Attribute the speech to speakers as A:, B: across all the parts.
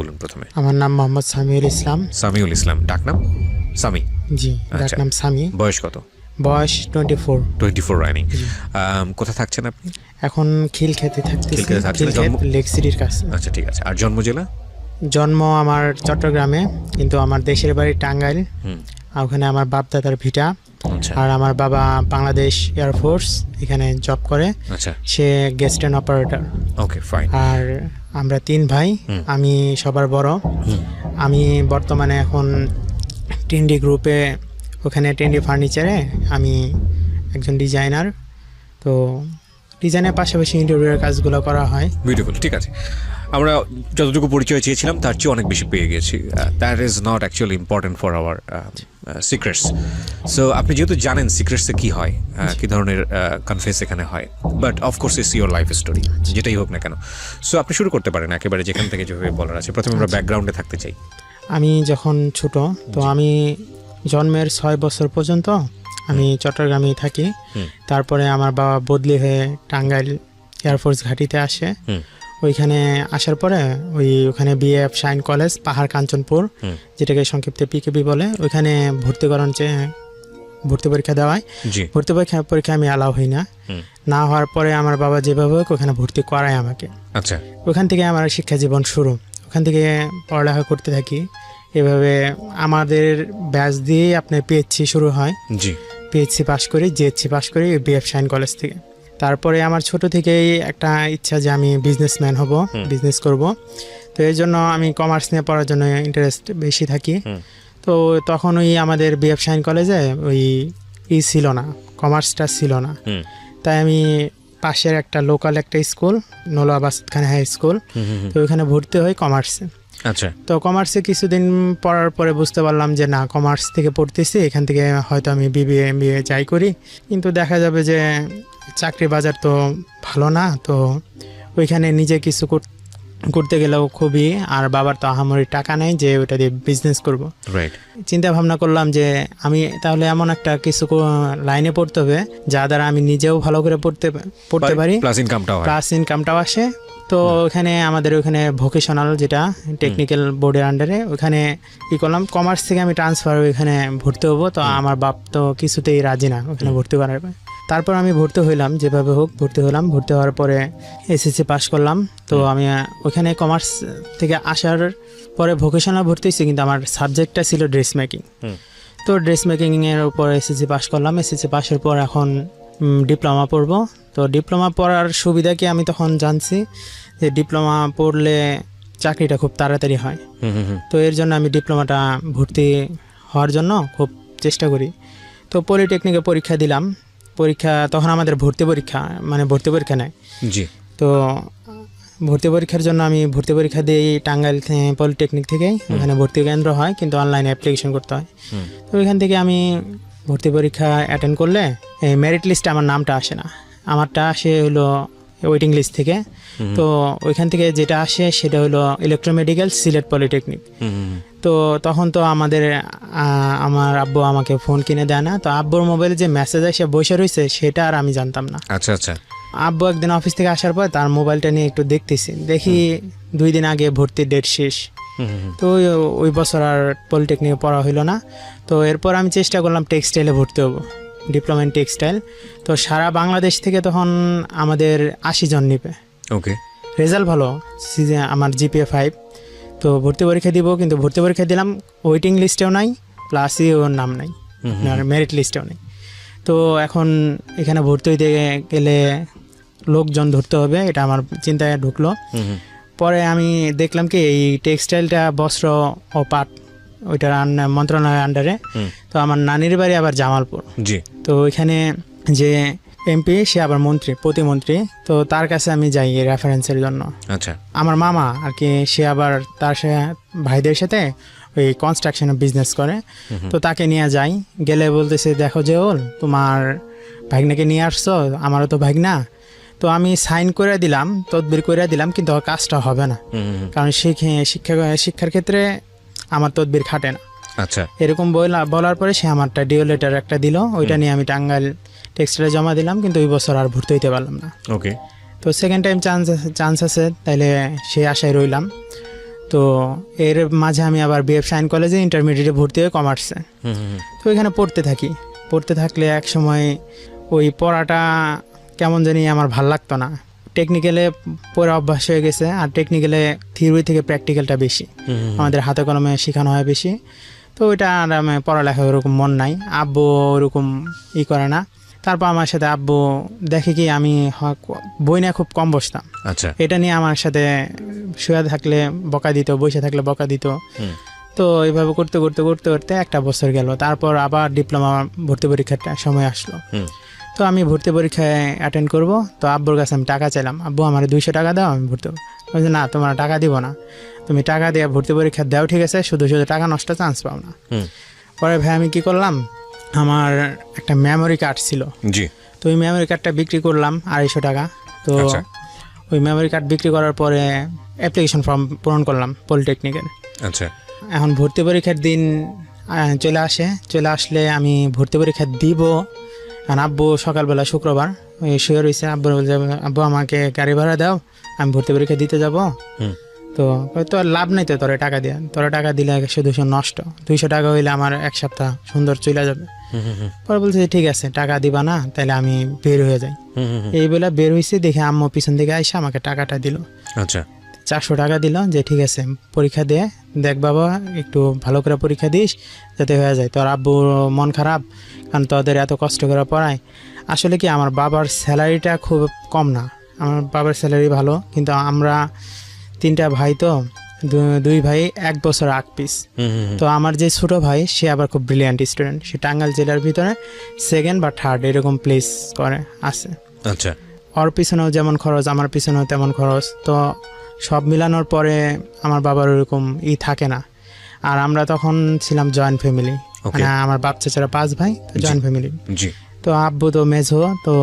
A: বলুন প্রথমে।
B: আমার নাম মোহাম্মদ সামিউল ইসলাম।
A: সামিউল ইসলাম, ডাকনাম সামি?
B: জি, ডাকনাম সামি।
A: বয়স কত?
B: বয়স 24।
A: 24 রানিং। কোথা থাকছেন আপনি
B: এখন খিলক্ষেতে থাকতেছি।
A: খিলক্ষেতে থাকছেন।
B: খিলক্ষেত লেক সিটির কাছে।
A: আচ্ছা, ঠিক আছে। আর জন্ম জেলা?
B: জন্ম আমার চট্টগ্রামে, কিন্তু আমার দেশের বাড়ি টাঙ্গাইল। আর ওখানে আমার বাপ দাদার ভিটা।
A: আচ্ছা
B: আর আমার বাবা বাংলাদেশ এয়ারফোর্স এখানে জব করে।
A: আচ্ছা,
B: সে guest and operator.
A: Okay fine.
B: আর আমরা 3 ভাই, আমি সবার বড়। আমি বর্তমানে এখন টেন্ডি গ্রুপে, ওখানে টেন্ডি ফার্নিচারে আমি একজন ডিজাইনার। তো ডিজাইনের পাশাপাশি ইন্টেরিয়রের কাজগুলো করা হয়।
A: বিউটিফুল, ঠিক আছে। আমরা যতটুকু পরিচয় চেয়েছিলাম তার চেয়ে অনেক বেশি পেয়ে গেছি। That is not actually important for our secrets. So আপনি যেহেতু জানেন সিক্রেটসে কী হয়, কী ধরনের কনফেস এখানে হয়, but of course it's your life story, যেটাই হোক না কেন। সো আপনি শুরু করতে পারেন একেবারে যেখান থেকে যেভাবে বলার আছে। প্রথমে আমরা ব্যাকগ্রাউন্ডে থাকতে চাই।
B: আমি যখন ছোট, তো আমি জন্মের 6 বছর পর্যন্ত আমি চট্টগ্রামেই থাকি। তারপরে আমার বাবা বদলি হয়ে টাঙ্গাইল এয়ারফোর্স ঘাঁটিতে আসে। ওইখানে আসার পরে ওখানে বিএফ শাইন কলেজ, পাহাড় কাঞ্চনপুর, যেটাকে সংক্ষিপ্তে পিকেবি বলে, ওইখানে ভর্তি পরীক্ষা দেওয়ায়। ভর্তি পরীক্ষা আমি অ্যালাউ হই না হওয়ার পরে আমার বাবা যেভাবে হোক ওখানে ভর্তি করায় আমাকে।
A: আচ্ছা,
B: ওখান থেকে আমার শিক্ষা জীবন শুরু। ওখান থেকে পড়ালেখা করতে থাকি। এভাবে আমাদের ব্যাচ দিয়ে আপনার পিএইচসি শুরু হয়। পিএইচসি পাস করি, জিএইচসি পাস করি বিএফ শাইন কলেজ থেকে। তারপরে আমার ছোট থেকেই একটা ইচ্ছা যে আমি বিজনেসম্যান হব, বিজনেস করব। তো এই জন্য আমি কমার্স নিয়ে পড়ার জন্য ইন্টারেস্ট বেশি থাকি। তো তখন আমাদের বিএফ শাইন কলেজে ছিল না, কমার্সটা ছিল না। তাই আমি পাশের একটা লোকাল একটা স্কুল, নোলা বাসাত খান হাই স্কুল, তো ওইখানে ভর্তি হই কমার্সে।
A: আচ্ছা।
B: তো কমার্সে কিছুদিন পড়ার পরে বুঝতে পারলাম যে না, কমার্স থেকে পড়তেছি, এখান থেকে হয়তো আমি বিবিএ এমবিএ যাই করি, কিন্তু দেখা যাবে যে চাকরি বাজার তো ভালো না। তো ওইখানে নিজে কিছু করতে গেলেও খুবই, আর বাবার তো আহামরি টাকা নেই যে ওটা দিয়ে বিজনেস করব। চিন্তা ভাবনা করলাম যে আমি তাহলে এমন একটা কিছু লাইনে পড়তে হবে যা দ্বারা আমি নিজেও ভালো করে পড়তে পারি, প্লাস ইনকামটাও আসে। তো ওখানে আমাদের ওখানে ভোকেশনাল, যেটা টেকনিক্যাল বোর্ডের আন্ডারে, ওখানে করলাম। কমার্স থেকে আমি ট্রান্সফার ওইখানে ভর্তি হবো। তো আমার বাপ তো কিছুতেই রাজি না ওখানে ভর্তি করার। তারপর আমি ভর্তি হইলাম, যেভাবে হোক ভর্তি হলাম। ভর্তি হওয়ার পরে এসএসসি পাস করলাম। তো আমি ওখানে কমার্স থেকে আসার পরে ভোকেশনাল ভর্তি হয়েছি, কিন্তু আমার সাবজেক্টটা ছিল ড্রেস মেকিং। তো ড্রেস মেকিংয়ের উপর এসএসসি পাস করলাম। এসএসসি পাসের পর এখন ডিপ্লোমা পড়বো। তো ডিপ্লোমা পড়ার সুবিধা কি আমি তখন জানছি যে ডিপ্লোমা পড়লে চাকরিটা খুব তাড়াতাড়ি হয়। তো এর জন্য আমি ডিপ্লোমাটা ভর্তি হওয়ার জন্য খুব চেষ্টা করি। তো পলিটেকনিকে পরীক্ষা দিলাম। তখন আমাদের ভর্তি পরীক্ষা নেয়। তো ভর্তি পরীক্ষার জন্য আমি ভর্তি পরীক্ষা দিই টাঙ্গাইল পলিটেকনিক থেকেই। ওখানে ভর্তি কেন্দ্র হয়, কিন্তু অনলাইনে অ্যাপ্লিকেশন করতে হয়। তো ওইখান থেকে আমি ভর্তি পরীক্ষা অ্যাটেন্ড করলে মেরিট লিস্টে আমার নামটা আসে না, আমারটা আসে হলো ওয়েটিং লিস্ট থেকে। তো ওইখান থেকে যেটা আসে সেটা হলো ইলেকট্রোমেডিক্যাল সিলেট পলিটেকনিক। তো তখন তো আমার আব্বু আমাকে ফোন কিনে দেয় না। তো আব্বুর মোবাইলে যে মেসেজ আসে বসে রয়েছে সেটা আর আমি জানতাম না।
A: আচ্ছা আচ্ছা।
B: আব্বু একদিন অফিস থেকে আসার পর তার মোবাইলটা নিয়ে একটু দেখি 2 দিন আগে ভর্তির ডেট শেষ। তো ওই বছর আর পলিটেকনিকে পড়া হইলো না। তো এরপর আমি চেষ্টা করলাম টেক্সটাইলে ভর্তি হবো, ডিপ্লোমা ইন টেক্সটাইল। তো সারা বাংলাদেশ থেকে তখন আমাদের 80 জন নিবে।
A: ওকে,
B: রেজাল্ট ভালো, আমার জিপিএ 5। তো ভর্তি পরীক্ষা দিব, কিন্তু ভর্তি পরীক্ষা দিলাম, ওয়েটিং লিস্টেও নাই, প্লাস ওর নাম নাই, আর মেরিট লিস্টেও নেই। তো এখন এখানে ভর্তি হইতে গেলে লোকজন ধরতে হবে, এটা আমার চিন্তায় ঢুকলো। পরে আমি দেখলাম কি এই টেক্সটাইলটা বস্ত্র ও পাট, ওইটার মন্ত্রণালয়ের আন্ডারে। তো আমার নানির বাড়ি আবার জামালপুর। তো ওইখানে যে এমপি সে আবার প্রতিমন্ত্রী। তো তার কাছে আমি যাই রেফারেন্সের জন্য।
A: আচ্ছা।
B: আমার মামা আর কি, সে আবার তার ভাইদের সাথে ওই কনস্ট্রাকশনের বিজনেস করে। তো তাকে নিয়ে যাই, গেলে বলতেছে দেখো যে তোমার ভাগনাকে নিয়ে আসছো, আমারও তো ভাগনা। তো আমি সাইন করে দিলাম, তদবির করে দিলাম, কিন্তু কাজটা হবে না, কারণ শিক্ষার ক্ষেত্রে আমার তদবির খাটে না।
A: আচ্ছা।
B: এরকম বলার পরে সে আমারটা ডিও লেটার একটা দিল, ওইটা নিয়ে আমি টাঙ্গাইল টেক্সটাইলে জমা দিলাম, কিন্তু ওই বছর আর ভর্তি হইতে পারলাম না।
A: ওকে।
B: তো সেকেন্ড টাইম চান্স আছে, তাইলে সেই আশায় রইলাম। তো এর মাঝে আমি আবার বিএফ সাইন কলেজে ইন্টারমিডিয়েটে ভর্তি হয়ে কমার্সে। তো এখানে পড়তে থাকলে এক সময় ওই পড়াটা কেমন জানি আমার ভাল লাগতো না। টেকনিক্যালে পড়া অভ্যাস হয়ে গেছে, আর টেকনিক্যালে থিওরি থেকে প্র্যাকটিক্যালটা বেশি, আমাদের হাতে কলমে শেখানো হয় বেশি। তো ওইটা আর আমি পড়ালেখা ওরকম মন নাই, আব্বু ওরকম করে না। তারপর আমার সাথে আব্বু দেখে কি আমি বই নিয়ে খুব কম বসতাম।
A: আচ্ছা,
B: এটা নিয়ে আমার সাথে শুয়ে থাকলে বকা দিত, বসে থাকলে বকা দিত। তো এইভাবে করতে করতে করতে করতে একটা বছর গেল। তারপর আবার ডিপ্লোমা ভর্তি পরীক্ষার সময় আসলো। তো আমি ভর্তি পরীক্ষায় অ্যাটেন্ড করব। তো আব্বুর কাছে আমি টাকা চাইলাম, আব্বু আমার 200 টাকা দাও, আমি ভর্তি বলছি না তোমার টাকা দিব না, তুমি টাকা দিয়ে ভর্তি পরীক্ষা দাও, ঠিক আছে, শুধু শুধু টাকা নষ্ট, চান্স পাও না। পরে ভাই আমি কি করলাম, আমার একটা মেমোরি কার্ড ছিল,
A: জি,
B: তো ওই মেমোরি কার্ডটা বিক্রি করলাম 250 টাকা। তো ওই মেমোরি কার্ড বিক্রি করার পরে অ্যাপ্লিকেশন ফর্ম পূরণ করলাম পলিটেকনিকের।
A: আচ্ছা,
B: এখন ভর্তি পরীক্ষার দিন চলে আসলে আমি ভর্তি পরীক্ষা দিব। আর আব্বু সকালবেলা শুক্রবার ওই শুয়ে রয়েছে, আব্বু বলছে আব্বু আমাকে গাড়ি ভাড়া দাও, আমি ভর্তি পরীক্ষা দিতে যাব। তো আর লাভ নাই, তো তোরা টাকা দিলে শুধু নষ্ট, 200 টাকা হইলে আমার এক সপ্তাহ সুন্দর চলে যাবে। পরে বলছে ঠিক আছে টাকা দিবা না, তাহলে আমি বের হয়ে যাই। এই বলে বের হয়েছি, দেখে আম্মু পিছন থেকে আইসা আমাকে টাকাটা দিল।
A: আচ্ছা,
B: 400 টাকা দিল, যে ঠিক আছে পরীক্ষা দিয়ে দেখ বাবা, একটু ভালো করে পরীক্ষা দিস যাতে হয়ে যায়। তোর আব্বুর মন খারাপ, কারণ তোদের এত কষ্ট করে পড়ায়। আসলে কি আমার বাবার স্যালারিটা খুব কম না, আমার বাবার স্যালারি ভালো, কিন্তু আমরা 3টা ভাই, তো 2 ভাই 1 বছর আগ পিস। তো আমার যে ছোট ভাই সে আবার খুব ব্রিলিয়ান্ট স্টুডেন্ট, সে টাঙ্গাইল জেলার ভিতরে 2nd বা 3rd এরকম প্লেস করে আছে।
A: আচ্ছা,
B: ওর পিছনেও যেমন খরচ, আমার পিছনেও তেমন খরচ। তো সব মিলানোর পরে আমার বাবার ওরকম থাকে না। আর আমরা তখন ছিলাম জয়েন্ট ফ্যামিলি, মানে আমার বাপ চাচারা 5 ভাই, জয়েন্ট ফ্যামিলি। তো আব্বু তো মেঝো, তো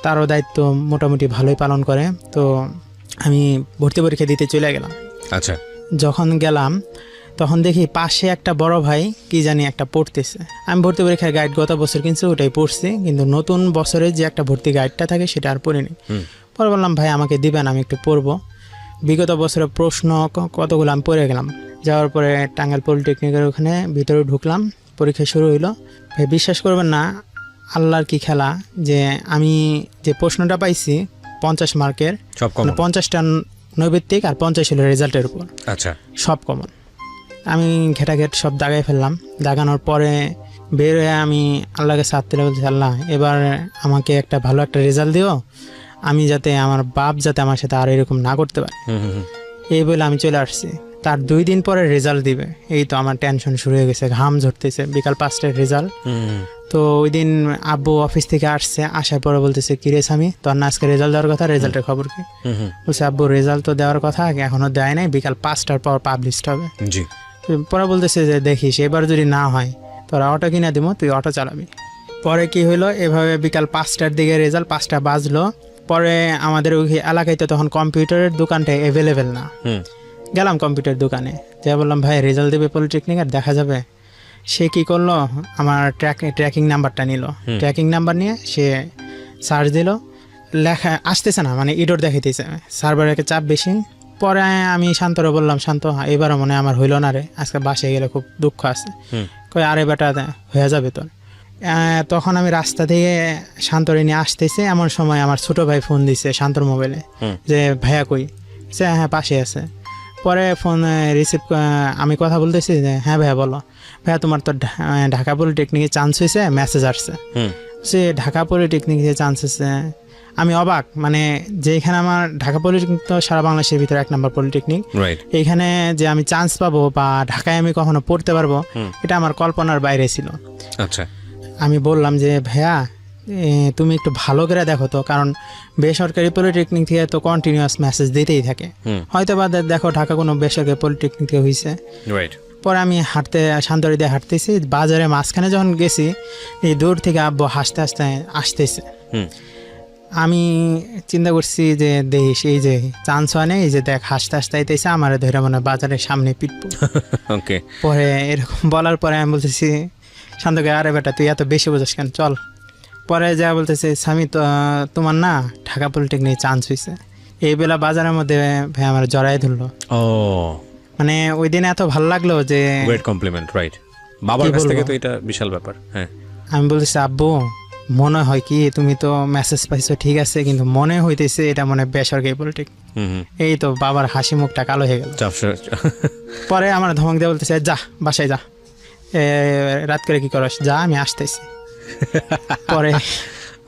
B: তারও দায়িত্ব মোটামুটি ভালোই পালন করে। তো আমি ভর্তি পরীক্ষা দিতে চলে গেলাম।
A: আচ্ছা,
B: যখন গেলাম তখন দেখি পাশে একটা বড় ভাই কি জানি একটা পড়তেছে। আমি ভর্তি পরীক্ষার গাইড গত বছর কিনছি, ওটাই পড়ছি, কিন্তু নতুন বছরে যে একটা ভর্তি গাইডটা থাকে সেটা আর পড়িনি। পরে বললাম ভাই আমাকে দিবেন, আমি একটু পড়বো। বিগত বছরের প্রশ্ন কতগুলো আমি পড়ে গেলাম। যাওয়ার পরে টাঙ্গাইল পলিটেকনিকের ওখানে ভিতরে ঢুকলাম, পরীক্ষা শুরু হইলো। ভাই বিশ্বাস করবেন না, আল্লাহর কি খেলা, যে আমি যে প্রশ্নটা পাইছি 50 মার্কের, 50টা নৈবেত্তিক আর 50 হলো রেজাল্টের উপর।
A: আচ্ছা,
B: সব কমন। আমি ঘেটাঘেট সব দাগাই ফেললাম। দাগানোর পরে বের হয়ে আমি আল্লাহকে সাথে বলছি, আল্লাহ এবার আমাকে একটা ভালো একটা রেজাল্ট দিও, আমি যাতে আমার বাপ যাতে আমার সাথে আর এরকম না করতে পারে। এই বলে আমি চলে আসছি। তার 2 দিন পরে রেজাল্ট দিবে, এই তো আমার টেনশন শুরু হয়ে গেছে, ঘাম ঝরতেছে। বিকাল 5টায় রেজাল্ট। তো ওই দিন আব্বু অফিস থেকে আসছে, আসার পরে বলতেছে কি রে স্বামী, তোর না আজকে রেজাল্ট দেওয়ার কথা, রেজাল্টের খবর কি? বলছে আব্বু রেজাল্ট তো দেওয়ার কথা, এখনো দেয় নাই, বিকাল 5টার পর পাবলিশড হবে। পরে বলতেছে যে দেখিস এবার যদি না হয় তোরা অটো কিনে দিব, তুই অটো চালাবি। পরে কি হইলো, এভাবে বিকাল 5টার দিকে রেজাল্ট, 5টা বাজলো। পরে আমাদের ওই এলাকায় তো তখন কম্পিউটারের দোকানটা অ্যাভেলেবেল না। গেলাম কম্পিউটার দোকানে, যা বললাম ভাই রেজাল্ট দেবে পলিটেকনিক, আর দেখা যাবে। সে কি করলো, আমার ট্র্যাকিং নাম্বারটা নিল, ট্র্যাকিং নাম্বার নিয়ে সে সার্চ দিল, লেখা আসতেছে না, মানে ইডোর দেখাইতেছে, সার্ভারের চাপ বেশি। পরে আমি শান্তরে বললাম, শান্ত এবারও মনে আমার হইলো না রে, আজকে বাসায় গেলে খুব দুঃখ আছে। কই আরে বেটা হয়ে যাবে তোর। তখন আমি রাস্তা থেকে শান্তরে নিয়ে আসতেছি, এমন সময় আমার ছোট ভাই ফোন দিছে শান্তর মোবাইলে, যে ভাইয়া কই? সে হ্যাঁ পাশে আছে। পরে ফোন রিসিভ, আমি কথা বলতেছি যে হ্যাঁ ভাইয়া বলো। ভাইয়া তোমার তো ঢাকা পলিটেকনিকে চান্স হয়েছে, মেসেজ আসছে। সে ঢাকা পলিটেকনিকে চান্স হয়েছে। আমি অবাক, মানে যেখানে আমার ঢাকা পলিটেকনিক তো সারা বাংলাদেশের ভিতরে 1 নম্বর পলিটেকনিক, এইখানে যে আমি চান্স পাবো বা ঢাকায় আমি কখনো পড়তে পারবো, এটা আমার কল্পনার বাইরে ছিল।
A: আচ্ছা,
B: আমি বললাম যে ভাইয়া তুমি একটু ভালো করে দেখো তো, কারণ বেসরকারি পলিটেকনিক থেকে তো কন্টিনিউয়াস মেসেজ দিতেই থাকে, হয়তো বা দেখো ঢাকা কোনো বেসরকারি পলিটেকনিক থেকে হয়েছে। পরে আমি শান্তরি দিয়ে হাঁটতেছি, বাজারে মাঝখানে যখন গেছি, এই দূর থেকে আব্বু হাসতে হাসতে আসতেছে। আমি চিন্তা করছি যে দেখিস এই যে চান্স হয় না, এই যে দেখ হাসতে হাসতে আইতেছে, আমার ধরে মনে বাজারের সামনে পিটবো। পরে এরকম বলার পরে আমি বলতেছি শান্তকে, আরে বেটা তুই এত বেশি বোঝাস কেন, চল। পরে যা বলতেছে, স্বামী তো তোমার না ঢাকা পলিটেকনিক চান্স হয়েছে। এই বেলা বাজারের মধ্যে ভাই আমার জড়াই ধরলো। মানে ওই দিন এত ভালো লাগলো যে
A: গ্রেট কমপ্লিমেন্ট, রাইট? বাবার
B: কি
A: কাছ থেকে
B: বলবো?
A: তো এটা বিশাল ব্যাপার। হ্যাঁ,
B: আমি বলতেছি আব্বু মনে হয় কি তুমি তো মেসেজ পাইছো ঠিক আছে, কিন্তু মনে হইতেছে এটা মনে হয় বেসরকারি পলিটিক।
A: হুম।
B: এই তো বাবার হাসি মুখটা কালো হয়ে গেল। পরে আমার ধমক দিয়ে বলতেছে যা বাসায় যা, রাত করে কি করস, যা আমি আসতেছি। পরে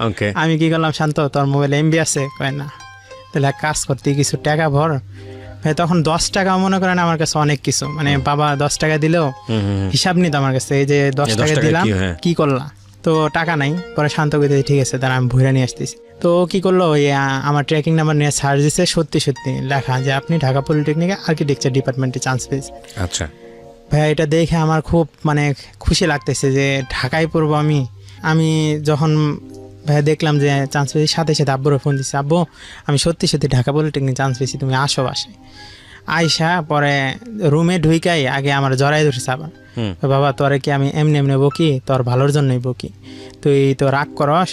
A: ওকে,
B: আমি কি করলাম, শান্ত তোর মোবাইলে এমবি আছে, কয় না, তাহলে এক কাজ করতে কিছু টাকা ভর। ভাই তখন 10 টাকা মনে করেন আমার কাছে অনেক কিছু, মানে বাবা 10 টাকা দিলেও হিসাব নিত আমার কাছে, এই যে 10 টাকা দিলাম কি করলাম, তো টাকা নাই। পরে শান্ত করে ঠিক আছে তারা আমি ভুইরা নিয়ে আসতেছি। তো ও কি করলো, ওই আমার ট্র্যাকিং নাম্বার নিয়ে সার্চ দিচ্ছে, সত্যি সত্যি লেখা যে আপনি ঢাকা পলিটেকনিকে আর্কিটেকচার ডিপার্টমেন্টে চান্স পেয়েছেন।
A: আচ্ছা।
B: ভাই এটা দেখে আমার খুব মানে খুশি লাগতেছে যে ঢাকায় পড়বো আমি। আমি যখন ভাই দেখলাম যে চান্স পেয়েছি, সাথে সাথে আব্বুরও ফোন দিচ্ছি, আব্বু আমি সত্যি সত্যি ঢাকা পলিটেকনিক চান্স পেয়েছি, তুমি আসো বাসায়। আইসা পরে রুমে ঢুইকাই আগে আমার জড়াই ধরছে আবার, বাবা তোরে কি আমি এমনি এমনি বকি, তোর ভালোর জন্যই বকি, তুই তো রাগ করস,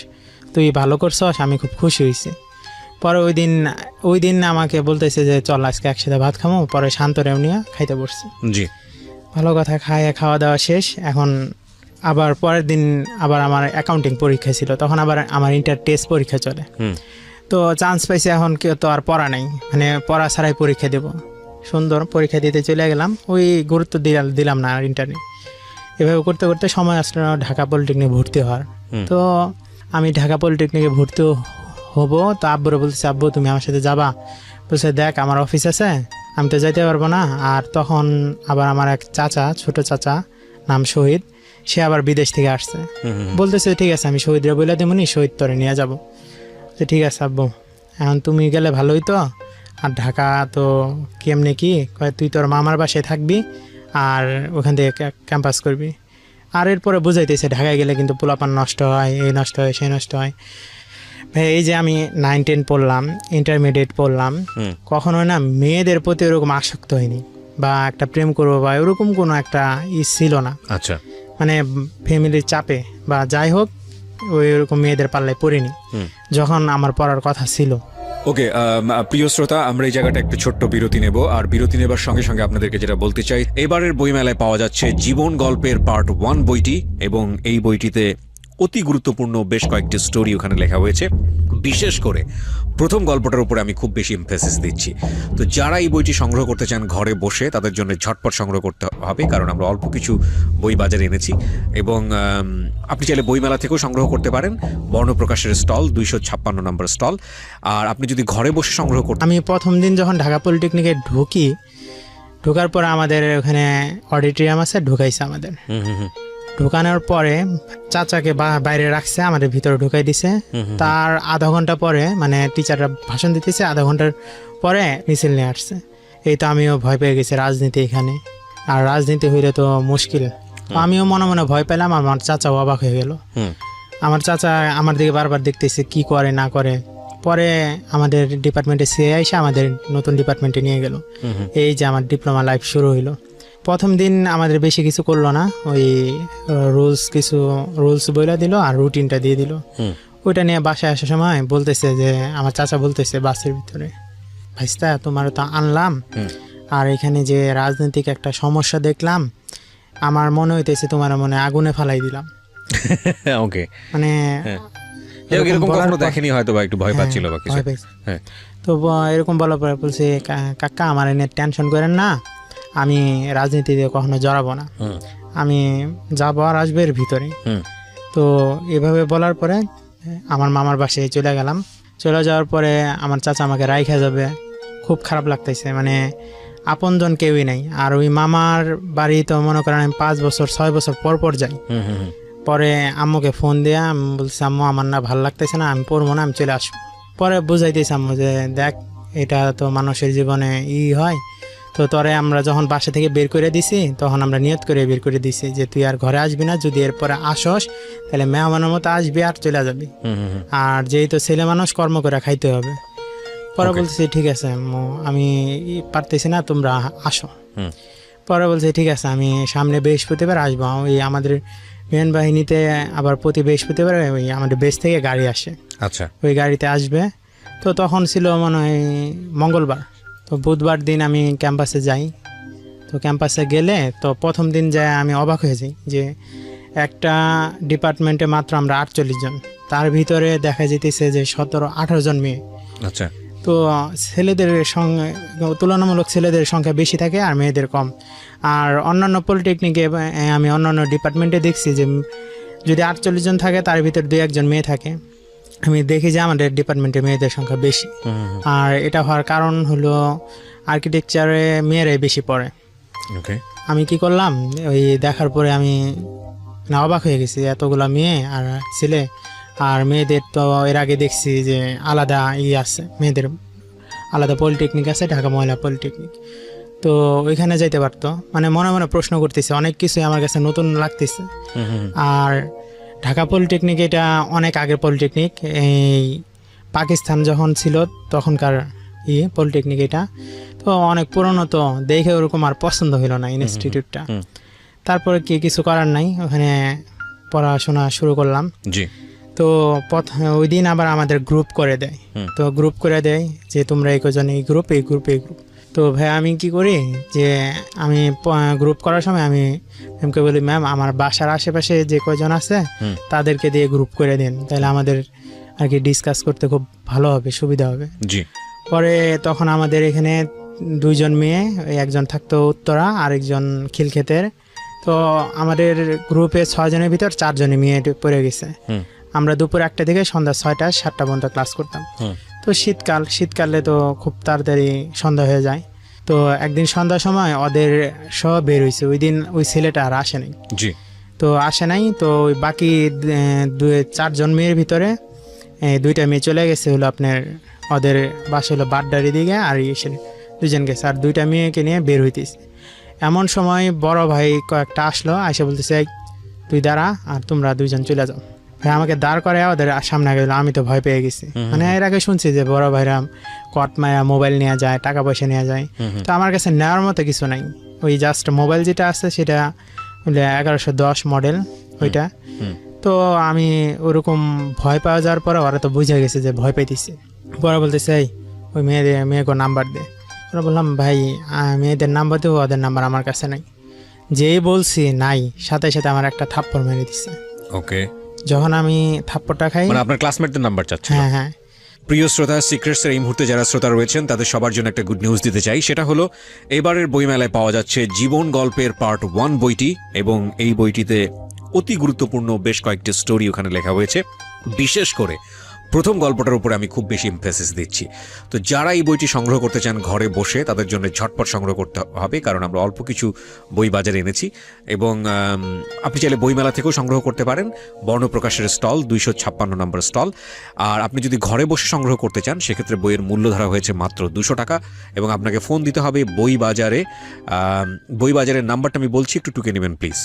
B: তুই ভালো করছস, আমি খুব খুশি হয়েছি। পরে ওই দিন আমাকে বলতেছে যে চল আজকে একসাথে ভাত খামো। পরে শান্তরেও নিয়ে খাইতে বসছে।
A: জি।
B: ভালো কথা, খাওয়া দাওয়া শেষ। এখন আবার পরের দিন আবার আমার অ্যাকাউন্টিং পরীক্ষা ছিল, তখন আবার আমার ইন্টার টেস্ট পরীক্ষা চলে। তো চান্স পাইছি, এখন কেউ তো আর পড়া নেই, মানে পড়া ছাড়াই পরীক্ষা দেব। সুন্দর পরীক্ষা দিতে চলে গেলাম, ওই গুরুত্ব দিলাম না ইন্টারনেট। এভাবে করতে করতে সময় আসলো ঢাকা পলিটেকনিকে ভর্তি হওয়ার। তো আমি ঢাকা পলিটেকনিকে ভর্তি হব, তো আব্বুরে বলতেছি আব্বু তুমি আমার সাথে যাবা? বলছে দেখ আমার অফিস আছে, আমি তো যাইতে পারবো না। আর তখন আবার আমার এক চাচা, ছোট চাচা নাম শহীদ, সে আবার বিদেশ থেকে আসছে। বলতেছে ঠিক আছে আমি শহীদরে বলে দেবনি, শহীদ তোরে নিয়ে যাবো। তো ঠিক আছে আব্বু, এখন তুমি গেলে ভালোই তো, আর ঢাকা তো কেমনে কি কয়, তুই তোর মামার বাসায় থাকবি আর ওখান থেকে ক্যাম্পাস করবি। আর এরপরে বুঝাইতেছে ঢাকায় গেলে কিন্তু পোলাপান নষ্ট হয়, এই নষ্ট হয় সেই নষ্ট হয়। ভাই এই যে আমি 9-10 পড়লাম, ইন্টারমিডিয়েট পড়লাম, কখনোই না মেয়েদের প্রতি ওরকম আসক্ত হয়নি, বা একটা প্রেম করবো বা ওরকম কোনো একটা ছিল না।
A: আচ্ছা।
B: মানে ফ্যামিলির চাপে বা যাই হোক ওই ওরকম মেয়েদের পাল্লায় পড়িনি যখন আমার পড়ার কথা ছিল।
A: ওকে, প্রিয় শ্রোতা, আমরা এই জায়গাটা একটু ছোট্ট বিরতি নেব। আর বিরতি নেবার সঙ্গে সঙ্গে আপনাদেরকে যেটা বলতে চাই, এবারের বইমেলায় পাওয়া যাচ্ছে জীবন গল্পের পার্ট 1 বইটি, এবং এই বইটিতে অতি গুরুত্বপূর্ণ বেশ কয়েকটি স্টোরি ওখানে লেখা হয়েছে। বিশেষ করে প্রথম গল্পটার উপরে আমি খুব বেশি এমফেসিস দিচ্ছি। তো যারা এই বইটি সংগ্রহ করতে চান ঘরে বসে, তাদের জন্য ঝটপট সংগ্রহ করতে হবে, কারণ আমরা অল্প কিছু বই বাজারে এনেছি। এবং আপনি চাইলে বইমেলা থেকেও সংগ্রহ করতে পারেন, বর্ণপ্রকাশের স্টল 256 নম্বর স্টল। আর আপনি যদি ঘরে বসে সংগ্রহ করতে,
B: আমি প্রথম দিন যখন ঢাকা পলিটেকনিকে ঢোকার পরে আমাদের ওখানে অডিটোরিয়াম আছে, ঢুকাইছে আমাদের। ঢুকানোর পরে চাচাকে বাইরে রাখছে, আমাদের ভিতরে ঢুকাই দিছে। তার আধা ঘন্টা পরে, মানে টিচাররা ভাষণ দিতেছে, আধা ঘন্টার পরে মিছিল নিয়ে আসছে। এই তো আমিও ভয় পেয়ে গেছি, রাজনীতি এখানে, আর রাজনীতি হইলে তো মুশকিল। তো আমিও মনে মনে ভয় পেলাম, আমার চাচাও অবাক হয়ে গেল। আমার চাচা আমার দিকে বারবার দেখতেছে কি করে না করে। পরে আমাদের ডিপার্টমেন্টে সিএ এসে আমাদের নতুন ডিপার্টমেন্টে নিয়ে গেল। এই যে আমার ডিপ্লোমা লাইফ শুরু হইলো। প্রথম দিন আমাদের বেশি কিছু করলো না, ওই রুলস বইলা দিল আর রুটিনটা দিয়ে দিল। ওইটা নিয়ে বাসায় আসার সময় বলতেছে যে, আমার চাচা বলতেছে বাসের ভিতরে, ভাইস্তা তোমার তো আনলাম, আর এখানে যে রাজনৈতিক একটা সমস্যা দেখলাম, আমার মনে হইতেছে তোমার মনে আগুনে ফালাই দিলাম।
A: ওকে,
B: মানে
A: এরকম কখনো দেখেনি হয়তো, বা একটু ভয় পাচ্ছিল বা কিছু।
B: হ্যাঁ, তো এরকম বলার পরে বলছে কাকা আমার এনে টেনশন করেন না, আমি রাজনীতিতে কখনো জড়াবো না, আমি যাবো আর আসবে এর ভিতরে। তো এভাবে বলার পরে আমার মামার বাসায় চলে গেলাম। চলে যাওয়ার পরে আমার চাচা আমাকে রাইখা যাবে, খুব খারাপ লাগতেছে, মানে আপনজন কেউই নাই। আর ওই মামার বাড়ি তো মনে করেন আমি 5 বছর 6 বছর পর যাই। পরে আম্মুকে ফোন দিয়ে আমি বলছি আম্মু আমার না ভালো লাগতেছে না, আমি পড়বো না, আমি চলে আসবো। পরে বুঝাইতেছি আম্মু যে দেখ এটা তো মানুষের জীবনে হয়। তো তোরে আমরা যখন বাসা থেকে বের করে দিছি, তখন আমরা নিয়ত করে বের করে দিছি যে তুই আর ঘরে আসবি না, যদি এরপরে আসস তাহলে মেহমানের মতো আসবি আর চলে যাবি, আর যেহেতু ছেলে মানুষ কর্ম করে খাইতে হবে। পরে বলতেছি ঠিক আছে আম্মু আমি পারতেছি না, তোমরা আসো। পরে বলছে ঠিক আছে আমি সামনে বৃহস্পতিবার আসবো। ওই আমাদের বিমান বাহিনীতে আবার প্রতি বৃহস্পতিবার ওই আমাদের বেস থেকে গাড়ি আসে,
A: আচ্ছা,
B: ওই গাড়িতে আসবে। তো তখন ছিল মনে হয় মঙ্গলবার। তো বুধবার দিন আমি ক্যাম্পাসে যাই, তো ক্যাম্পাসে গেলে তো প্রথম দিন যায় আমি অবাক হয়ে যাই যে একটা ডিপার্টমেন্টে মাত্র আমরা 48 জন, তার ভিতরে দেখা যেতেছে যে 17-18 জন মেয়ে।
A: আচ্ছা।
B: তো ছেলেদের সঙ্গে তুলনামূলক ছেলেদের সংখ্যা বেশি থাকে আর মেয়েদের কম। আর অন্যান্য পলিটেকনিকে আমি অন্যান্য ডিপার্টমেন্টে দেখছি যে যদি 48 জন থাকে তার ভিতর 2-1 জন মেয়ে থাকে। আমি দেখি যে আমাদের ডিপার্টমেন্টে মেয়েদের সংখ্যা বেশি। আর এটা হওয়ার কারণ হলো আর্কিটেকচারে মেয়েরাই বেশি পড়ে।
A: ওকে।
B: আমি কি করলাম, ওই দেখার পরে আমি না অবাক হয়ে গেছি, এতগুলা মেয়ে আর ছেলে। আর মেয়েদের তো এর আগে দেখছি যে আলাদা আছে, মেয়েদের আলাদা পলিটেকনিক আছে, ঢাকা মহিলা পলিটেকনিক। তো ওইখানে যাইতে পারতো। মানে মনে মনে প্রশ্ন করতেছে, অনেক কিছুই আমার কাছে নতুন লাগতেছে। আর ঢাকা পলিটেকনিক এটা অনেক আগের পলিটেকনিক, এই পাকিস্তান যখন ছিল তখনকার পলিটেকনিক এটা। তো অনেক পুরনো, তো দেখে ওরকম আর পছন্দ হলো না ইনস্টিটিউটটা। তারপরে কি কিছু করার নাই, ওখানে পড়াশোনা শুরু করলাম।
A: জি।
B: তো ওই দিন আবার আমাদের গ্রুপ করে দেয়। তো গ্রুপ করে দেয় যে তোমরা এই কজন এই গ্রুপ এই গ্রুপ এই গ্রুপ। তো ভাই আমি কি করি যে আমি গ্রুপ করার সময় আমি ম্যামকে বলি, ম্যাম আমার বাসার আশেপাশে যে কজন আছে তাদেরকে দিয়ে গ্রুপ করে দিন, তাহলে আমাদের আর কি ডিসকাস করতে খুব ভালো হবে, সুবিধা হবে।
A: জি।
B: পরে তখন আমাদের এখানে 2 জন মেয়ে, একজন থাকতো উত্তরা আরেকজন খিলক্ষেতের। তো আমাদের গ্রুপে 6 জনের ভিতর 4 জনই মেয়ে পড়ে গেছে। আমরা দুপুর 1টা থেকে সন্ধ্যা 6টা-7টা পর্যন্ত ক্লাস করতাম। তো শীতকালে তো খুব তাড়াতাড়ি সন্ধ্যা হয়ে যায়। তো একদিন সন্ধ্যার সময় ওদের সব বের হয়েছে, ওই দিন ওই ছেলেটা আর আসে নাই।
A: জি।
B: তো আসে নাই, তো ওই বাকি 4 জন মেয়ের ভিতরে 2টা মেয়ে চলে গেছে হলো আপনার ওদের বাসা হলো বাড্ডারি দিকে, আর 2 জন গেছে, আর 2টা মেয়েকে নিয়ে বের হইতেছে। এমন সময় বড় ভাই কয়েকটা আসলো, এসে বলতেছে এই তুই দাঁড়া আর তোমরা 2 জন চলে যাও। ভাই আমাকে দাঁড় করে ওদের সামনে গেল, আমি তো ভয় পেয়ে গেছি। মানে এর আগে শুনছি যে বড় ভাইরা কট মায়া মোবাইল নেওয়া যায়, টাকা পয়সা নেওয়া যায়। তো আমার কাছে নেওয়ার মতো কিছু নাই, ওই জাস্ট মোবাইল যেটা আছে সেটা 1110 মডেল ওইটা। তো আমি ওরকম ভয় পাওয়া যাওয়ার পরে ওরা তো বুঝে গেছে যে ভয় পাইতেছি। পরে বলতেছে এই ওই মেয়েকে নাম্বার দে। ওরা বললাম ভাই মেয়েদের নাম্বার দেবো, ওদের নাম্বার আমার কাছে নাই। যেই বলছি নাই, সাথে সাথে আমার একটা থাপ্পড় মেরে দিচ্ছে।
A: ওকে।
B: যখন আমি থাপ্পড়টা খাই,
A: মানে আপনার ক্লাসমেটদের নাম্বার চাচ্ছেন?
B: হ্যাঁ হ্যাঁ।
A: প্রিয় শ্রোতা, সিক্রেটসের এই মুহূর্তে যারা শ্রোতা রয়েছেন তাদের সবার জন্য একটা গুড নিউজ দিতে চাই। সেটা হলো এবারের বইমেলায় পাওয়া যাচ্ছে জীবন গল্পের পার্ট 1 বইটি, এবং এই বইটিতে অতি গুরুত্বপূর্ণ বেশ কয়েকটি স্টোরি ওখানে লেখা হয়েছে। বিশেষ করে প্রথম গল্পটার উপরে আমি খুব বেশি এমফেসিস দিচ্ছি। তো যারা এই বইটি সংগ্রহ করতে চান ঘরে বসে, তাদের জন্য ঝটপট সংগ্রহ করতে হবে, কারণ আমরা অল্প কিছু বই বাজারে এনেছি। এবং আপনি চাইলে বইমেলা থেকেও সংগ্রহ করতে পারেন, বর্ণপ্রকাশের স্টল 256 নম্বর স্টল। আর আপনি যদি ঘরে বসে সংগ্রহ করতে চান সেক্ষেত্রে বইয়ের মূল্য ধরা হয়েছে মাত্র 200 টাকা, এবং আপনাকে ফোন দিতে হবে বই বাজারের নাম্বারটা আমি বলছি, একটু টুকে নেবেন প্লিজ।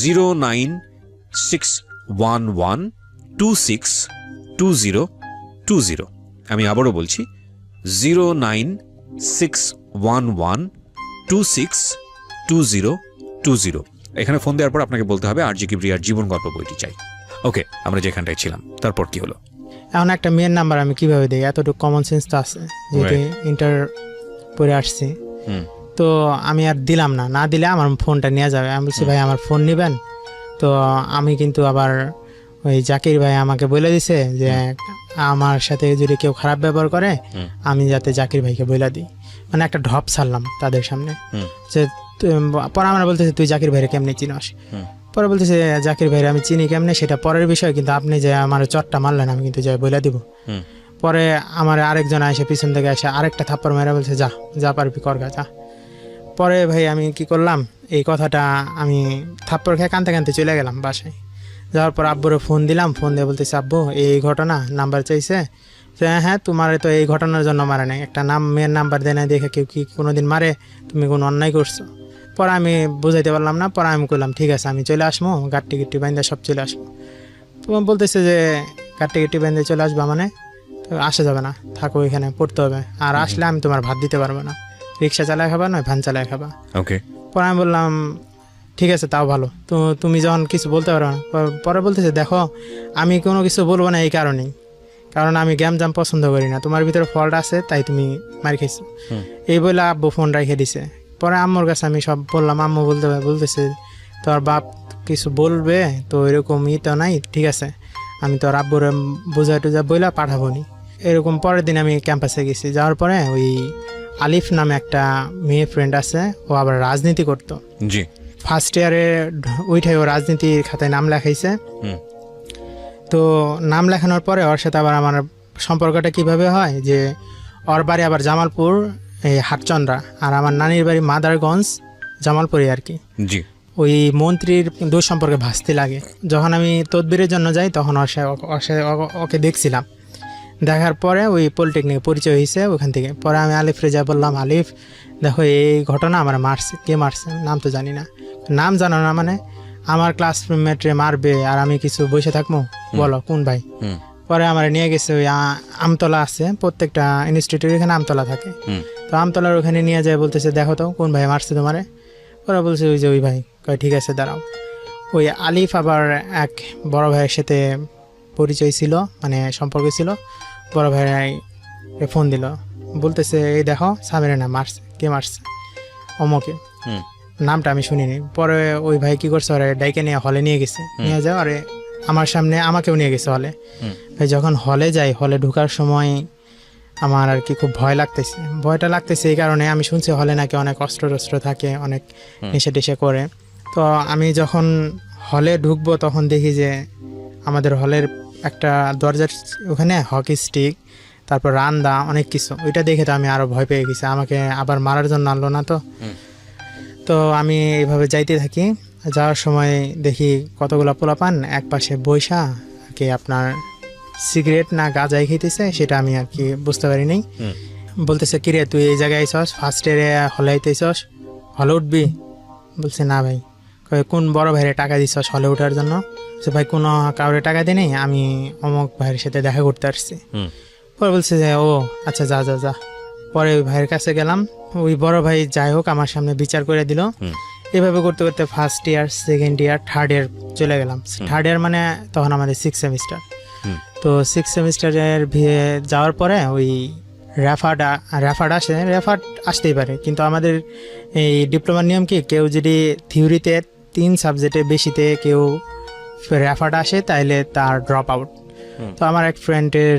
A: 09611262020। আমি আবারও বলছি 09611262020। এখানে ফোন দেওয়ার পর আপনাকে বলতে হবে আর জি কিবরিয়ার জীবন গল্প বইটি চাই। ওকে, আমরা যেখানটায় ছিলাম, তারপর কি হলো?
B: এখন একটা মেয়ের নাম্বার আমি কিভাবে দিই? এতটুকু কমন সেন্স তো আছে, যেহেতু ইন্টার পড়ে আসছি। তো আমি আর দিলাম না দিলে আমার ফোনটা নিয়ে যাবে। আমি বলছি ভাই আমার ফোন নেবেন? তো আমি কিন্তু আবার ওই জাকির ভাই আমাকে বলে দিছে যে আমার সাথে যদি কেউ খারাপ ব্যবহার করে আমি যাতে জাকির ভাইকে বলে দিই। মানে একটা ঢপ ছাড়লাম তাদের সামনে যে পরে আমরা বলতেছি তুই জাকির ভাইরে কেমনে চিনস? পরে বলতেছে জাকির ভাইরে আমি চিনি কেমনে সেটা পরের বিষয়, কিন্তু আপনি যে আমার চটটা মারলেন আমি কিন্তু যাই বলে দিব। পরে আমার আরেকজন এসে পিছন থেকে এসে আরেকটা থাপ্পড় মেরে বলছে যা পারবি করগা যা। পরে ভাই আমি কি করলাম, এই কথাটা আমি থাপ্পড় খেয়ে কানতে কানতে চলে গেলাম বাসায়। যাওয়ার পর আব্বুরে ফোন দিলাম, ফোন দিয়ে বলতেছে আব্বু এই ঘটনা, নাম্বার চাইছে। হ্যাঁ তোমার তো এই ঘটনার জন্য মারে নাই, একটা মেয়ের নাম্বার দেয় না দেখে কেউ কি কোনোদিন মারে? তুমি কোনো অন্যায় করছো? পরে আমি বুঝাইতে পারলাম না। পরে আমি করলাম ঠিক আছে আমি চলে আসবো, গাট্টি গিট্টি বাইন্দা সব চলে আসবো। বলতেছে যে গাট্টি গিট্টি বাইন্দে চলে আসবা মানে? তো আসা যাবে না, থাকো এখানে, পড়তে হবে। আর আসলে আমি তোমার ভাত দিতে পারবো না, রিক্সা চালায় খাবা নয় ভ্যান চালায় খাবা।
A: ওকে।
B: পরে আমি বললাম ঠিক আছে তাও ভালো, তো তুমি যখন কিছু বলতে পারো না। পরে বলতেছে দেখো আমি কোনো কিছু বলবো না এই কারণেই, কারণ আমি গ্যাম জাম পছন্দ করি না, তোমার ভিতরে ফল্ট আছে তাই তুমি মার খেয়েছো। এই বলে আব্বু ফোন রেখে দিছে। পরে আম্মুর কাছে আমি সব বললাম, আম্মু বলতেছে তোর বাপ কিছু বলবে তো, এরকমই তো নাই, ঠিক আছে আমি তোর আব্বুরে বোঝা টোঝা বইলা পাঠাবো নি। এরকম পরের দিন আমি ক্যাম্পাসে গেছি, যাওয়ার পরে ওই আলিফ নামে একটা মেয়ে ফ্রেন্ড আছে, ও আবার রাজনীতি করতো।
A: জি।
B: ফার্স্ট ইয়ারে ওইটাই ও রাজনীতির খাতায় নাম লেখাইছে। তো নাম লেখানোর পরে ওর সাথে আবার আমার সম্পর্কটা কিভাবে হয় যে ওর বাড়ি আবার জামালপুর এই হাটচন্দ্রা, আর আমার নানির বাড়ি মাদারগঞ্জ জামালপুরে আর কি।
A: জি।
B: ওই মন্ত্রীর দূর সম্পর্কে ভাসতে লাগে। যখন আমি তদবিরের জন্য যাই তখন ওকে দেখছিলাম, দেখার পরে ওই পলিটেকনিকে পরিচয় হয়েছে ওখান থেকে। পরে আমি আলিফ রেজা বললাম, আলিফ দেখো এই ঘটনা আমার মারছে, কে মারছে নাম তো জানি না। নাম জানো না মানে আমার ক্লাসমেটরে মারবে আর আমি কিছু বসে থাকবো, বলো কোন ভাই? পরে আমার নিয়ে গেছে ওই আমতলা আছে, প্রত্যেকটা ইনস্টিটিউট এখানে আমতলা থাকে, তো আমতলার ওখানে নিয়ে যায়, বলতেছে দেখো তো কোন ভাই মারছে তোমারে। ওরা বলছে ওই যে ওই ভাই। কয় ঠিক আছে দাঁড়াও। ওই আলিফ আবার এক বড় ভাইয়ের সাথে পরিচয় ছিল, মানে সম্পর্ক ছিল। বড় ভাই ফোন দিল, বলতেছে এই দেখো সামিরে না মারছে, কে মারছে? অমকে। নামটা আমি শুনিনি। পরে ওই ভাই কি করছে, ওরা ডাইকে নিয়ে হলে নিয়ে গেছে, নিয়ে যাও আরে আমার সামনে আমাকেও নিয়ে গেছে হলে। ভাই যখন হলে যাই, হলে ঢোকার সময় আমার আর কি খুব ভয় লাগতেছে। ভয়টা লাগতেছে এই কারণে আমি শুনছি হলে নাকি অনেক অস্ত্র থাকে, অনেক নেশা টেশা করে। তো আমি যখন হলে ঢুকবো তখন দেখি যে আমাদের হলের একটা দরজার ওখানে হকি স্টিক, তারপর রান্দা, অনেক কিছু। ওইটা দেখে তো আমি আরো ভয় পেয়ে গেছি, আমাকে আবার মারার জন্য আনলো না তো। তো আমি এইভাবে যাইতে থাকি, যাওয়ার সময় দেখি কতগুলো পোলাপান এক পাশে বৈশা আর কি আপনার সিগারেট না গাঁজাই খেতেছে, সেটা আমি আর কি বুঝতে পারি নাই। বলতেছে কিরে তুই এই জায়গায় আইসস, ফার্স্ট ইয়ারে হলে আইতেছস, হলে উঠবি? বলছে না ভাই। কোন বড় ভাইরে টাকা দিছস হলে ওঠার জন্য? সে ভাই কোনো কাউরে টাকা দিই নাই, আমি অমুক ভাইয়ের সাথে দেখা করতে আসছি। পরে বলছে যে ও আচ্ছা যা যা যা। পরে ওই ভাইয়ের কাছে গেলাম, ওই বড় ভাই যাই হোক আমার সামনে বিচার করে দিল। এভাবে করতে করতে first year, second year, third year চলে গেলাম। থার্ড ইয়ার মানে তখন আমাদের 6 সেমিস্টার। তো 6 সেমিস্টারের যাওয়ার পরে ওই রেফার্ড আসতেই পারে, কিন্তু আমাদের এই ডিপ্লোমার নিয়ম কি, কেউ যদি থিওরিতে 3 সাবজেক্টে বেশিতে কেউ রেফার্ড আসে তাইলে তার ড্রপ আউট। তো আমার এক ফ্রেন্ডের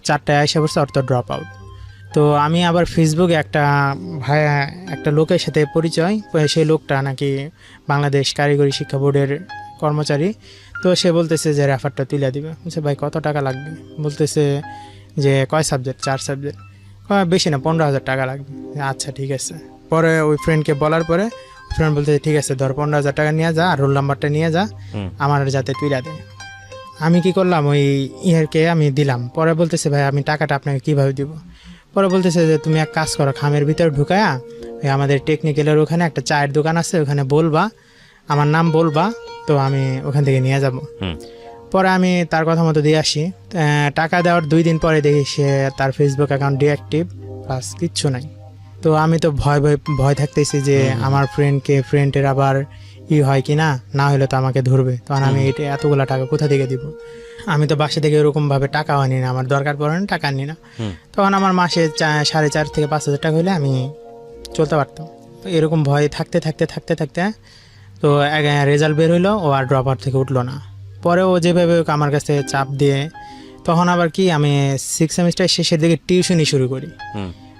B: 4টায় এসে পড়ছে, অর্থ ড্রপ আউট। তো আমি আবার ফেসবুকে একটা লোকের সাথে পরিচয়, সেই লোকটা নাকি বাংলাদেশ কারিগরি শিক্ষা বোর্ডের কর্মচারী। তো সে বলতেছে যে রেফারটা তুলে দিবে। বলছে ভাই কত টাকা লাগবে? বলতেছে যে কয় সাবজেক্ট? 4 সাবজেক্ট। বেশি না, 15,000 টাকা লাগবে। আচ্ছা ঠিক আছে। পরে ওই ফ্রেন্ডকে বলার পরে ফ্রেন্ড বলতেছে ঠিক আছে ধর 15,000 টাকা নিয়ে যা, রোল নাম্বারটা নিয়ে যা, আমার যাতে তুলে দেয়। আমি কি করলাম, ওই ইয়ারকে আমি দিলাম। পরে বলতেছে ভাই আমি টাকাটা আপনাকে কীভাবে দিব? পরে বলতেছে যে তুমি এক কাজ করো, খামের ভিতরে ঢুকায়া আমাদের টেকনিক্যালের ওখানে একটা চায়ের দোকান আছে, ওখানে বলবা, আমার নাম বলবা, তো আমি ওখান থেকে নিয়ে যাব। পরে আমি তার কথা মতো দিয়ে আসি। টাকা দেওয়ার 2 দিন পরে দেখি সে তার ফেসবুক অ্যাকাউন্ট ডিঅ্যাক্টিভ, প্লাস কিচ্ছু নাই। তো আমি তো ভয় থাকতেছি যে আমার ফ্রেন্ডের আবার হয় কি না হলে তো আমাকে ধরবে, তখন আমি এতগুলা টাকা কোথা থেকে দিব? আমি তো বাসা থেকে এরকমভাবে টাকাও আনি না, আমার দরকার পড়ে না, টাকা আনি না। তখন আমার মাসে 4,500 থেকে 5,000 টাকা হলে আমি চলতে পারতাম। এরকম ভয় থাকতে তো রেজাল্ট বের হইলো, ও আর ড্রপ আউট থেকে উঠলো না। পরে ও যেভাবে আমার কাছে চাপ দিয়ে, তখন আবার কি আমি 6 সেমিস্টার শেষের দিকে টিউশনি শুরু করি।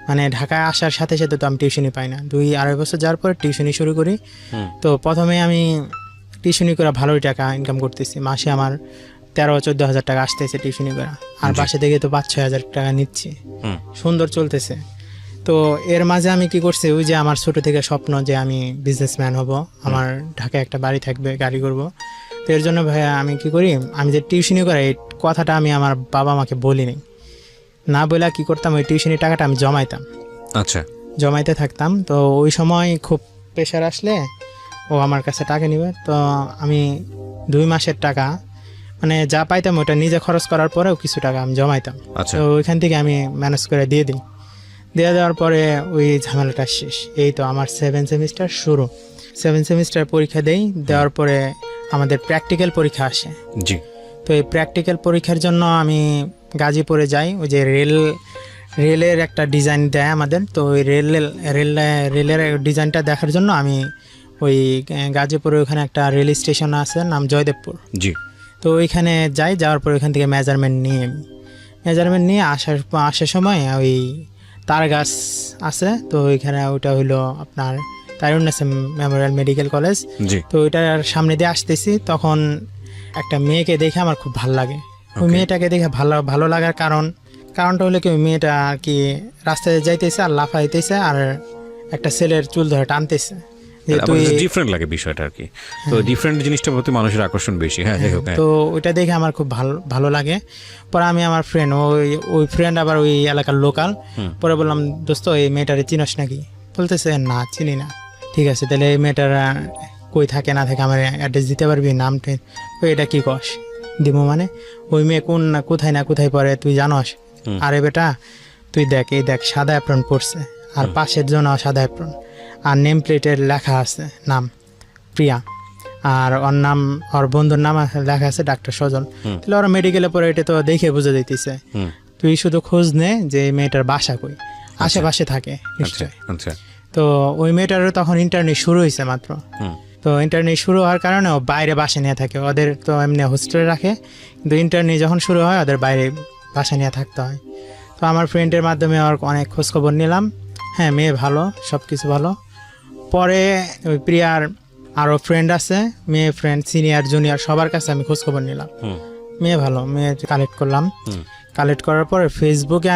B: মানে ঢাকায় আসার সাথে সাথে তো আমি টিউশনি পাই না, 2-2.5 বছর যাওয়ার পরে টিউশনি শুরু করি। তো প্রথমে আমি টিউশনি করে ভালোই টাকা ইনকাম করতেছি, মাসে আমার 13-14 হাজার টাকা আসতেছে টিউশনি করে, আর বাসা থেকে তো 5-6 হাজার টাকা নিচ্ছি, সুন্দর চলতেছে। তো এর মাঝে আমি কি করছি, ওই যে আমার ছোট থেকে স্বপ্ন যে আমি বিজনেসম্যান হব, আমার ঢাকায় একটা বাড়ি থাকবে, গাড়ি করব। তো এর জন্য ভাইয়া আমি কি করি, আমি যে টিউশনি করি এই কথাটা আমি আমার বাবা মাকে বলিনি, না বলে কি করতাম, ওই টিউশনি টাকাটা আমি জমাইতাম।
A: আচ্ছা,
B: জমাইতে থাকতাম। তো ওই সময় খুব প্রেশার আসলে ও আমার কাছে টাকা নিবে, তো আমি 2 মাসের টাকা মানে যা পাইতাম ওটা নিজে খরচ করার পরেও কিছু টাকা আমি জমাইতাম। তো ওইখান থেকে আমি ম্যানেজ করে দিয়ে দেওয়ার পরে ওই ঝামেলাটা শেষ। এই তো আমার 7 সেমিস্টার শুরু। 7 সেমিস্টার পরীক্ষা দেওয়ার পরে আমাদের প্র্যাকটিক্যাল পরীক্ষা আসে। জি। তো এই প্র্যাকটিক্যাল পরীক্ষার জন্য আমি গাজীপুরে যাই, ওই যে রেলের একটা ডিজাইন দেয় আমাদের, তো ওই রেলের ডিজাইনটা দেখার জন্য আমি ওই গাজীপুরে ওখানে একটা রেল স্টেশন আছে নাম জয়দেবপুর,
A: জি
B: তো ওইখানে যাওয়ার পর ওইখান থেকে মেজারমেন্ট নিয়ে আসার সময় ওই তার গাছ আছে, তো ওইখানে ওইটা হইলো আপনার তারুণ্যের মেমোরিয়াল মেডিকেল কলেজ।
A: জি
B: তো ওইটার সামনে দিয়ে আসতেছি, তখন একটা মেয়েকে দেখে আমার খুব ভালো লাগে। ওই
A: Okay.
B: মেয়েটাকে দেখে ভালো লাগার কারণটা হলো কি, ওই মেয়েটা আর কি রাস্তায় যাইতেছে আর লাফাইতেছে আর একটা ছেলের চুল ধরে টানতেছে যে তুই।
A: ডিফারেন্ট লাগে বিষয়টা আর কি, তো ডিফারেন্ট জিনিসটার প্রতি মানুষের আকর্ষণ বেশি। হ্যাঁ যাই হোক, হ্যাঁ।
B: তো ওইটা দেখে আমার খুব ভালো লাগে। পরে আমি আমার ফ্রেন্ড ওই ফ্রেন্ড আবার ওই এলাকার লোকাল, পরে বললাম দোস্ত এই মেয়েটারে চিনস নাকি? বলতেছে না চিনি না। ঠিক আছে তাহলে এই মেয়েটার কই থাকে না থাকে আমার অ্যাড্রেস দিতে পারবি, নামটা ওই এটা কি কস দিব মানে ওই মেয়ে কোথায় পড়ে তুই জানস? আরে বেটা তুই দেখ সাদা অ্যাপ্রন পড়ছে আর পাশের জন্য সাদা অ্যাপ্রন আর নেম প্লেটের লেখা আছে নাম প্রিয়া, আর ওর বন্ধুর নাম লেখা আছে ডাক্তার সজল। তাহলে ওরা মেডিকেলে পরে এটা তো দেখে বুঝে দিতেছে। তুই শুধু খোঁজ নে যে এই মেয়েটার বাসা কই, আশেপাশে থাকে
A: আচ্ছা
B: নিশ্চয়।
A: আচ্ছা
B: তো ওই মেয়েটারও তখন ইন্টারনেট শুরু হয়েছে মাত্র। তো ইন্টারনেট শুরু হওয়ার কারণে ও বাইরে বাসা নিয়ে থাকে, ওদের তো এমনি হোস্টেলে রাখে, কিন্তু ইন্টারনেট যখন শুরু হয় ওদের বাইরে বাসা নিয়ে থাকতে হয়। তো আমার ফ্রেন্ডের মাধ্যমে ওর অনেক খোঁজখবর নিলাম। হ্যাঁ মেয়ে ভালো, সব কিছু ভালো। পরে ওই প্রিয়ার আরও ফ্রেন্ড আছে, মেয়ে ফ্রেন্ড সিনিয়র জুনিয়র সবার কাছে আমি খোঁজখবর নিলাম। মেয়ে ভালো, মেয়ে কালেক্ট করলাম। কালেক্ট করার পরে ফেসবুকে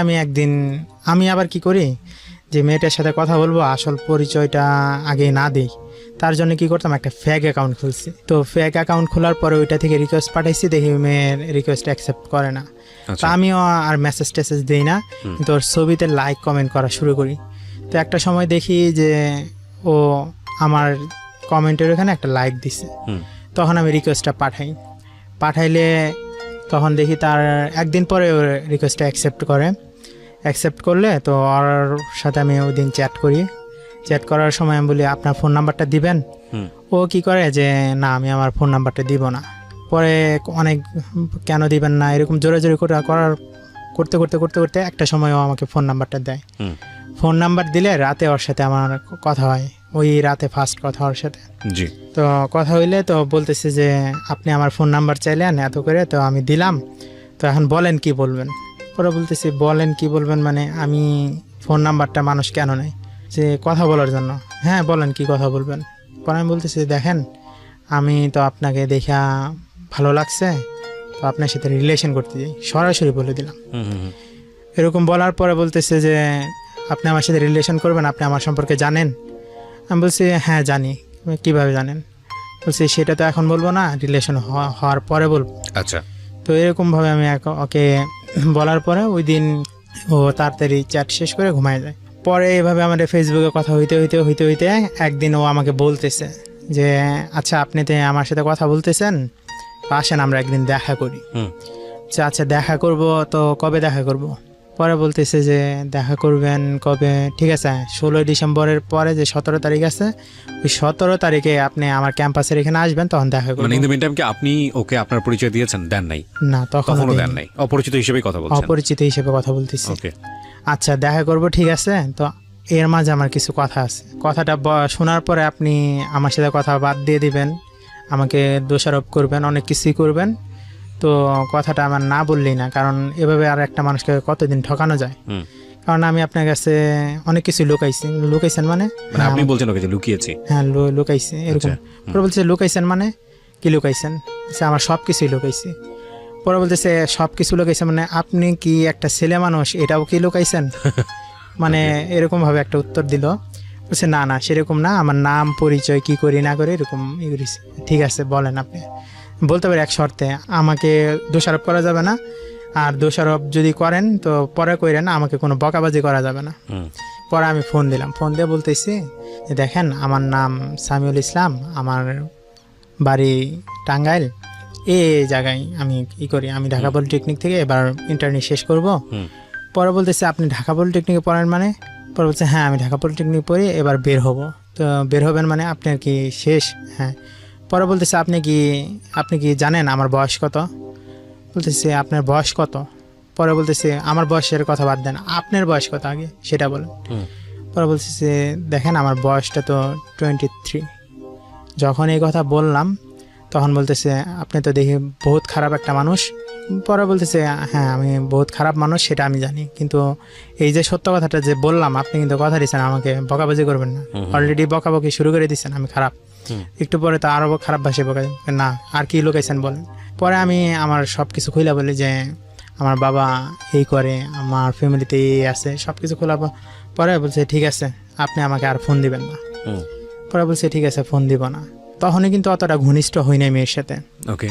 B: আমি আবার কি করি যে মেয়েটার সাথে কথা বলবো আসল পরিচয়টা আগে না দিই, তার জন্য কি করতাম একটা ফেক অ্যাকাউন্ট খুলছি। তো ফেক অ্যাকাউন্ট খোলার পরে ওইটা থেকে রিকোয়েস্ট পাঠাইছি, দেখি মেয়ের রিকোয়েস্ট অ্যাকসেপ্ট করে না। তো আমিও আর মেসেজ দিই না, কিন্তু ওর ছবিতে লাইক কমেন্ট করা শুরু করি। তো একটা সময় দেখি যে ও আমার কমেন্টের ওখানে একটা লাইক দিছে। তখন আমি রিকোয়েস্টটা পাঠাইলে তখন দেখি তার একদিন পরে ওর রিকোয়েস্টটা অ্যাকসেপ্ট করলে তো ওর সাথে আমি ওই দিন চ্যাট করার সময় আমি বলি আপনার ফোন নাম্বারটা দিবেন। ও কি করে যে না আমি আমার ফোন নাম্বারটা দিব না। পরে অনেক কেন দিবেন না এরকম জোরাজোরি করতে একটা সময় ও আমাকে ফোন নাম্বারটা দেয়। ফোন নাম্বার দিলে রাতে ওর সাথে আমার কথা হয়, ওই রাতে ফার্স্ট কথা ওর সাথে।
A: জি
B: তো কথা হইলে তো বলতেছে যে আপনি আমার ফোন নাম্বার চাইলেন এত করে, তো আমি দিলাম, তো এখন বলেন কি বলবেন। পরে বলতেছি বলেন কি বলবেন মানে আমি ফোন নাম্বারটা মানুষ কেন নেয় যে কথা বলার জন্য। হ্যাঁ বলেন কি কথা বলবেন। পরে আমি বলতেছি দেখেন আমি তো আপনাকে দেখা ভালো লাগছে, তো আপনার সাথে রিলেশন করতে চাই, সরাসরি বলে দিলাম। এরকম বলার পরে বলতেছে যে আপনি আমার সাথে রিলেশন করবেন, আপনি আমার সম্পর্কে জানেন? আমি বলছি হ্যাঁ জানি। কিভাবে জানেন? বলছি সেটা তো এখন বলবো না, রিলেশন হওয়ার পরে বলবো।
A: আচ্ছা।
B: তো এরকমভাবে আমি ওকে বলার পরে ওই দিন ও তাড়াতাড়ি চ্যাট শেষ করে ঘুমায় যায়। পরে এভাবে আমাদের ফেসবুকে কথা হইতে একদিন ও আমাকে বলতেছে যে আচ্ছা আপনি তো আমার সাথে কথা বলতেছেন, আসেন আমরা একদিন দেখা করি। আচ্ছা দেখা করব, তো কবে দেখা করব? পরে বলতেছে যে দেখা করবেন কবে, ঠিক আছে 16 ডিসেম্বরের পরে যে 17 তারিখ আছে, ওই 17 তারিখে আপনি আমার ক্যাম্পাসের এখানে আসবেন, তখন দেখা করব।
A: মানে ইন দ্য মিন টাইম কি আপনি ওকে আপনার পরিচয় দিয়েছেন? দেন নাই?
B: না তখনও
A: দেন নাই, অপরিচিত হিসেবেই কথা বলছেন?
B: অপরিচিত হিসেবে কথা বলতেছি।
A: ওকে
B: আচ্ছা দেখা করব ঠিক আছে। তো এর মাঝে আমার কিছু কথা আছে, কথাটা শোনার পরে আপনি আমার সাথে কথা বাদ দিয়ে দিবেন, আমাকে দোষারোপ করবেন, অনেক কিছুই করবেন। তো কথাটা আমার না বললেই না, কারণ এভাবে আর একটা মানুষকে কতদিন ঠকানো যায়। কারণ আমি আপনার কাছে অনেক কিছু লুকাইছেন মানে
A: আপনি বলছেন ওকে যে লুকিয়েছি?
B: হ্যাঁ লুকাইছি এরকম। পরে বলছে লুকাইছেন মানে কি লুকাইছেন? আমার সব কিছুই লুকাইছি। পরে বলতেছে সব কিছু লুকাইছেন মানে আপনি কি একটা ছেলে মানুষ এটাও কি লুকাইছেন? মানে এরকম ভাবে একটা উত্তর দিল। বলছে না সেরকম না, আমার নাম পরিচয় কি করি না করি এরকম ই করেছি। ঠিক আছে বলেন আপনি। বলতে পারি এক শর্তে, আমাকে দোষারোপ করা যাবে না, আর দোষারোপ যদি করেন তো পরে কইরেন, আমাকে কোনো বকাবাজি করা যাবে না। পরে আমি ফোন দিয়ে বলতেছি যে দেখেন আমার নাম সামিউল ইসলাম, আমার বাড়ি টাঙ্গাইল, এই জায়গায় আমি করি, আমি ঢাকা পলিটেকনিক থেকে এবার ইন্টারনেট শেষ করব। পরে বলতেছে আপনি ঢাকা পলিটেকনিকে পড়েন মানে? পরে বলছে হ্যাঁ আমি ঢাকা পলিটেকনিক পড়ি, এবার বের হব। তো বের হবেন মানে আপনার কি শেষ? হ্যাঁ। পরে বলতেছে আপনি কি জানেন আমার বয়স কত? বলতেছে আপনার বয়স কত? পরে বলতেছে আমার বয়সের কথা বাদ দেন, আপনার বয়স কত আগে সেটা বলেন। পরে বলতেছে দেখেন আমার বয়সটা তো 23। যখন এই কথা বললাম তখন বলতেছে আপনি তো দেখি বহুত খারাপ একটা মানুষ। পরে বলতেছে হ্যাঁ আমি বহুত খারাপ মানুষ সেটা আমি জানি, কিন্তু এই যে সত্য কথাটা যে বললাম আপনি কিন্তু কথা দিচ্ছেন আমাকে বকাবাজি করবেন না, অলরেডি বকাবকি শুরু করে দিচ্ছেন আমি খারাপ, একটু পরে তো আরও খারাপ ভাষায় বকা না আর কি লুকাইছেন বলেন। পরে আমি আমার সব কিছু খুলে বলি যে আমার বাবা এই করে, আমার ফ্যামিলিতে এই আছে, সব কিছু খোলা। পরে বলছে ঠিক আছে আপনি আমাকে আর ফোন দিবেন না। পরে বলছে ঠিক আছে ফোন দিব না। তখনই কিন্তু অতটা ঘনিষ্ঠ হই নাই মেয়ের সাথে।
A: ওকে,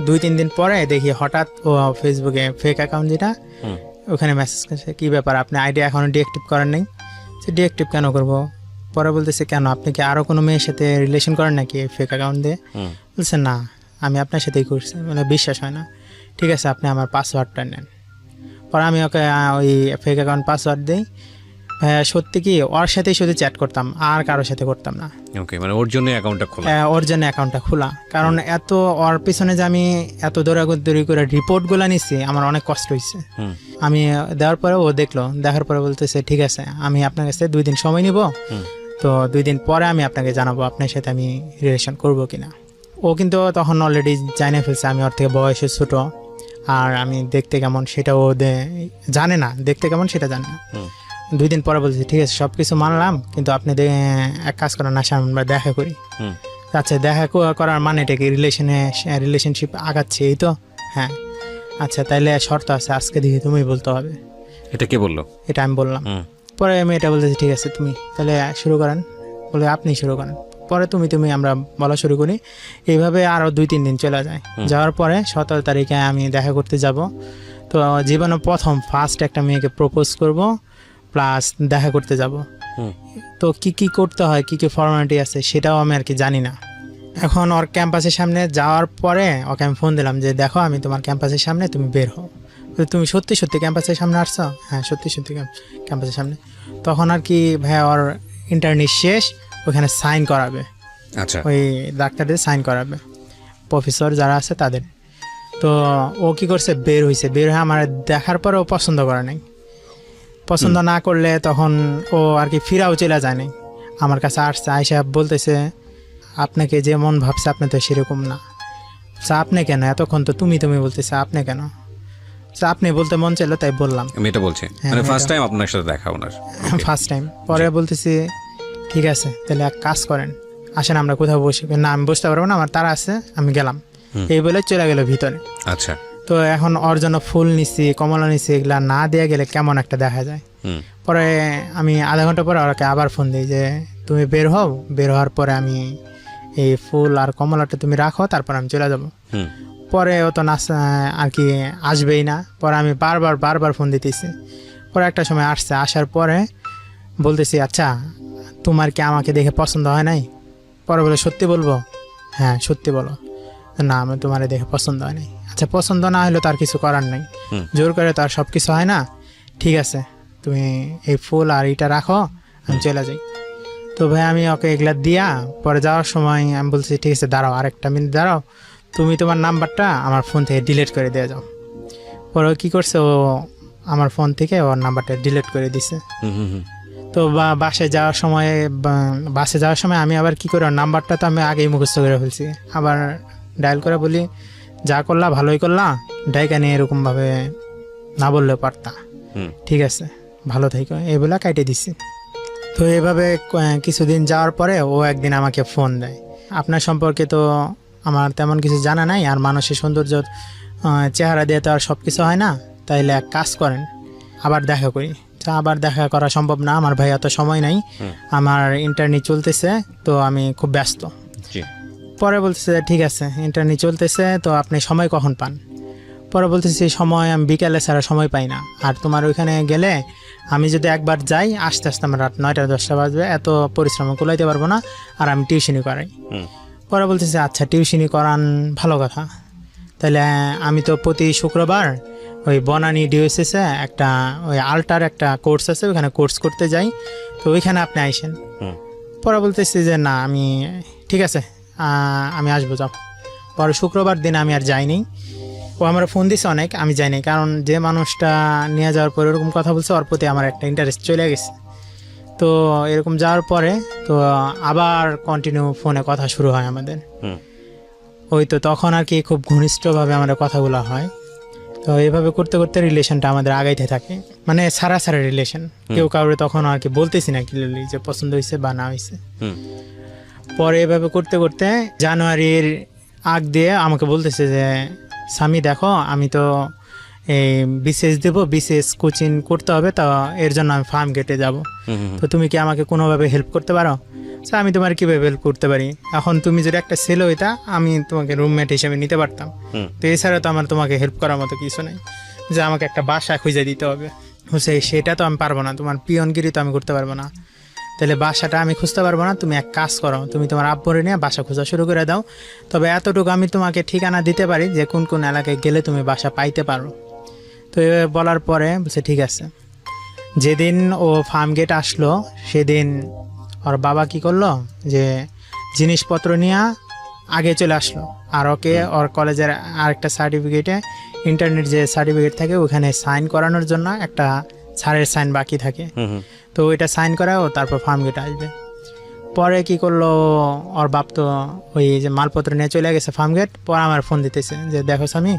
B: 2-3 দিন পরে দেখি হঠাৎ ও ফেসবুকে ফেক অ্যাকাউন্ট যেটা ওখানে মেসেজ করছে কি ব্যাপার আপনি আইডি এখনো ডিঅ্যাক্টিভ করেন নাই। সে ডিঅ্যাক্টিভ কেন করব? পরে বলতেছে কেন আপনি কি আরও কোনো মেয়ের সাথে রিলেশন করেন নাকি ফেক অ্যাকাউন্ট দিয়ে? বলছে না আমি আপনার সাথেই করছি, মানে বিশ্বাস হয় না। ঠিক আছে আপনি আমার পাসওয়ার্ডটা নেন। পরে আমি ওকে ওই ফেক অ্যাকাউন্ট পাসওয়ার্ড দিই। সত্যি কি ওর সাথেই শুধু চ্যাট করতাম আর কারোর সাথে করতাম না।
A: ওকে, মানে ওর জন্য অ্যাকাউন্টটা খোলা।
B: ওর জন্য অ্যাকাউন্টটা খোলা, কারণ এত ওর পিছনে যে আমি এত দৌড়াদৌড়ি করে রিপোর্টগুলো নিছি আমার অনেক কষ্ট হয়েছে। আমি দেওয়ার পরে ও দেখলো, দেখার পরে বলতেছে ঠিক আছে আমি আপনার কাছে 2 দিন সময় নিব, তো 2 দিন পরে আমি আপনাকে জানাবো আপনার সাথে আমি রিলেশন করবো কিনা। ও কিন্তু তখন অলরেডি জানিয়ে ফেলছে আমি ওর থেকে বয়সে ছোট আর আমি দেখতে কেমন সেটা ও জানে না, দেখতে কেমন সেটা জানে না। 2 দিন পরে বলছি ঠিক আছে সব কিছু মানলাম, কিন্তু আপনি এক কাজ করেন না আমরা দেখা করি। আচ্ছা দেখা করার মানে এটা কি রিলেশনশিপ আগাচ্ছে এই তো? হ্যাঁ আচ্ছা তাইলে শর্ত আছে আজকে দেখি তুমি বলতে হবে।
A: এটা কে বললো?
B: এটা আমি বললাম। পরে আমি এটা বলতেছি ঠিক আছে তুমি তাহলে শুরু করেন, বলে আপনি শুরু করেন। পরে তুমি আমরা বলা শুরু করি। এইভাবে আরও 2-3 দিন চলে যায়। যাওয়ার পরে 17 তারিখে আমি দেখা করতে যাব। তো জীবনে ফার্স্ট একটা মেয়েকে প্রপোজ করব প্লাস দেখা করতে যাব। তো কি করতে হয় কি ফর্মালিটি আছে সেটাও আমি আর কি জানি না। এখন ওর ক্যাম্পাসের সামনে যাওয়ার পরে ওকে আমি ফোন দিলাম যে দেখো আমি তোমার ক্যাম্পাসের সামনে, তুমি বের হও। তুমি সত্যি ক্যাম্পাসের সামনে আসছো? হ্যাঁ সত্যি ক্যাম্পাসের সামনে। তখন আর কি ভাই ওর ইন্টারনেট শেষ, ওখানে সাইন করাবে।
A: আচ্ছা,
B: ওই ডাক্তারদের সাইন করাবে, প্রফেসর যারা আছে তাদের। তো ও কি করছে বের হয়ে আমার দেখার পরে ও পছন্দ করে নাই। পছন্দ না করলে তখন ও আর কি ফিরাও চলে যায় নাই, আমার কাছে আসছে। আয়সা বলতেছে আপনাকে যেমন ভাবছে আপনি তো সেরকম না। আপনি কেন এতক্ষণ তো তুমি বলতেছে আপনি কেন? আপনি বলতে মন চাইলো তাই বললাম।
A: মেয়েটা বলছে মানে ফার্স্ট টাইম আপনার সাথে দেখা ওনার?
B: First time. পরে বলতেছি ঠিক আছে তাহলে এক কাজ করেন আসেন আমরা কোথাও বসি। না আমি বসতে পারবো না, আমার তারা আছে, আমি গেলাম। এই বলে চলে গেল ভিতরে।
A: আচ্ছা,
B: তো এখন ওর জন্য ফুল নিচ্ছি, কমলা নিচ্ছি, এগুলা না দেওয়া গেলে কেমন একটা দেখা যায়। পরে আমি আধা ঘন্টা পরে ওকে আবার ফোন দিই যে তুমি বের হও, বের হওয়ার পরে আমি এই ফুল আর কমলাটা তুমি রাখো, তারপর আমি চলে যাবো। পরে ও তো আর কি আসবেই না। পরে আমি বারবার ফোন দিতেছি। পরে একটা সময় আসছে, আসার পরে বলতেছি আচ্ছা তোমার কি আমাকে দেখে পছন্দ হয় নাই? পরে বলে সত্যি বলবো? হ্যাঁ সত্যি বলো। না আমি তোমার দেখে পছন্দ হয় নাই। আচ্ছা পছন্দ না হলে তো আর কিছু করার নাই, জোর করে তো আর সব কিছু হয় না। ঠিক আছে তুমি এই ফুল আর এটা রাখো, আমি চলে যাই। তো ভাই আমি ওকে এগুলা দিয়া পরে যাওয়ার সময় আমি বলছি ঠিক আছে দাঁড়াও আরেকটা মিনিট দাঁড়াও, তুমি তোমার নাম্বারটা আমার ফোন থেকে ডিলিট করে দিয়ে যাও। পরে কী করছে ও আমার ফোন থেকে ওর নাম্বারটা ডিলিট করে দিছে। তো বাসে যাওয়ার সময় আমি আবার কি করে ওর নাম্বারটা তো আমি আগেই মুখস্থ করে ফেলছি, আবার ডায়াল করে বলি যা করলা ভালোই করলা, ডাইকা নিয়ে এরকমভাবে না বললেও পারতা, ঠিক আছে ভালো থাকো, এই বলে কাটে দিছি। তো এইভাবে কিছুদিন যাওয়ার পরে ও একদিন আমাকে ফোন দেয়। আপনার সম্পর্কে তো আমার তেমন কিছু জানা নাই, আর মানুষের সৌন্দর্য চেহারা দিয়ে তো আর সব কিছু হয় না, তাইলে এক কাজ করেন আবার দেখা করি। আবার দেখা করা সম্ভব না, আমার ভাই এত সময় নাই, আমার ইন্টারনেট চলতেছে, তো আমি খুব ব্যস্ত। পরে বলতেছে ঠিক আছে ইন্টারনেট চলতেছে, তো আপনি সময় কখন পান? পরে বলতেছি সময় আমি বিকালে ছাড়া সময় পাই না, আর তোমার ওইখানে গেলে আমি যদি একবার যাই আসতে আসতে আমার রাত 9টা-10টা বাজবে, এত পরিশ্রম কুলাইতে পারবো না, আর আমি টিউশনি করাই। পরে বলতেছি আচ্ছা টিউশনি করান ভালো কথা, তাহলে আমি তো প্রতি শুক্রবার ওই বনানী ডিওএসএসে একটা ওই আল্টার একটা কোর্স আছে, ওইখানে কোর্স করতে যাই, তো ওইখানে আপনি আইসেন। পরে বলতেছি যে না আমি ঠিক আছে আমি আসবো, যাও। পরে শুক্রবার দিন আমি আর যাইনি, ও আমার ফোন দিছে অনেক, আমি যাইনি, কারণ যে মানুষটা নিয়ে যাওয়ার পরে এরকম কথা বলছে ওর প্রতি আমার একটা ইন্টারেস্ট চলে গেছে। তো এরকম যাওয়ার পরে তো আবার কন্টিনিউ ফোনে কথা শুরু হয় আমাদের। ওই তো তখন আর কি খুব ঘনিষ্ঠভাবে আমাদের কথাগুলো হয়। তো এইভাবে করতে করতে রিলেশনটা আমাদের আগাইতে থাকে, মানে সারা রিলেশন। কেউ কাউরে তখন আর কি বলতেছি না ক্লিয়ারলি যে পছন্দ হয়েছে বা না হয়েছে। পরে এভাবে করতে করতে জানুয়ারির আগ দিয়ে আমাকে বলতেছে যে স্বামী দেখো, আমি তো এই বিসিএস দেবো, বিসিএস কোচিং করতে হবে, তো এর জন্য আমি ফার্ম গেটে যাব। তো তুমি কি আমাকে কোনোভাবে হেল্প করতে পারো? স্যার আমি তোমার কীভাবে হেল্প করতে পারি? এখন তুমি যদি একটা ছেলে হইতা আমি তোমাকে রুমমেট হিসেবে নিতে পারতাম, তো এছাড়া তো আমার তোমাকে হেল্প করার মতো কিছু নেই, যে আমাকে একটা বাসা খুঁজে দিতে হবে। সেটা তো আমি পারবো না, তোমার পিয়নগিরি তো আমি করতে পারবো না। তাহলে বাসাটা আমি খুঁজতে পারবো না, তুমি এক কাজ করো, তুমি তোমার আব্বুরে নিয়ে বাসা খোঁজা শুরু করে দাও। তবে এতটুকু আমি তোমাকে ঠিকানা দিতে পারি যে কোন কোন এলাকায় গেলে তুমি বাসা পাইতে পারো। তো এভাবে বলার পরে বলছে ঠিক আছে। যেদিন ও ফার্ম গেট আসলো সেদিন ওর বাবা কি করলো, যে জিনিসপত্র নিয়ে আগে চলে আসলো, আর ওকে ওর কলেজের আরেকটা সার্টিফিকেটে, ইন্টারনেট যে সার্টিফিকেট থাকে ওখানে সাইন করানোর জন্য একটা স্যারের সাইন বাকি থাকে, তো ওইটা সাইন করাও তারপর ফার্ম গেটে আসবে। পরে কি করলো, ওর বাপ তো ওই যে মালপত্র নিয়ে চলে গেছে ফার্ম গেট। পরে আমার ফোন দিতেছে যে দেখো স্বামী,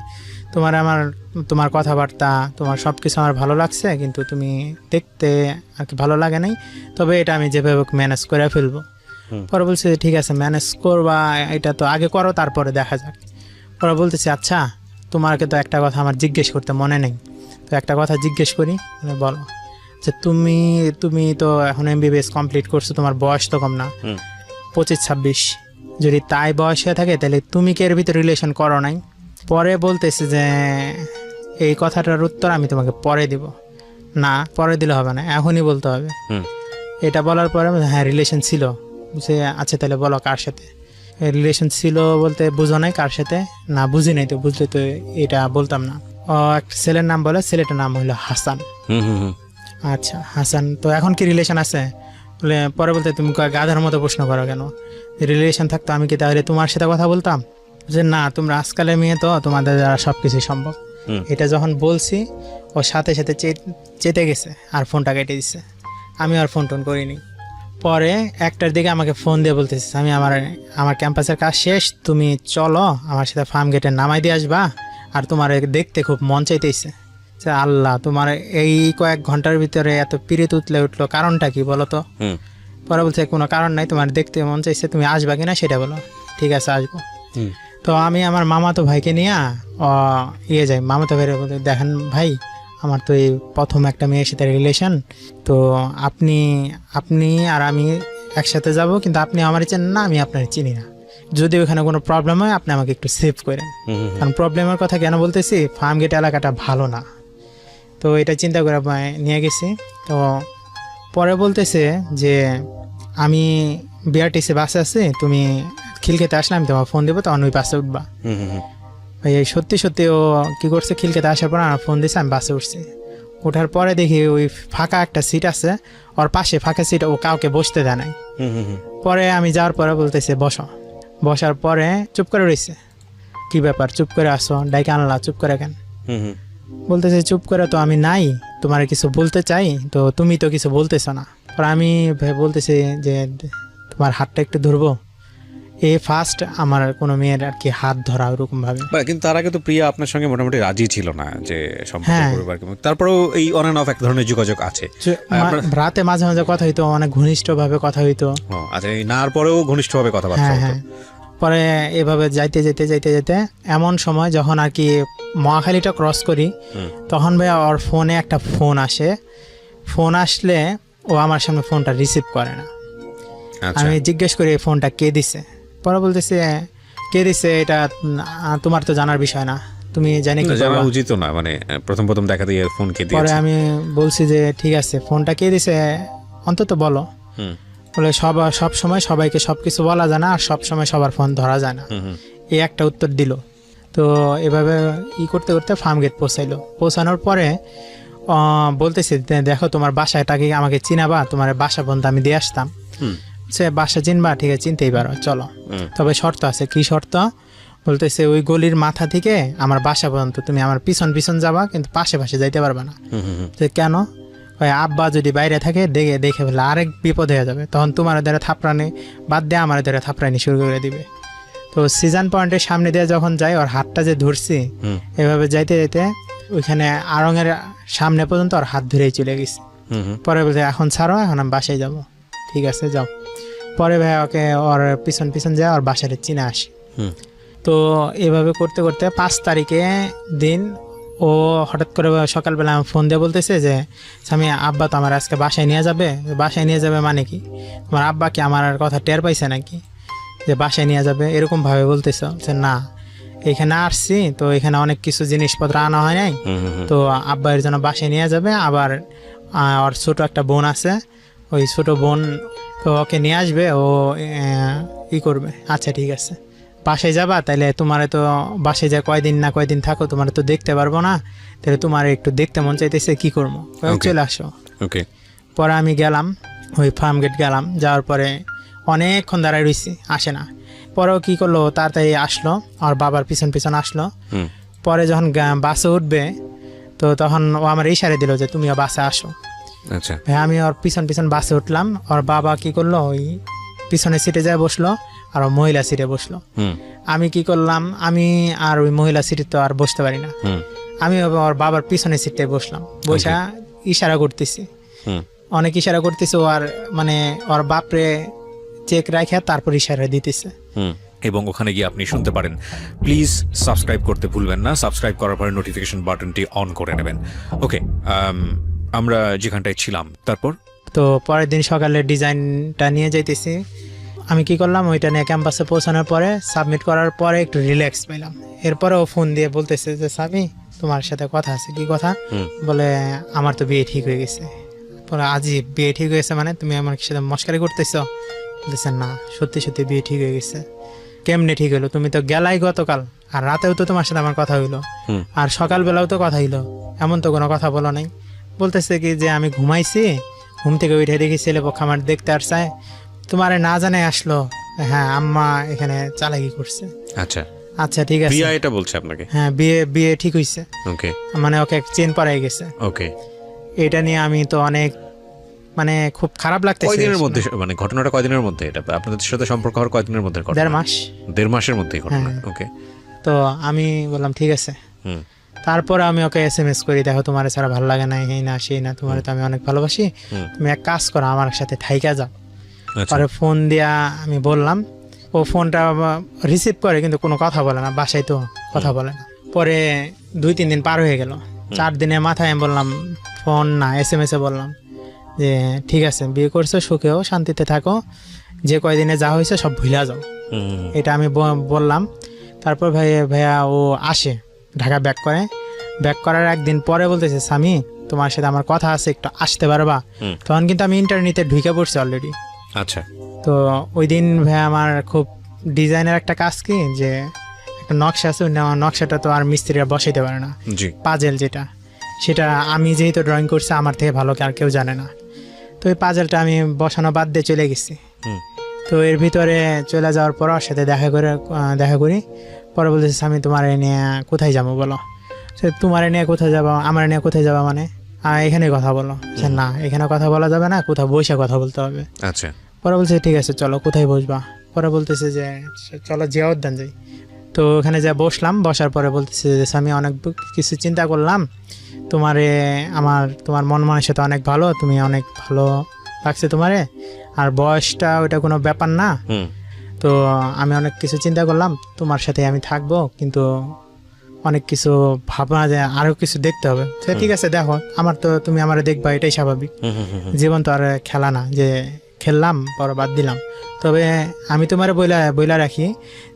B: তোমার কথাবার্তা, তোমার সব কিছু আমার ভালো লাগছে, কিন্তু তুমি দেখতে আর কি ভালো লাগে নাই, তবে এটা আমি যেভাবে ম্যানেজ করে ফেলবো। পরে বলছে ঠিক আছে ম্যানেজ করবা, এটা তো আগে করো তারপরে দেখা যাক। পরে বলতেছে আচ্ছা তোমাকে তো একটা কথা আমার জিজ্ঞেস করতে মনে নেই, তো একটা কথা জিজ্ঞেস করি, বলো। যে তুমি তো এখন এমবিবিএস কমপ্লিট করছো, তোমার বয়স তো কম না, 25-26, যদি তাই বয়স হয়ে থাকে তাহলে তুমি কি এর ভিতরে রিলেশন করো নাই? পরে বলতেছে যে এই কথাটার উত্তর আমি তোমাকে পরে দিব। না পরে দিলে হবে না, এখনই বলতে হবে। এটা বলার পরে হ্যাঁ রিলেশন ছিল। বলছে আচ্ছা তাহলে বলো কার সাথে রিলেশন ছিল, বলতে বুঝো নাই কার সাথে? না বুঝি নাই, তো বুঝলে তো এটা বলতাম না। ও একটা ছেলের নাম বলে, ছেলেটার নাম হলো হাসান। আচ্ছা হাসান, তো এখন কি রিলেশন আছে? বলে পরে বলতে তুমি গাধার মতো প্রশ্ন করো কেন? রিলেশন থাকতো আমি কি তাহলে তোমার সাথে কথা বলতাম? যে না তোমরা আজকালের মেয়ে, তো তোমাদের দ্বারা সব কিছুই সম্ভব। এটা যখন বলছি ওর সাথে সাথে চেতে গেছে আর ফোনটা কেটে দিচ্ছে। আমি আর ফোন টোন করিনি। পরে 1টার দিকে আমাকে ফোন দিয়ে বলতেছে আমি আমার ক্যাম্পাসের কাজ শেষ, তুমি চলো আমার সাথে ফার্ম গেটে নামাই দিয়ে আসবা, আর তোমার দেখতে খুব মন চাইতেছে। আল্লাহ, তোমার এই কয়েক ঘন্টার ভিতরে এত পিরিত উঠলো, কারণটা কি বলো তো? পরে বলছে কোনো কারণ নাই, তোমার দেখতে মন চাইছে, তুমি আসবা কিনা সেটা বলো। ঠিক আছে আসবো। তো আমি আমার মামাতো ভাইকে নিয়ে যাই। মামাতো ভাইয়ের বলতে দেখেন ভাই, আমার তো এই প্রথম একটা মেয়ের সাথে রিলেশন, তো আপনি আর আমি একসাথে যাব, কিন্তু আপনি আমার চেনেন না, আমি আপনার চিনি না। যদি ওখানে কোনো প্রবলেম হয় আপনি আমাকে একটু সেভ করেন, কারণ প্রবলেমের কথা কেন বলতেছি, ফার্ম গেট এলাকাটা ভালো না। তো এটা চিন্তা করে নিয়ে গেছি। তো পরে বলতেছে যে আমি বিআরটিসি বাসে আছি, তুমি খিলক্ষেতে আসলে আমি তোমার ফোন দেবো, তখন ওই বাসে উঠবা। ভাই সত্যি ও কি করছে, খিলক্ষেতে আসার পর আমার ফোন দিয়েছে, আমি বাসে উঠছি। ওঠার পরে দেখি ওই ফাঁকা একটা সিট আছে, ওর পাশে ফাঁকা সিট, ও কাউকে বসতে দেয় নাই। পরে আমি যাওয়ার পরে বলতেছে বসার পরে চুপ করে রয়েছে। কি ব্যাপার চুপ করে আসো, ডাইকে আনলা, চুপ করে কেন? বলতেছে চুপ করে তো আমি নাই, তোমার কিছু বলতে চাই, তো তুমি তো কিছু বলতেছো না। আর আমি বলতেছি যে তোমার হাতটা একটু ধরবো। এই ফার্স্ট আমার কোনো মেয়ের আর কি হাত ধরা ওরকম ভাবে।
A: কিন্তু তার আগে তো প্রিয়া আপনার সঙ্গে মোটামুটি রাজি ছিল না যে সম্পর্ক করবে, তারপরেও এই অন এন্ড অফ এক ধরনের যোগাযোগ আছে।
B: রাতে মাঝে মাঝে কথা হইতো, অনেক ঘনিষ্ঠ ভাবে কথা হইতো।
A: আচ্ছা, নার পরেও ঘনিষ্ঠ ভাবে কথাবার্তা হতো।
B: পরে এভাবে যাইতে এমন সময় যখন আর কি মহাখালীটা ক্রস করি, তখন ভাই ওর ফোনে একটা ফোন আসে। ফোন আসলে ও আমার সামনে ফোনটা রিসিভ করে না। আমি জিজ্ঞেস করি এই ফোনটা কে দিছে? পরে বলতেছে কে দিছে এটা তোমার তো জানার বিষয় না, তুমি জানি কি
A: জানা উচিত না, মানে প্রথম দেখা দিয়ে ফোন কে দিয়েছে।
B: পরে আমি বলছি যে ঠিক আছে ফোনটা কে দিছে অন্তত বলো। বলে সব সময় সবাইকে সবকিছু বলা যায় না, আর সব সময় সবার ফোন ধরা যায় না, এই একটা উত্তর দিল। তো এভাবে করতে করতে ফার্ম গেট পৌঁছানোর পরে বলতেছি দেখো তোমার বাসাটা কি আমাকে চিনাবা, তোমার বাসা পর্যন্ত আমি দিয়ে আসতাম। সে বাসা চিনবা? ঠিক আছে চিনতেই পারো, চলো। তবে শর্ত আছে। কি শর্ত? বলতেছে ওই গলির মাথা থেকে আমার বাসা পর্যন্ত তুমি আমার পিছন পিছন যাবা, কিন্তু পাশে পাশে যাইতে পারবে না। তো কেন? ওই আব্বা যদি বাইরে থাকে দেখে ফেলে আরেক বিপদ হয়ে যাবে, তখন তোমার দ্বারা থাপড়ানি বাদ দিয়ে আমার দ্বারা থাপড়ানি শুরু করে দিবে। তো সিজন পয়েন্টের সামনে দিয়ে যখন যাই, ওর হাতটা যে ধরছি এভাবে যাইতে যাইতে ওইখানে আড়ঙের সামনে পর্যন্ত ওর হাত ধরেই চলে গেছে। পরে বলছে এখন ছাড়ো, এখন আমি বাসায় যাবো। ঠিক আছে যাও। পরে ভাই ওকে ওর পিছন পিছন যায় ওর বাসায় চিনে আসি। তো এভাবে করতে করতে 5 তারিখে দিন ও হঠাৎ করে সকালবেলা ফোন দিয়ে বলতেছে যে আমি আব্বা তো আমার আজকে বাসায় নিয়ে যাবে। বাসায় নিয়ে যাবে মানে কি? তোমার আব্বা কি আমার কথা টের পাইছে নাকি যে বাসায় নিয়ে যাবে? এরকম ভাবে বলতেছ যে না, এখানে আসছি তো এখানে অনেক কিছু জিনিসপত্র আনা হয় নাই, তো আব্বা এর জন্য বাসায় নিয়ে যাবে। আবার ওর ছোট একটা বোন আছে, ওই ছোট বোন তো ওকে নিয়ে আসবে, ও ই করবে। আচ্ছা ঠিক আছে, বাসায় যাবা তাইলে তোমার তো বাসায় যা কয়দিন থাকো, তোমার তো দেখতে পারবো না, তাহলে তোমার একটু দেখতে মন চাইতেছে, কি করবো? চলে আসো। পরে আমি গেলাম, ওই ফার্ম গেট গেলাম। যাওয়ার পরে অনেকক্ষণ দাঁড়ায় রয়েছি, আসে না। পরেও কি করলো, তাড়াতাড়ি আসলো, আর বাবার পিছন পিছন আসলো। পরে যখন বাসে উঠবে তো তখন ও আমার ইশারা দিল যে তুমিও বাসে আসো।
A: আচ্ছা
B: ভাই আমি ওর পিছন পিছন বাসে উঠলাম। ওর বাবা কি করলো, ওই পিছনের সিটে যায় বসলো, আর ও মহিলা সিটে বসলো। আমি কি করলাম, আমি আর ওই মহিলা সিটে তো আর বসতে পারি না, আমি ওর বাবার পিছনের সিটে বসলাম। বসা ইশারা করতেছি, অনেক ইশারা করতেছে। ও আর মানে ওর বাপরে চেক রাখে তারপর ইশারা দিতেছে।
A: এবং ওখানে গিয়ে আপনি শুনতে পারেন, প্লিজ সাবস্ক্রাইব করতে ভুলবেন না, সাবস্ক্রাইব করার পরে নোটিফিকেশন বাটনটি অন করে নেবেন। ওকে, আমরা যেখানটায় ছিলাম তারপর
B: তো পরের দিন সকালে ডিজাইনটা নিয়ে যাইতেছি। আমি কি করলাম, ওইটা নিয়ে ক্যাম্পাসে পৌঁছানোর পরে সাবমিট করার পরে একটু রিল্যাক্স পেলাম। এরপরে ও ফোন দিয়ে বলতেছে যে সামি তোমার সাথে কথা আছে। কি কথা? বলে আমার তো বিয়ে ঠিক হয়ে গেছে। বলে আজই বিয়ে ঠিক হয়েছে মানে তুমি আমার সাথে মস্কারি করতেছ? বলতেছে না, সত্যি সত্যি বিয়ে ঠিক হয়ে গেছে। কেমনে ঠিক হলো? তুমি তো গেলাই গতকাল, আর রাতেও তো তোমার সাথে আমার কথা হইলো, আর সকালবেলাও তো কথা হইলো, এমন তো কোনো কথা বলো নাই। বলতেছে কি যে আমি ঘুমাইছি, ঘুম থেকে উঠে দেখি ছেলে পক্ষ আমার দেখতে আসছে, তোমারে না জানে আসলো। হ্যাঁ আম্মা এখানে চালাকি করছে।
A: আচ্ছা
B: আচ্ছা ঠিক আছে,
A: প্রিয়া এটা বলছে আপনাকে?
B: হ্যাঁ বিয়ে ঠিক হইছে।
A: ওকে,
B: মানে ওকে চেন পরাই গেছে।
A: ওকে,
B: এটা নিয়ে আমি তো অনেক মানে খুব খারাপ লাগতেছে।
A: কয়দিনের মধ্যে মানে ঘটনাটা কয়দিনের মধ্যে? এটা আপনাদের সাথে সম্পর্ক হওয়ার কয়দিনের মধ্যে?
B: 1.5 মাস।
A: 1.5 মাসের মধ্যেই ঘটনা। ওকে,
B: তো আমি বললাম ঠিক আছে। তারপর আমি ওকে SMS করি, দেখো তোমার ছাড়া ভালো লাগে না, এই না সেই না, তোমার তো আমি অনেক ভালোবাসি, তুমি এক কাজ করো আমার সাথে থাইকা যাও। পরে ফোন দিয়া আমি বললাম, ও ফোনটা রিসিভ করে কিন্তু কোনো কথা বলে না, বাসায় তো কথা বলে না। পরে 2-3 দিন পার হয়ে গেল। 4 দিনের মাথায় আমি বললাম, ফোন না SMS বললাম যে ঠিক আছে বিয়ে করছো, সুখেও শান্তিতে থাকো, যে কয়দিনে যা হয়েছে সব ভুলা যাও। এটা আমি বললাম। তারপর ভাইয়া ও আসে ঢাকা ব্যাক করার একদিন পরে বলতেছে স্বামী তোমার সাথে আমার কথা আছে, একটু আসতে পারবা? তখন কিন্তু আমি ইন্টারনেটে ঢুকে পড়ছি অলরেডি।
A: আচ্ছা,
B: তো ওই দিন ভাইয়া আমার খুব ডিজাইনের একটা কাজ কি যে একটা নকশা আছে, নকশাটা তো আর মিস্ত্রিরা বসাইতে পারে না, পাজেল যেটা, সেটা আমি যেহেতু ড্রয়িং করছি আমার থেকে ভালো আর কেউ জানে না। তো ওই পাজেলটা আমি বসানো বাদ দিয়ে চলে গেছি। তো এর ভিতরে চলে যাওয়ার পর ওর সাথে দেখা করি। পরে বলতেছি আমি তোমার নিয়ে কোথায় যাবো বলো? সে তোমার নিয়ে কোথায় যাবো, আমার নিয়ে কোথায় যাবা মানে এখানে কথা বলো। না এখানে কথা বলা যাবে না, কোথাও বসে কথা বলতে হবে।
A: আচ্ছা,
B: পরে বলছে ঠিক আছে চলো, কোথায় বসবা? পরে বলতেছে যে চলো জিয়া উদ্যান যাই। তো ওখানে যা বসলাম, বসার পরে বলতেছে যে আমি অনেক কিছু চিন্তা করলাম, তোমার মন মানসিকতা অনেক ভালো, তুমি অনেক ভালো লাগছে তোমারে, আর বয়সটা ওটা কোনো ব্যাপার না। তো আমি অনেক কিছু চিন্তা করলাম, তোমার সাথে আমি থাকবো, কিন্তু অনেক কিছু ভাবনা যায়, আরো কিছু দেখতে হবে। ঠিক আছে দেখো, তুমি আমার দেখবা, এটাই স্বাভাবিক, জীবন তো আর খেলা না যে খেললাম পরে বাদ দিলাম। তবে আমি তোমার বইলা রাখি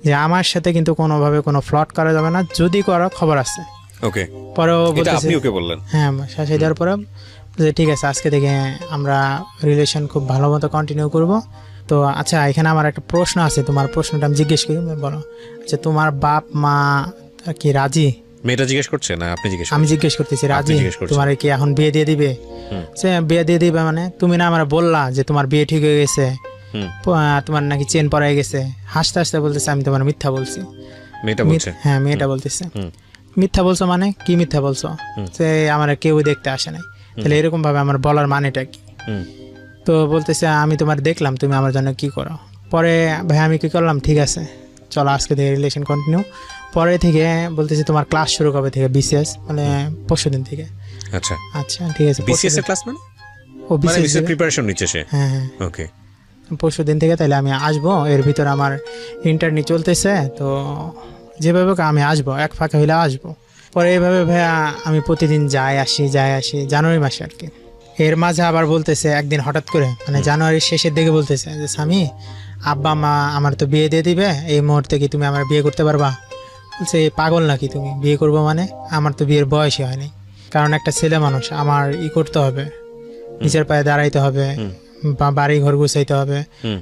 B: যে আমার সাথে কিন্তু কোনোভাবে কোনো ফ্লট করা যাবে না, যদি করো খবর আছে।
A: ওকে,
B: পরেও
A: আপনি ওকে বললেন?
B: হ্যাঁ, শাসাই দেওয়ার পরে যে ঠিক আছে আজকে থেকে আমরা রিলেশন খুব ভালো মতো কন্টিনিউ করব। তো আচ্ছা এখানে আমার একটা প্রশ্ন আছে, তোমার প্রশ্নটা আমি জিজ্ঞেস করি, বলো। আচ্ছা তোমার বাপ মা কি রাজি?
A: মেয়েটা জিজ্ঞেস করছে না আপনি জিজ্ঞেস? আমি
B: জিজ্ঞেস করতেছি রাজি তোমার কি এখন বিয়ে দিয়ে দিবে? সে বিয়ে দিয়ে দিবে মানে তুমি না আমার বললা যে তোমার বিয়ে ঠিক হয়ে গেছে, তোমার নাকি চেন পরাই গেছে। হাসতে হাসতে বলতেছে আমি তোমার মিথ্যা বলছি।
A: মেয়েটা বলছে
B: হ্যাঁ মেয়েটা বলতেছে মিথ্যা বলছো মানে কি মিথ্যা বলছো যে আমার কেউ দেখতে আসে নাই, তাহলে এরকম ভাবে আমার বলার মানেটা কি? তো বলতেছে আমি তোমার দেখলাম তুমি আমার জন্য কি করো। পরে ভাই আমি কি করলাম, ঠিক আছে চলো আজকে থেকে রিলেশন কন্টিনিউ। পরে থেকে বলতেছে তোমার ক্লাস শুরু কবে থেকে, বিসিএস মানে পরশু দিন থেকে।
A: আচ্ছা
B: আচ্ছা ঠিক আছে,
A: বিসিএস এর ক্লাস মানে
B: ও
A: মানে
B: বিসিএস
A: বিসিএস প্রিপারেশন নিচ্ছে সে?
B: হ্যাঁ হ্যাঁ
A: ওকে
B: পরশু দিন থেকে তাহলে আমি আসবো। এর ভিতর আমার ইন্টারনি চলতেছে, তো যেভাবে হোক আমি আসবো, এক ফাঁকা হইলে আসবো। পরে এইভাবে ভাইয়া আমি প্রতিদিন যাই আসি জানুয়ারি মাসে আর কি। এর মাঝে আবার বলতেছে একদিন হঠাৎ করে মানে জানুয়ারির শেষের দিকে বলতেছে যে স্বামী আব্বা মা আমার তো বিয়ে দিয়ে দিবে, এই মুহূর্তে কি তুমি আমার বিয়ে করতে পারবা? বলছে পাগল নাকি তুমি, বিয়ে করবো মানে? আমার তো বিয়ের বয়সই হয়নি, কারণ একটা ছেলে মানুষ আমার করতে হবে, নিজের পায়ে দাঁড়াইতে হবে, বা বাড়ি ঘর গুছাইতে হবে,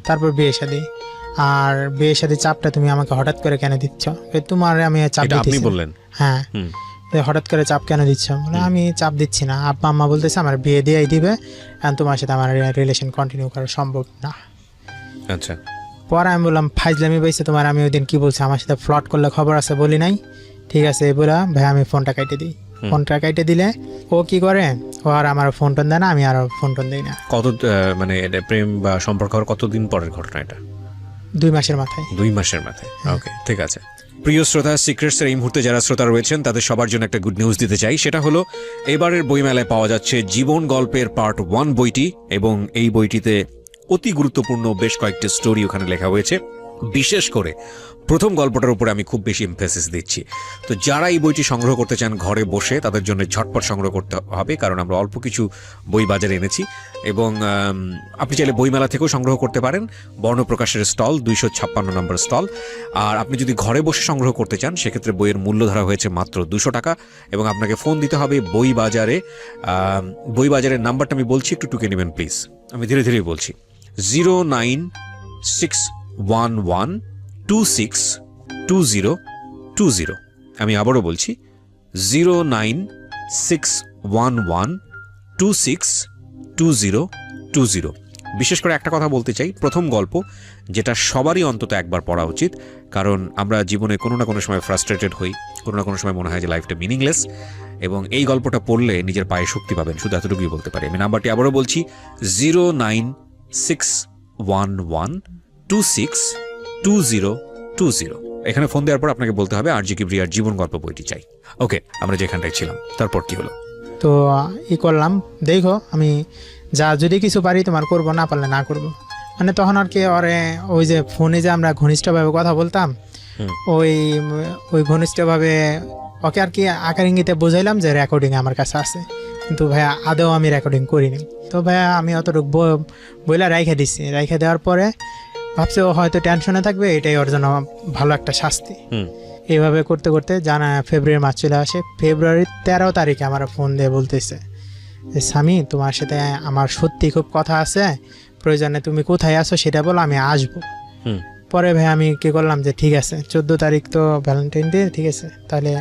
B: তারপর বিয়ে শাদী। আর বিয়ে শাদী চাপটা তুমি আমাকে হঠাৎ করে কেন দিচ্ছ? তোমার আমি চাপ
A: এটা আপনি
B: দিচ্ছি।
A: বললেন?
B: হ্যাঁ হঠাৎ করে চাপ কেন দিচ্ছ? বলে আমি চাপ দিচ্ছি না, আব্বা আম্মা বলতেছে আমার বিয়ে দিয়েই দিবে, কারণ তোমার সাথে আমার রিলেশন কন্টিনিউ করা সম্ভব না।
A: আচ্ছা
B: পরে আমি বললাম ফাইজলামি পাইছে তোমার, আমি ওই দিন কি বলছি আমার সাথে ফ্লড করলে খবর আছে বলি নাই, ঠিক আছে এই বলে ভাই আমি ফোনটা কেটে দিই। ফোনটা কেটে দিলে ও কি করে, ও আর আমার ফোন টোন দেয় না, আমি আর ফোন টোন দিই না।
A: কত মানে এটা প্রেম বা সম্পর্ক হওয়ার কতদিন পরের ঘটনা এটা?
B: 2 মাসের মাথায়।
A: 2 মাসের মাথায়। ওকে ঠিক আছে। প্রিয় শ্রোতা, সিক্রেটসের এই মুহূর্তে যারা শ্রোতা রয়েছেন তাদের সবার জন্য একটা গুড নিউজ দিতে চাই। সেটা হলো এবারের বইমেলায় পাওয়া যাচ্ছে জীবন গল্পের পার্ট 1 বইটি, এবং এই বইটিতে অতি গুরুত্বপূর্ণ বেশ কয়েকটি স্টোরি ওখানে লেখা হয়েছে। বিশেষ করে প্রথম গল্পটার উপরে আমি খুব বেশি এমফেসিস দিচ্ছি। তো যারা এই বইটি সংগ্রহ করতে চান ঘরে বসে, তাদের জন্য ঝটপট সংগ্রহ করতে হবে, কারণ আমরা অল্প কিছু বই বাজারে এনেছি। এবং আপনি চাইলে বইমেলা থেকেও সংগ্রহ করতে পারেন, বর্ণপ্রকাশের স্টল 256 নম্বর স্টল। আর আপনি যদি ঘরে বসে সংগ্রহ করতে চান সেক্ষেত্রে বইয়ের মূল্য ধরা হয়েছে মাত্র 200 টাকা, এবং আপনাকে ফোন দিতে হবে বই বাজারের নাম্বারটা আমি বলছি, একটু টুকে নেবেন প্লিজ, আমি ধীরে ধীরে বলছি। 09611262020। আমি আবারও বলছি 09611262020। বিশেষ করে একটা কথা বলতে চাই, প্রথম গল্প যেটা সবারই অন্তত একবার পড়া উচিত, কারণ আমরা জীবনে কোনো না কোনো সময় ফ্রাস্ট্রেটেড হই, কোনো না কোনো সময় মনে হয় যে লাইফটা মিনিংলেস, এবং এই গল্পটা পড়লে নিজের পায়ে শক্তি পাবেন, শুধু এতটুকুই বলতে পারি। আমি নাম্বারটি আবারও বলছি 09611262020। এখানে ফোন দেওয়ার পর আপনাকে বলতে হবে আর জি কিবরিয়ার জীবন গল্প বইটি চাই। ওকে, আমরা যেখানটায় ছিলাম তারপর কি হলো?
B: তো করলাম, দেখো আমি যা যদি কিছু পারি তোমার করবো, না পারলে না করবো। মানে তখন আর কি ওরে ওই যে ফোনে যে আমরা ঘনিষ্ঠভাবে কথা বলতাম, ওই ঘনিষ্ঠভাবে ওকে আর কি আকার ইঙ্গিতে বোঝাইলাম যে রেকর্ডিং আমার কাছে আছে, কিন্তু ভাইয়া আদৌ আমি রেকর্ডিং করিনি। তো ভাইয়া আমি অতটুকু বইলা রাইখে দিচ্ছি। রাইখে দেওয়ার পরে ভাবছি ও হয়তো টেনশনে থাকবে, এটাই ওর জন্য ভালো একটা শাস্তি। এইভাবে করতে করতে ফেব্রুয়ারি মাস চলে আসে। ফেব্রুয়ারির 13 তারিখে আমার ফোন দিয়ে বলতেছে যে স্বামী তোমার সাথে আমার সত্যি খুব কথা আছে, প্রয়োজনে তুমি কোথায় আছো সেটা বলো, আমি আসবো। পরে ভাই আমি কি করলাম যে ঠিক আছে 14 তারিখ তো ভ্যালেন্টাইন ডে, ঠিক আছে তাহলে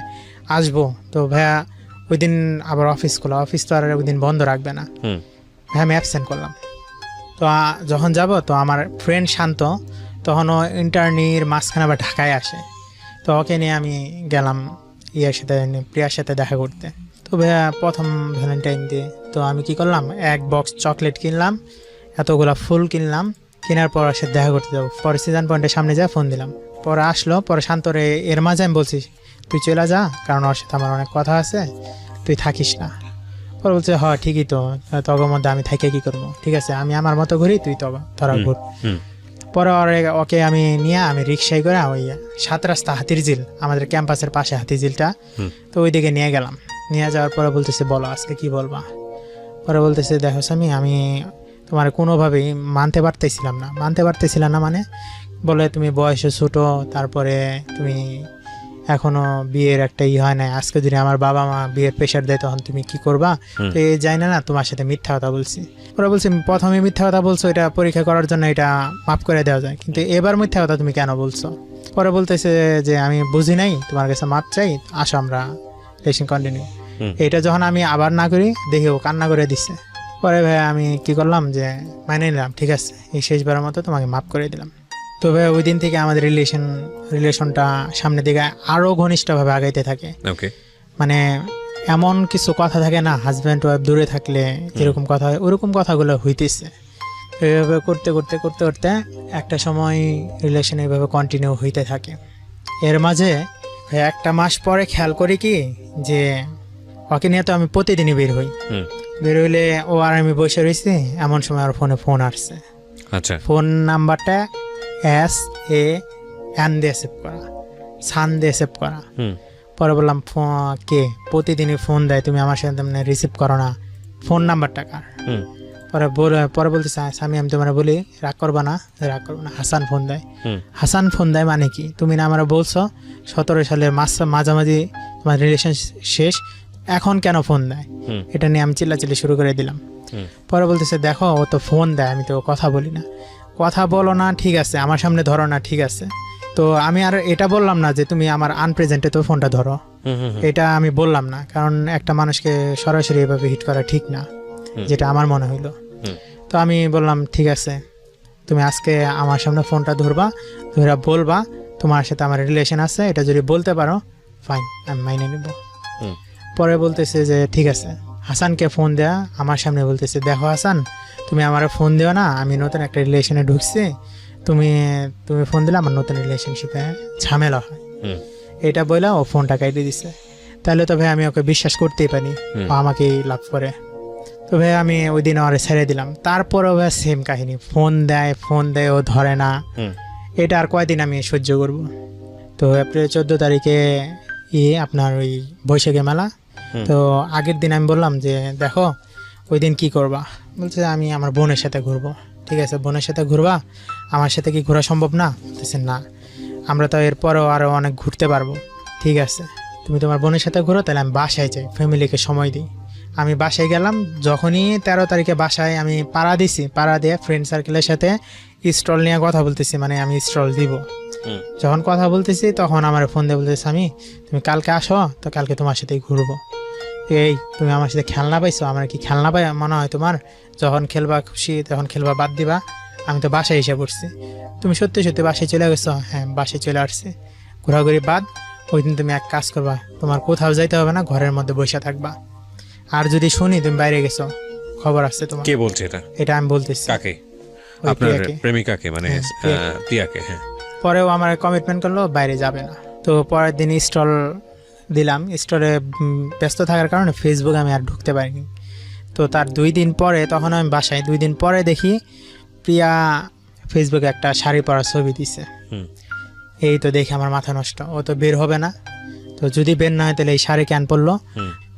B: আসবো। তো ভাইয়া ওই দিন আবার অফিস খোলা, অফিস তো আর ওই দিন বন্ধ রাখবে না। ভাই আমি অ্যাবসেন্ট করলাম। তো যখন যাব তো আমার ফ্রেন্ড শান্ত তখনও ইন্টার্নির মাঝখানে আবার ঢাকায় আসে, তো ওকে নিয়ে আমি গেলাম প্রিয়ার সাথে দেখা করতে। তো ভাইয়া প্রথম ভ্যালেন্টাইন ডে তো আমি কি করলাম, 1 বক্স চকলেট কিনলাম, এতগুলা ফুল কিনলাম। কেনার পর ওর সাথে দেখা করতে যাবো, পরে সিজন পয়েন্টের সামনে যা ফোন দিলাম। পরে আসলো, পরে শান্তরে এর মাঝে আমি বলছি তুই চলে যা, কারণ ওর সাথে আমার অনেক কথা আছে, তুই থাকিস না। পরে বলছে হ্যাঁ ঠিকই তো, তগর মধ্যে আমি থাকে কি করবো, ঠিক আছে আমি আমার মতো ঘুরি, তুই তোরা ঘুর। পরে ওকে আমি নিয়ে আমি রিক্সায় করে ওই 7 রাস্তা হাতিরঝিল, আমাদের ক্যাম্পাসের পাশে হাতিঝিলটা, তো ওই দিকে নিয়ে গেলাম। নিয়ে যাওয়ার পরে বলতেছে বলো আজকে কি বলবা। পরে বলতেছে দেখো স্বামী আমি তোমার কোনোভাবেই মানতে পারতেছিলাম না মানে বলে তুমি বয়সে ছোটো, তারপরে তুমি এখনো বিয়ের একটা হয় নাই, আজকে যদি আমার বাবা মা বিয়ের প্রেশার দেয় তখন তুমি কি করবা। তো এই যাই না তোমার সাথে মিথ্যা কথা বলছি। ওরা বলছে প্রথমে মিথ্যা কথা বলছো, এটা পরীক্ষা করার জন্য এটা মাফ করে দেওয়া যায়, কিন্তু এবার মিথ্যা কথা তুমি কেন বলছো। পরে বলতেছে যে আমি বুঝি নাই, তোমার কাছে মাপ চাই, আসো আমরা রিলেশন কন্টিনিউ। এটা যখন আমি আবার না করি দেখি ও কান্না করে দিচ্ছে। পরে ভাই আমি কি করলাম যে মানে নিলাম, ঠিক আছে এই শেষবারের মতো তোমাকে মাফ করে দিলাম। তবে ওই দিন থেকে আমাদের রিলেশনটা সামনের দিকে আরো ঘনিষ্ঠভাবে আগাইতে থাকে।
A: ওকে।
B: মানে এমন কিছু কথা থাকে না, হাজব্যান্ড ওয়াইফ দূরে থাকলে যেরকম কথা হয় ওরকম কথাগুলো হইতেছে। তো এইভাবে করতে করতে করতে করতে একটা সময় রিলেশন এইভাবে কন্টিনিউ হইতে থাকে। এর মাঝে একটা মাস পরে খেয়াল করি কি যে ওকে নিয়ে তো আমি প্রতিদিনই বের হই। বের হইলে ও আর আমি বসে রয়েছি, এমন সময় ওর ফোনে ফোন আসছে।
A: আচ্ছা।
B: ফোন নাম্বারটা SAN দিয়ে সেভ করা, সান দিয়ে সেভ করা। পরে বললাম কে প্রতিদিনই ফোন দেয়, তুমি আমার সাথে রিসিভ করো না, ফোন নাম্বারটা কার? পরে বলতেছে স্বামী আমি তোমার বলি রাগ করবা না, হাসান ফোন দেয়। হাসান ফোন দেয় মানে কি? তুমি না আমরা বলছো 17 সালের মাঝামাঝি তোমার রিলেশন শেষ, এখন কেন ফোন দেয়? এটা নিয়ে আমি চিল্লাচিল্লি শুরু করে দিলাম। পরে বলতেছে দেখো ও তো ফোন দেয়, আমি তো কথা বলি না। কথা বলো না ঠিক আছে, আমার সামনে ধরো না ঠিক আছে, তো আমি আর এটা বললাম না যে তুমি আমার আনপ্রেজেন্টে তো ফোনটা ধরো, এটা আমি বললাম না, কারণ একটা মানুষকে সরাসরি এভাবে হিট করা ঠিক না, যেটা আমার মনে হইলো। তো আমি বললাম ঠিক আছে, তুমি আজকে আমার সামনে ফোনটা ধরবা, ধরে বলবা তোমার সাথে আমার রিলেশন আছে, এটা যদি বলতে পারো ফাইন, আমি মাইনে নিব। পরে বলতেছে যে ঠিক আছে। হাসানকে ফোন দেয়া আমার সামনে বলতেছে দেখো হাসান তুমি আমার ফোন দিও না, আমি নতুন একটা রিলেশনে ঢুকছি, তুমি ফোন দিলে আমার নতুন রিলেশনশিপে ঝামেলা হয়। এটা বলে ও ফোনটা কেটে দিছে। তাহলে তো ভাই আমি ওকে বিশ্বাস করতেই পারি, ও আমাকেই লাভ করে। তো ভাই আমি ওই দিন ওরে ছেড়ে দিলাম। তারপরেও ভাই সেম কাহিনী, ফোন দেয় ও ধরে না। এটা আর কয়দিন আমি সহ্য করব? তো এপ্রিল 14 তারিখে আপনার ওই বৈশাখী মেলা, তো আগের দিন আমি বললাম যে দেখো ওই দিন কি করবা? বলছে আমি আমার বোনের সাথে ঘুরবো। ঠিক আছে, বোনের সাথে ঘুরবা, আমার সাথে কি ঘোরা সম্ভব না? বলতেছে না, আমরা তো এরপরও আরও অনেক ঘুরতে পারবো। ঠিক আছে, তুমি তোমার বোনের সাথে ঘুরো, তাহলে আমি বাসায় যাই, ফ্যামিলিকে সময় দিই। আমি বাসায় গেলাম। যখনই 13 তারিখে বাসায় আমি পাড়া দিছি, পাড়া দিয়ে ফ্রেন্ড সার্কেলের সাথে স্টল নিয়ে কথা বলতেছি, মানে আমি স্টল দিব। যখন কথা বলতেছি তখন আমার ফোন দিয়ে বলতেছে আমি তুমি কালকে আসো, তো কালকে তোমার সাথেই ঘুরবো। এই তুমি আমার সাথে খেলনা পাইছো, আমার কি খেলনা পাই মনে হয় তোমার? যখন খেলবা খুশি তখন খেলবা, বাদ দিবা। আমি তো বাসায় এসে পড়ছি। তুমি সত্যি সত্যি বাসায় চলে গেছো? হ্যাঁ বাসায় চলে আসছি। ঘোরাঘুরি বাদ। ওই দিন তুমি এক কাজ করবা, তোমার কোথাও যাইতে হবে না, ঘরের মধ্যে বসে থাকবা। আর যদি শুনি তুমি বাইরে গেছো, খবর আসছে তোমার।
A: কে বলছে এটা?
B: এটা আমি বলতেছি।
A: কাকে? আপনার প্রেমিকাকে, মানে প্রিয়াকে? হ্যাঁ।
B: পরেও আমার কমিটমেন্ট করলো বাইরে যাবে না। তো পরের দিন স্টল দিলাম। স্টলে ব্যস্ত থাকার কারণে ফেসবুকে আমি আর ঢুকতে পারিনি। তো তার 2 দিন পরে, তখন আমি বাসায়, 2 দিন পরে দেখি প্রিয়া ফেসবুকে একটা শাড়ি পরার ছবি দিছে। এই তো দেখে আমার মাথা নষ্ট, ও তো বের হবে না, তো যদি বের না হয় তাহলে এই শাড়ি কেন পরলো?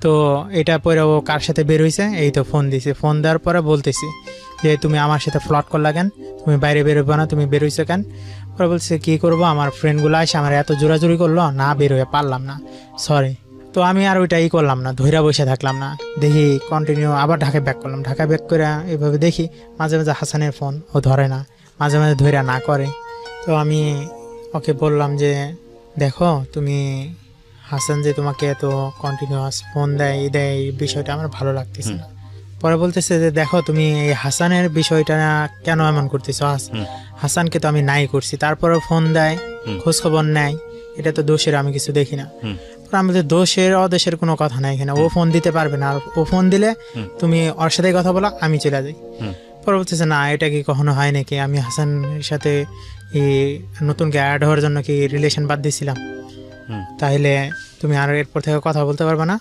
B: তো এটা পরে ও কার সাথে বের হয়েছে, এই তো ফোন দিছে। ফোন দেওয়ার পরে বলতেছি যে তুমি আমার সাথে ফ্লট করলা কেন, তুমি বাইরে বেরোবে না, তুমি বের হয়েছো কেন? পরে বলছে কি করবো, আমার ফ্রেন্ডগুলো আসে আমার এত জোরাজুরি করলো, না বের হয়ে পারলাম না, সরি। তো আমি আর ওইটাই করলাম না, ধৈরা বসে থাকলাম না। দেখি কন্টিনিউ আবার ঢাকায় ব্যাক করলাম। ঢাকা ব্যাক করে এভাবে দেখি মাঝে মাঝে হাসানের ফোন ও ধরে না, মাঝে মাঝে ধৈরা না করে। তো আমি ওকে বললাম যে দেখো তুমি, হাসান যে তোমাকে এত কন্টিনিউয়াস ফোন দেয় এই বিষয়টা আমার ভালো লাগতেছে না। পরে বলতেছে যে দেখো তুমি এই হাসানের বিষয়টা কেন এমন করতেছো? হাসানকে তো আমি নাই করছি, তারপরে ফোন দেয়, খোঁজ খবর নেয়, এটা তো দোষের আমি কিছু দেখি না। আমাদের দোষের অদোষের কোনো কথা নাই এখানে। ও ফোন দিতে পারবে না, আর ও ফোন দিলে তুমি ওর সাথে কথা বলো, আমি চলে যাই। পরে বলতেছে না এটা কি কখনো হয় নাকি? আমি হাসানের সাথে নতুনকে অ্যাড হওয়ার জন্য কি রিলেশন বাদ দিয়েছিলাম? তাহলে তুমি আর এরপর থেকে কথা বলতে পারবে না,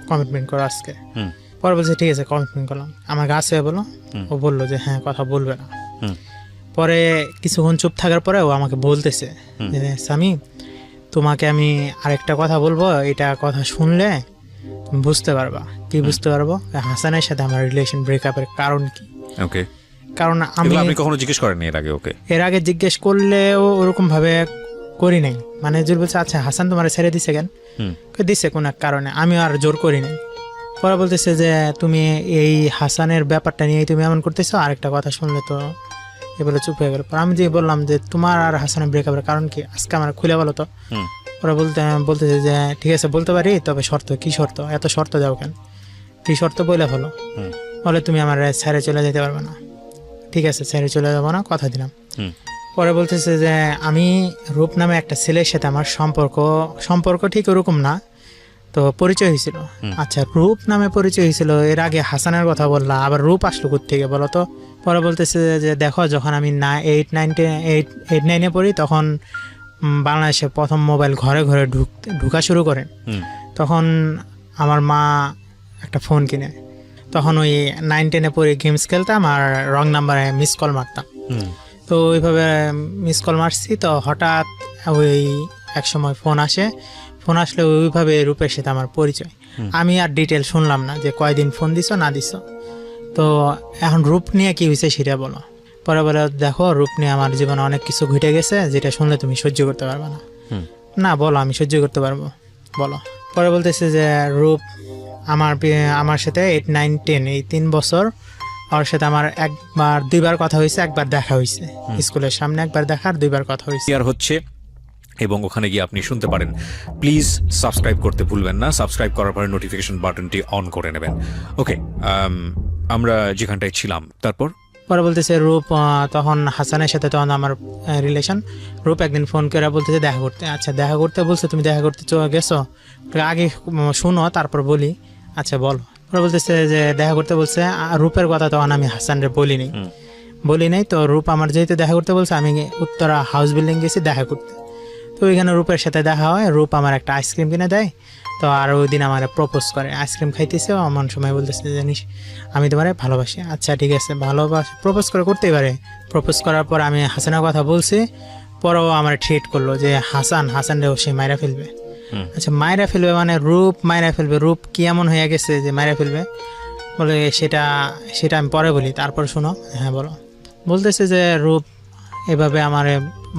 B: কমিটমেন্ট করো আজকে। পরে বলছে ঠিক আছে কমিটমেন্ট করলাম। আমার কাছে বলো, ও বললো যে হ্যাঁ কথা বলবে না। পরে কিছুক্ষণ চুপ থাকার পরে ও আমাকে বলতেছে যে স্বামী তোমাকে আমি আরেকটা কথা বলবো, এটা কথা শুনলে তুমি বুঝতে পারবা। কি বুঝতে পারবো? হাসানের সাথে আমার রিলেশন ব্রেকআপের কারণ কি।
A: ওকে।
B: কারণ আপনি
A: কখনো জিজ্ঞেস করেননি এর আগে ওকে? এর
B: আগে জিজ্ঞেস করলেও ওরকম ভাবে করি নাই। মানে জোর বলছে আচ্ছা হাসান তোমার ছেড়ে দিছে কেন? দিছে কোন এক কারণে, আমি আর জোর করিনি। পরে বলতেছে যে তুমি এই হাসানের ব্যাপারটা নিয়ে তুমি এমন করতেছো, আরেকটা কথা শুনলে তো এবারে চুপ হয়ে গেল। আমি যে বললাম যে তোমার আর হাসানের ব্রেকআপের কারণ কি, আজকে আমার খুলে বলো তো। ওরা বলতেছে যে ঠিক আছে বলতে পারি, তবে শর্ত। কি শর্ত? এত শর্ত দাও কেন? কি শর্ত বলে হলো? বলে তুমি আমার ছেড়ে চলে যেতে পারবে না। ঠিক আছে ছেড়ে চলে যাবো না, কথা দিলাম। পরে বলতেছে যে আমি রূপ নামে একটা ছেলের সাথে আমার সম্পর্ক ঠিক ওরকম না, তো পরিচয় হয়েছিল। আচ্ছা, রূপ নামে পরিচয় হয়েছিল, এর আগে হাসানের কথা বললা, আবার রূপ আসলো কোত্থেকে বলো তো? পরে বলতেছে যে দেখো, যখন আমি 8-9-এ পড়ি তখন বাংলাদেশে প্রথম মোবাইল ঘরে ঘরে ঢুকা শুরু করে। তখন আমার মা একটা ফোন কিনে, তখন ওই 9-10-এ পড়ে গেমস খেলতাম আর রং নাম্বারে মিস কল মারতাম। তো ওইভাবে মিস কল মারছি, তো হঠাৎ ওই এক সময় ফোন আসলে ওইভাবে রূপের সাথে আমার পরিচয়। আমি আর ডিটেল শুনলাম না যে কয়দিন ফোন দিছো না দিছো। তো এখন রূপ নিয়ে কি হয়েছে সেটা বলো। পরে বলে দেখো, রূপ নিয়ে আমার জীবনে অনেক কিছু ঘটে গেছে যেটা শুনলে তুমি সহ্য করতে পারবে না। না বলো, আমি সহ্য করতে পারবো, বলো। পরে বলতেছে যে রূপ আমার সাথে 8-9-10 এই 3 বছর ওর সাথে আমার একবার 2বার কথা হয়েছে, একবার দেখা হয়েছে স্কুলের সামনে, একবার দেখা আর 2বার কথা হয়েছে।
A: আর হচ্ছে, এবং ওখানে গিয়ে আপনি শুনতে পারেন। প্লিজ সাবস্ক্রাইব করতে ভুলবেন না, সাবস্ক্রাইব করার পরে নোটিফিকেশন বাটনটি অন করে নেবেন। ওকে, আমরা যেখানটায় ছিলাম তারপর
B: পরে বলতেছে রূপ তখন হাসানের সাথে তখন আমার রিলেশন। রূপ একদিন ফোন করে বলতেছে দেখা করতে। আচ্ছা, দেখা করতে বলছে, তুমি দেখা করতে গেছো? আগে শুনো তারপর বলি। আচ্ছা বলো। পরে বলতেছে যে দেখা করতে বলছে। রূপের কথা তখন আমি হাসানরে বলি নাই। তো রূপ আমার যেহেতু দেখা করতে বলছে, আমি উত্তরা হাউস বিল্ডিং গেছি দেখা করতে। তো ওইখানে রূপের সাথে দেখা হয়, রূপ আমার একটা আইসক্রিম কিনে দেয়। তো আর ওই দিন আমার প্রপোজ করে, আইসক্রিম খাইতেছে, এমন সময় বলতেছে জানিস আমি তোমারে ভালোবাসি। আচ্ছা ঠিক আছে, প্রপোজ করতেই পারে। প্রপোজ করার পর আমি হাসানের কথা বলছি, পরেও আমার ট্রিট করলো যে হাসান রে সে মাইরা ফেলবে। আচ্ছা, মাইরা ফেলবে মানে রূপ মাইরা ফেলবে? রূপ কি এমন হয়ে গেছে যে মাইরা ফেলবে? বলে সেটা আমি পরে বলি, তারপর শুনো। হ্যাঁ বলো। বলতেছে যে রূপ এভাবে আমার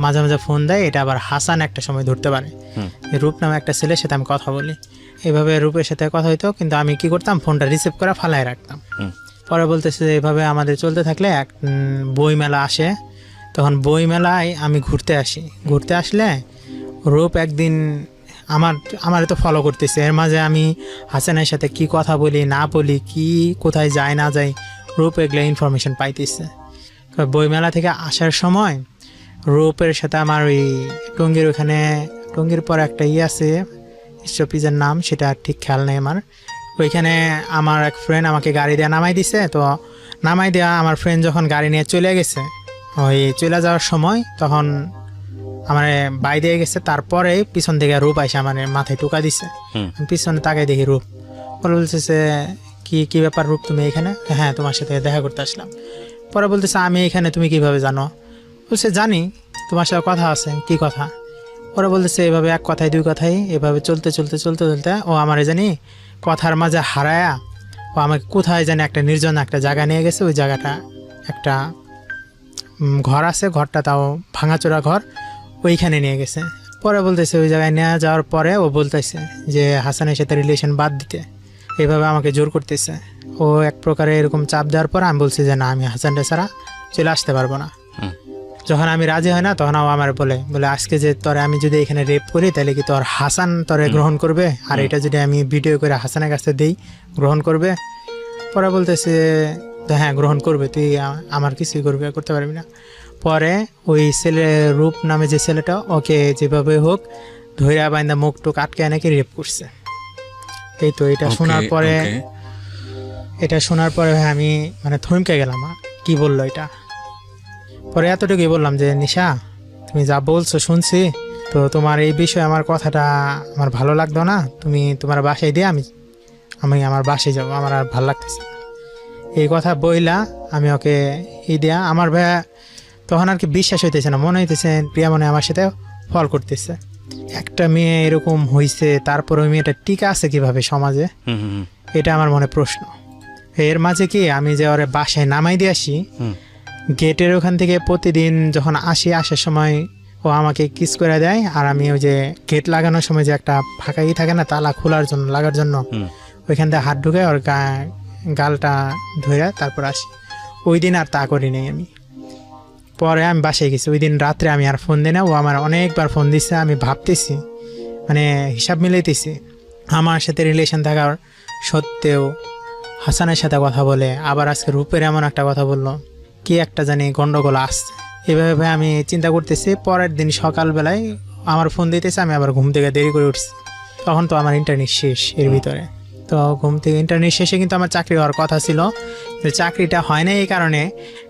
B: মাঝে মাঝে ফোন দেয়, এটা আবার হাসান একটা সময় ধরতে পারে। রূপ নামে একটা ছেলের সাথে আমি কথা বলি, এভাবে রূপের সাথে কথা হইতো, কিন্তু আমি কি করতাম, ফোনটা রিসিভ করে ফালায় রাখতাম। পরে বলতেছে যে এভাবে আমাদের চলতে থাকলে এক বই মেলা আসে, তখন বই মেলায় আমি ঘুরতে আসলে রূপ একদিন আমার তো ফলো করতেছে। এর মাঝে আমি হাসানের সাথে কি কথা বলি না বলি, কি কোথায় যায় না যাই, রূপ এগুলো ইনফরমেশন পাইতেছে। বইমেলা থেকে আসার সময় রূপের সাথে আমার ওই টঙ্গির পর একটা আছে স্টপিজের নাম, সেটা ঠিক খেয়াল নেই আমার। ওইখানে আমার এক ফ্রেন্ড আমাকে গাড়ি দিয়ে নামাই দিছে। তো নামাই দেওয়া আমার ফ্রেন্ড যখন গাড়ি নিয়ে চলে গেছে, ওই চলে যাওয়ার সময় তখন আমার বাই দিয়ে গেছে। তারপরে পিছন থেকে রূপ আইসে আমার মাথায় টুকা দিছে। পিছনে তাকাই দেখি রূপ। বলতেছে কি ব্যাপার রূপ, তুমি এখানে? হ্যাঁ, তোমার সাথে দেখা করতে আসলাম। পরে বলতেছে আমি এখানে, তুমি কিভাবে জানো? বলছে জানি, তোমার সাথে কথা আছে। কি কথা? পরে বলতেছে এভাবে এক কথায় দুই কথাই এভাবে চলতে ও আমার জানি কথার মাঝে হারায়া ও আমাকে কোথায় জানি একটা নির্জন একটা জায়গা নিয়ে গেছে। ওই জায়গাটা একটা ঘর আছে, ঘরটা তাও ভাঙাচোরা ঘর, ওইখানে নিয়ে গেছে। পরে বলতেছে ওই জায়গায় নিয়ে যাওয়ার পরে ও বলতেছে যে হাসানের সাথে রিলেশন বাদ দিতে, এইভাবে আমাকে জোর করতেছে। ও এক প্রকারে এরকম চাপ দেওয়ার পর আমি বলছি যে না, আমি হাসানটা ছাড়া চলে আসতে পারবো না। যখন আমি রাজি হয় না, তখন ও আমার বলে আজকে যে তোরে আমি যদি এখানে রেপ করি, তাহলে কি তোর হাসান তোরে গ্রহণ করবে? আর এটা যদি আমি ভিডিও করে হাসানের কাছে দিই, গ্রহণ করবে? পরে বলতেছে হ্যাঁ গ্রহণ করবে, তুই আমার কিছুই করতে পারবি না। পরে ওই ছেলে রূপ নামে যে ছেলেটা, ওকে যেভাবে হোক ধৈর্য বাইন্দা মুখ টুক আটকে নাকি রেপ করছে। এই তো এটা শোনার পরে আমি মানে থমকে গেলাম, কি বললো এটা। পরে এতটুকুই বললাম যে নিশা, তুমি যা বলছো শুনছি, তো তোমার এই বিষয়ে আমার কথাটা আমার ভালো লাগতো না, তুমি তোমার বাসায় দিয়ে আমি আমার বাসায় যাবো, আমার আর ভালো লাগতেছে না। এই কথা বইলা আমি ওকে দিয়া আমার ভাইয়া তখন আর কি বিশ্বাস হইতেছে না, মনে হইতেছে প্রিয়া মনে আমার সাথে ফল করতেছে। একটা মেয়ে এরকম হইছে, তারপর ওই মেয়েটা টিকা আছে কিভাবে সমাজে, এটা আমার মনে প্রশ্ন। এর মাঝে কি আমি যে ওরে বাসায় নামাই দিয়ে আসি, গেটের ওখান থেকে প্রতিদিন যখন আসার সময় ও আমাকে কিস করে দেয়, আর আমি ওই যে গেট লাগানোর সময় যে একটা ফাঁকাই থাকে না তালা খোলার জন্য লাগার জন্য, ওইখান থেকে হাত ঢুকে ওর গালটা ধরে তারপর আসি। ওই দিন আর তা করি নাই আমি। পরে আমি বাসায় গেছি, ওই দিন রাত্রে আমি আর ফোন দিই না, ও আমার অনেকবার ফোন দিচ্ছে। আমি ভাবতেছি, মানে হিসাব মিলাইতেছি, আমার সাথে রিলেশন থাকার সত্ত্বেও হাসানের সাথে কথা বলে, আবার আজকে রূপের এমন একটা কথা বললো, কি একটা জানি গন্ডগোল আসছে। এভাবে ভাই আমি চিন্তা করতেছি। পরের দিন সকালবেলায় আমার ফোন দিতেছে, আমি আবার ঘুম থেকে দেরি করে উঠছি। তখন তো আমার ইন্টারনেট শেষ এর ভিতরে। তো ঘুম থেকে ইন্টারনেট শেষে কিন্তু আমার চাকরি হওয়ার কথা ছিল, যে চাকরিটা হয় না এই কারণে,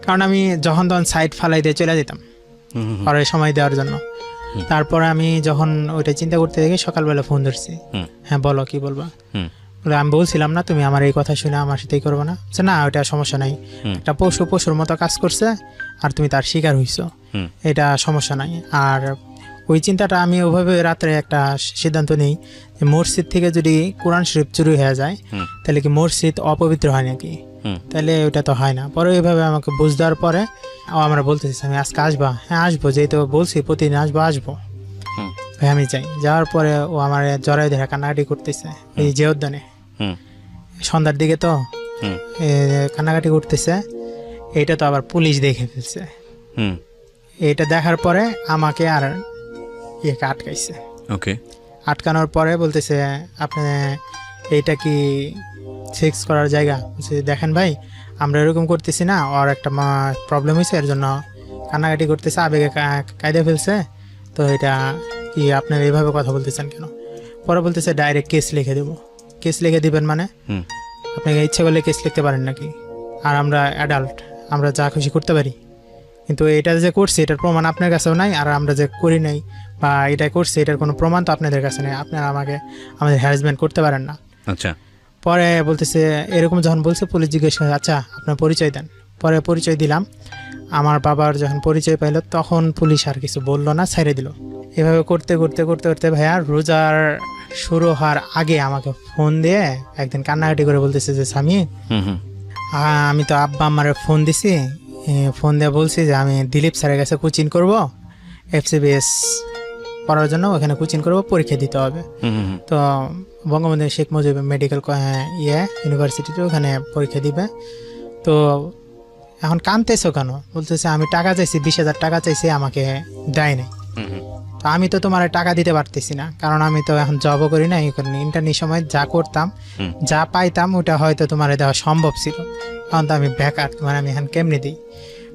B: কারণ আমি যখন তখন সাইট ফালাই দিয়ে চলে যেতাম পরে সময় দেওয়ার জন্য। তারপরে আমি যখন ওইটা চিন্তা করতে দেখি সকালবেলা ফোন ধরছি। হ্যাঁ বলো, কি বলবা? বলে, আমি বলছিলাম না তুমি আমার এই কথা শুনে আমার সাথেই করবো না? না ওইটা সমস্যা নাই, একটা পশুর মতো কাজ করছে আর তুমি তার শিকার হইছো, এটা সমস্যা নাই। আর ওই চিন্তাটা আমি ওইভাবে রাত্রে একটা সিদ্ধান্ত নিই যে মসজিদ থেকে যদি কোরআন শরীফ চুরি হয়ে যায় তাহলে কি মসজিদ অপবিত্র হয় নাকি? তাহলে ওটা তো হয় না। পরে ওইভাবে আমাকে বুঝ দেওয়ার পরে আমরা বলতেছি আমি আজকে আসবা? হ্যাঁ আসবো, যেহেতু বলছি প্রতিদিন আসবো। ভাই আমি যাই, যাওয়ার পরে ও আমার জড়াই ধরে কান্নাকাটি করতেছে এই যে উদ্যানে। সন্ধ্যার দিকে তো কান্নাকাটি করতেছে। এইটা তো আবার পুলিশ দেখে ফেলছে। এটা দেখার পরে আমাকে আর আটকাইছে।
A: ওকে,
B: আটকানোর পরে বলতেছে আপনি এইটা কি সেক্স করার জায়গা? দেখেন ভাই আমরা এরকম করতেছি না, ওর একটা প্রবলেম হয়েছে এর জন্য কান্নাকাটি করতেছে, আবেগে কায়দা ফেলছে, তো এটা কি আপনার এইভাবে কথা বলতেছেন কেন? পরে বলতেছে ডাইরেক্ট কেস লিখে দেবো। কেস লিখে দিবেন মানে? আপনাকে ইচ্ছে করলে কেস লিখতে পারেন নাকি? আর আমরা অ্যাডাল্ট, আমরা যা খুশি করতে পারি। কিন্তু এটা যে করছি এটার প্রমাণ আপনার কাছেও নাই, আর আমরা যে করি নাই বা এটা করছি এটার কোনো প্রমাণ তো আপনাদের কাছে নেই। আপনারা আমাদের হ্যারাসমেন্ট করতে পারেন না।
A: আচ্ছা।
B: পরে বলতেছে এরকম যখন বলছে পুলিশ জিজ্ঞেস করে আচ্ছা আপনার পরিচয় দেন। পরে পরিচয় দিলাম। আমার বাবার যখন পরিচয় পাইল তখন পুলিশ আর কিছু বললো না, ছেড়ে দিল। এভাবে করতে করতে করতে করতে ভাইয়া রোজার শুরু হওয়ার আগে আমাকে ফোন দিয়ে একদিন কান্নাকাটি করে বলতেছে যে স্বামী আমি তো আব্বা আমার ফোন দিছি, ফোন দিয়ে বলছি যে আমি দিলীপ স্যারের কাছে কোচিং করব, FCBS পড়ার জন্য ওখানে কোচিং করব, পরীক্ষা দিতে হবে। তো বঙ্গবন্ধু শেখ মুজিব মেডিকেল ইউনিভার্সিটিতে ওখানে পরীক্ষা দিবে। তো এখন কাঁদতেছো কেন? বলতেছে আমি টাকা চাইছি, 20,000 টাকা চাইছি, আমাকে দেয় নাই। তো আমি তো তোমার টাকা দিতে পারতেছি না, কারণ আমি তো এখন জবও করি না, ইন্টারনেট সময় যা করতাম যা পাইতাম ওটা হয়তো তোমার দেওয়া সম্ভব ছিল, কারণ তো আমি বেকার, তোমার আমি এখন কেমনি দিই?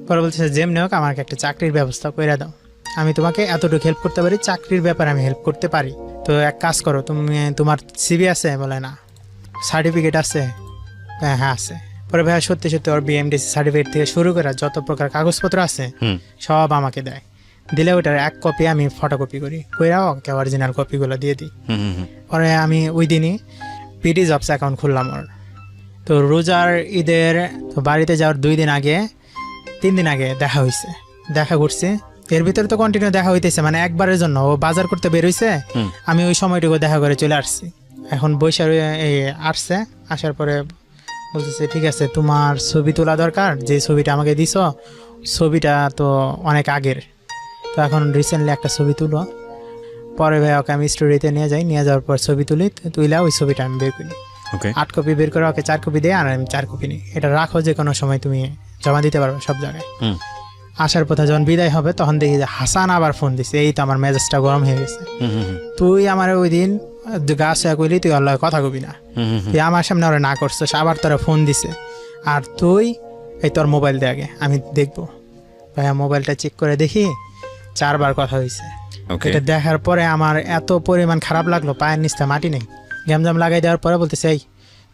B: পরে বলতেছে যেমনি হোক আমাকে একটা চাকরির ব্যবস্থা করে দাও, আমি তোমাকে এতটুকু হেল্প করতে পারি, চাকরির ব্যাপারে আমি হেল্প করতে পারি। তো এক কাজ করো, তুমি তোমার CV আছে? বলে না। সার্টিফিকেট আছে? হ্যাঁ আছে। পরে ভাইয়া সত্যি সত্যি ওর BMDC সার্টিফিকেট থেকে শুরু করে যত প্রকার কাগজপত্র আছে সব আমাকে দেয়। দিলে ওটার এক কপি আমি ফটোকপি কইরাও ওকে অরিজিনাল কপিগুলো দিয়ে দিই। পরে আমি ওই দিনই PD জবস অ্যাকাউন্ট খুললাম ওর। তো রোজার ঈদের তো বাড়িতে যাওয়ার 3 দিন আগে দেখা হয়েছে, দেখা করছি। এর ভিতরে তো কন্টিনিউ দেখা হইতেছে, মানে একবারের জন্য ও বাজার করতে বের হইছে, আমি ওই সময়টুকু দেখা করে চলে আসছি। এখন বৈশাখ আসছে, আসার পরে বলতেছে ঠিক আছে তোমার ছবি তোলা দরকার, যে ছবিটা আমাকে দিছ ছবিটা তো অনেক আগের, তো এখন রিসেন্টলি একটা ছবি তুলো। পরে ভাই ওকে আমি স্টুডিওতে নিয়ে যাওয়ার পর ছবি তুইলা ওই ছবিটা আমি বের করি। 8 কপি বের করে ওকে 4 কপি দেয়, আর আমি 4 কপি নিই। এটা রাখো, যে কোনো সময় তুমি জমা দিতে পারবে সব জায়গায়। আসার পথে যখন বিদায় হবে তখন দেখি যে হাসান আবার ফোন দিছে। এই তো আমার মেজাজটা গরম হয়ে গেছে। তুই আমার ওই দিন গাছ কইলি তুই আল্লাহ কথা কবি না, তুই আমার সামনে ওরা না করছিস, আবার তোরা ফোন দিছে, আর তুই এই তোর মোবাইল দে আগে আমি দেখবো। ভাইয়া মোবাইলটা চেক করে দেখি 4 বার কথা হয়েছে। এটা দেখার পরে আমার এত পরিমাণ খারাপ লাগলো, পায়ের নিচে মাটি নেই। গ্যামজাম লাগাই দেওয়ার পরে বলতেছে এই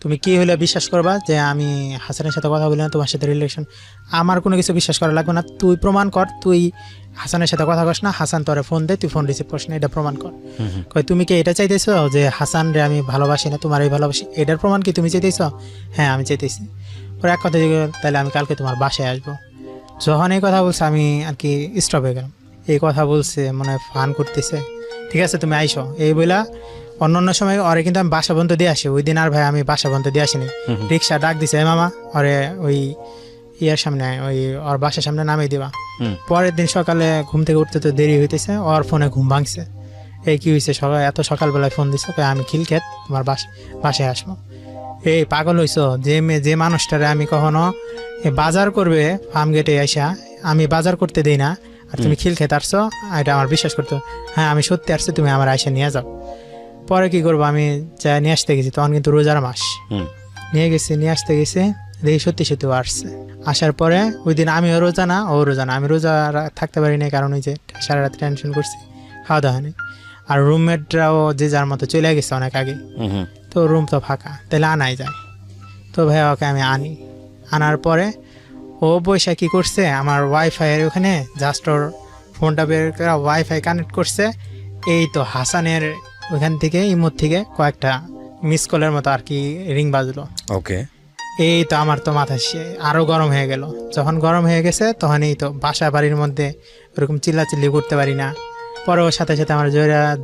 B: তুমি কি হলে বিশ্বাস করবা যে আমি হাসানের সাথে কথা বলি না, তোমার সাথে রিলেশন? আমার কোনো কিছু বিশ্বাস করা লাগবে না, তুই প্রমাণ কর তুই হাসানের সাথে কথা কস না, হাসান তোরে ফোন দে, তুই ফোন রিসিভ করিস না, এটা প্রমাণ কর। কই তুমি কি এটা চাইতেছো যে হাসান রে আমি ভালোবাসি না, তোমার এই ভালোবাসি, এটার প্রমাণ কি তুমি চাইতেছো? হ্যাঁ আমি চাইতেছি। ওর এক কথা তাহলে আমি কালকে তোমার বাসায় আসবো। যখন এই কথা বলছে আমি আর কি স্টপ হয়ে গেলাম। এই কথা বলছে মনে হয় ফান করতেছে, ঠিক আছে তুমি আইসো এই বইলা। অন্য সময় ওরে কিন্তু আমি বাসা বন্ধ দিয়ে আসি, ওই দিন আর ভাই আমি বাসা বন্ধ দিয়ে আসিনি। রিক্সা ডাক দিছে মামা ওরে ওই ইয়ার সামনে, ওই ওর বাসার সামনে নামিয়ে দিবা। পরের দিন সকালে ঘুম থেকে উঠতে তো দেরি হইতেছে, ওর ফোনে ঘুম ভাঙছে। এই কি হয়েছে এত সকালবেলায় ফোন দিছে? আমি খিলক্ষেত তোমার বাসায় আসবো। এই পাগল হইছো? যে মানুষটারে আমি কখনো বাজার করবে ফার্ম গেটে আইসা আমি বাজার করতে দিই না, আর তুমি খিলক্ষেত আসছো, এটা আমার বিশ্বাস করতো? হ্যাঁ আমি সত্যি আসছি, তুমি আমার আইসা নিয়ে যাও। পরে কি করবো, আমি নিয়ে আসতে গেছি, তখন কিন্তু রোজার মাস। নিয়ে আসতে গেছি, দেখি সত্যি সত্যি ও আসছে। আসার পরে ওই দিন আমিও রোজা না, ও রোজা না, আমি রোজা থাকতে পারি না, কারণ ওই যে সারা রাত টেনশন করছি, খাওয়া দাওয়া হয়নি। আর রুমমেটরাও যে যার মতো চলে গেছে অনেক আগে, তো রুম তো ফাঁকা, তাহলে আনাই যায়। তো ভাই ওকে আমি আনি, আনার পরে ও বৈশা কি করছে, আমার ওয়াইফাইয়ের ওখানে জাস্ট ওর ফোনটা বের করে ওয়াইফাই কানেক্ট করছে। এই তো হাসানের ওইখান থেকে ইমোর থেকে কয়েকটা মিস কলের মতো আর কি রিং বাজলো।
A: ওকে।
B: এই তো আমার তো মাথা আরও গরম হয়ে গেল। যখন গরম হয়ে গেছে তখন এই তো বাসা বাড়ির মধ্যে ওরকম চিল্লাচিল্লি করতে পারি না। পরে ওর সাথে সাথে আমার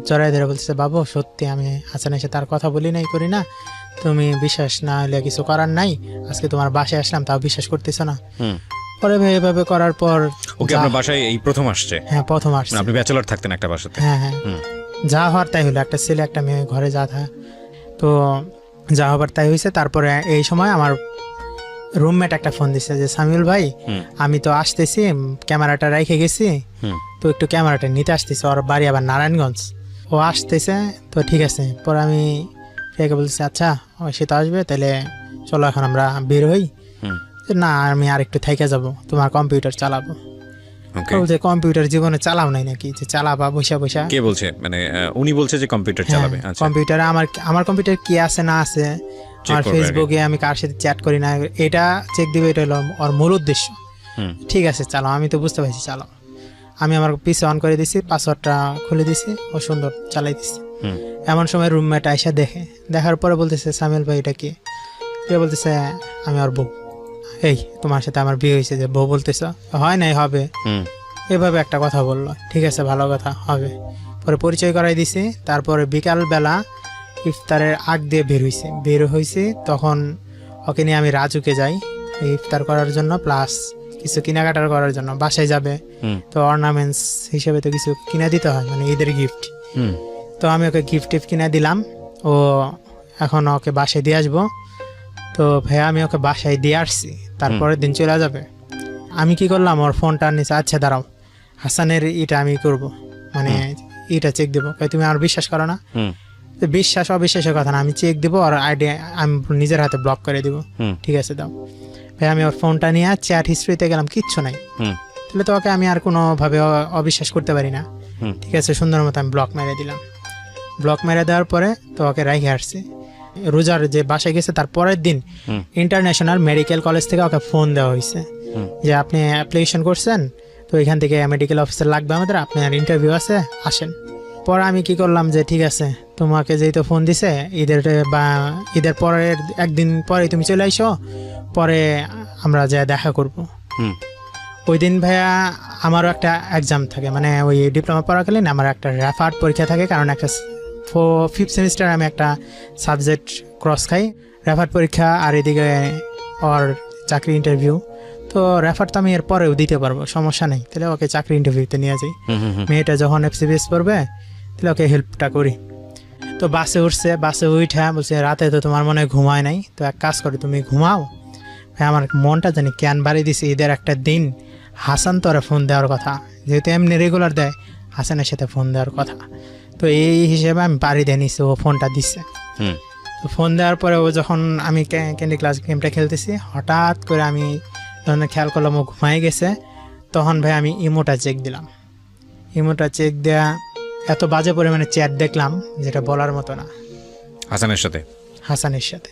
B: জড়াই ধরে বলতেছে, বাবু সত্যি আমি হাসানের সাথে তার কথা বলি নাই, করি না, তুমি বিশ্বাস না হলে কিছু করার নাই, আজকে তোমার বাসায় আসলাম তাও বিশ্বাস করতেছ না। পরে ভাই এভাবে করার পর
A: ওকে আপনার বাসায় এই প্রথম আসছে?
B: হ্যাঁ প্রথম আসছে।
A: আপনি ব্যাচেলর থাকতেন একটা বাসাতে?
B: হ্যাঁ হ্যাঁ, যা হওয়ার তাই হলো, একটা ছেলে একটা মেয়ে ঘরে যা থা, তো যা হবার তাই হয়েছে। তারপরে এই সময় আমার রুমমেট একটা ফোন দিচ্ছে যে সামিউল ভাই আমি তো আসতেছি, ক্যামেরাটা রেখে গেছি, তো একটু ক্যামেরাটা নিতে আসতেছে। ওর বাড়ি আবার নারায়ণগঞ্জ, ও আসতেছে, তো ঠিক আছে। পরে আমি রেখে বলছি আচ্ছা সে তো আসবে, তাহলে চলো এখন আমরা বের হই। না আমি আর একটু থেকে যাব, তোমার কম্পিউটার চালাবো। বলছে কম্পিউটার জীবনে চালাও নাই নাকি, যে চালাবা বসে বসে?
A: কে বলছে? মানে উনি বলছে যে কম্পিউটার চালাবে? আচ্ছা,
B: কম্পিউটারে আমার কম্পিউটার কি আছে না আছে, আর ফেসবুকে আমি কার সাথে চ্যাট করি না, এটা চেক দিবে, এটা হলো ওর মূল উদ্দেশ্য। ঠিক আছে চালাও, আমি তো বুঝতে পারছি, চালাও। আমি আমার পিসি অন করে দিছি, পাসওয়ার্ডটা খুলে দিছি, ও সুন্দর চালাই দিছি। এমন সময় রুমমেট আইসা দেখার পরে বলতেছে সামিউল ভাই এটা কি? কে বলতেছে আমি ওর বউ। এই তোমার সাথে আমার বিয়ে হয়েছে যে বউ বলতেছ? হয় নাই, হবে। এভাবে একটা কথা বললো। ঠিক আছে ভালো কথা, হবে। পরে পরিচয় করাই দিছি। তারপরে বিকালবেলা ইফতারের আগ দিয়ে বের হয়েছি, তখন ওকে নিয়ে আমি রাজুকে যাই ইফতার করার জন্য, প্লাস কিছু কেনাকাটার করার জন্য। বাসায় যাবে তো অর্নামেন্টস হিসেবে তো কিছু কিনে দিতে হয়, মানে ঈদের গিফট। তো আমি ওকে গিফট কিনে দিলাম। ও এখন ওকে বাসায় দিয়ে আসবো। তো ভাইয়া আমি ওকে বাসায় দিয়ে আসছি, তারপরের দিন চলে যাবে। আমি কি করলাম, ওর ফোনটা নিচে, আচ্ছা দাঁড়াও হাসানের ইটা আমি করব, মানে ইটা চেক দেবো। তুমি আর বিশ্বাস করো না? বিশ্বাস অবিশ্বাসের কথা না, আমি চেক দেবো, আর আইডি আমি নিজের হাতে ব্লক করে দিব। ঠিক আছে দাও। ভাই আমি ওর ফোনটা নিয়ে চ্যাট হিস্ট্রিতে গেলাম, কিচ্ছু নাই। তাহলে তো ওকে আমি আর কোনোভাবে অবিশ্বাস করতে পারি না। ঠিক আছে, সুন্দর মতো আমি ব্লক মেরে দিলাম। ব্লক মেরে দেওয়ার পরে তো ওকে রেখে আসছি। রোজার যে বাসায় গেছে তার পরের দিন ইন্টারন্যাশনাল মেডিকেল কলেজ থেকে ওকে ফোন দেওয়া হয়েছে যে আপনি অ্যাপ্লিকেশন করছেন, তো এখান থেকে মেডিকেল অফিসার লাগবে আমাদের, আপনার ইন্টারভিউ আছে, আসেন। পরে আমি কি করলাম যে ঠিক আছে, তোমাকে যেহেতু ফোন দিছে, ঈদের পরের একদিন পরে তুমি চলে আইসো, পরে আমরা যা দেখা করব। ওই দিন ভাইয়া আমারও একটা এক্সাম থাকে, মানে ওই ডিপ্লোমা পড়াকালীন আমার একটা রেফার্ড পরীক্ষা থাকে, কারণ একটা 5th সেমিস্টার আমি একটা সাবজেক্ট ক্রস খাই, রেফার্ড পরীক্ষা, আর এদিকে ওর চাকরি ইন্টারভিউ। তো রেফার তো আমি এর পরেও দিতে পারবো, সমস্যা নেই। তাহলে ওকে চাকরি ইন্টারভিউতে নিয়ে যাই। মেয়েটা যখন FCBS পড়বে তাহলে ওকে হেল্পটা করি। তো বাসে উঠছে, বাসে উঠা বলছে রাতে তো তোমার মনে ঘুমায় নাই, তো এক কাজ করো তুমি ঘুমাও। ভাই আমার মনটা জানি ক্যান বাড়িয়ে দিছে, ঈদের একটা দিন হাসান তোরা ফোন দেওয়ার কথা, যেহেতু এমনি রেগুলার দেয়, হাসানের সাথে ফোন দেওয়ার কথা। তো এই হিসেবে আমি বাড়ি দিয়ে নিছি, ও ফোনটা দিচ্ছে। তো ফোন দেওয়ার পরে ও যখন আমি ক্যান্ডি ক্লাস গেমটা খেলতেছি, হঠাৎ করে আমি যখন খেয়াল করলাম ও ঘুমাই গেছে, তখন ভাই আমি ইমোটা চেক দিলাম। ইমোটা চেক দেয়া এত বাজে পরিমাণে চ্যাট দেখলাম যেটা বলার মতো না
A: হাসানের সাথে।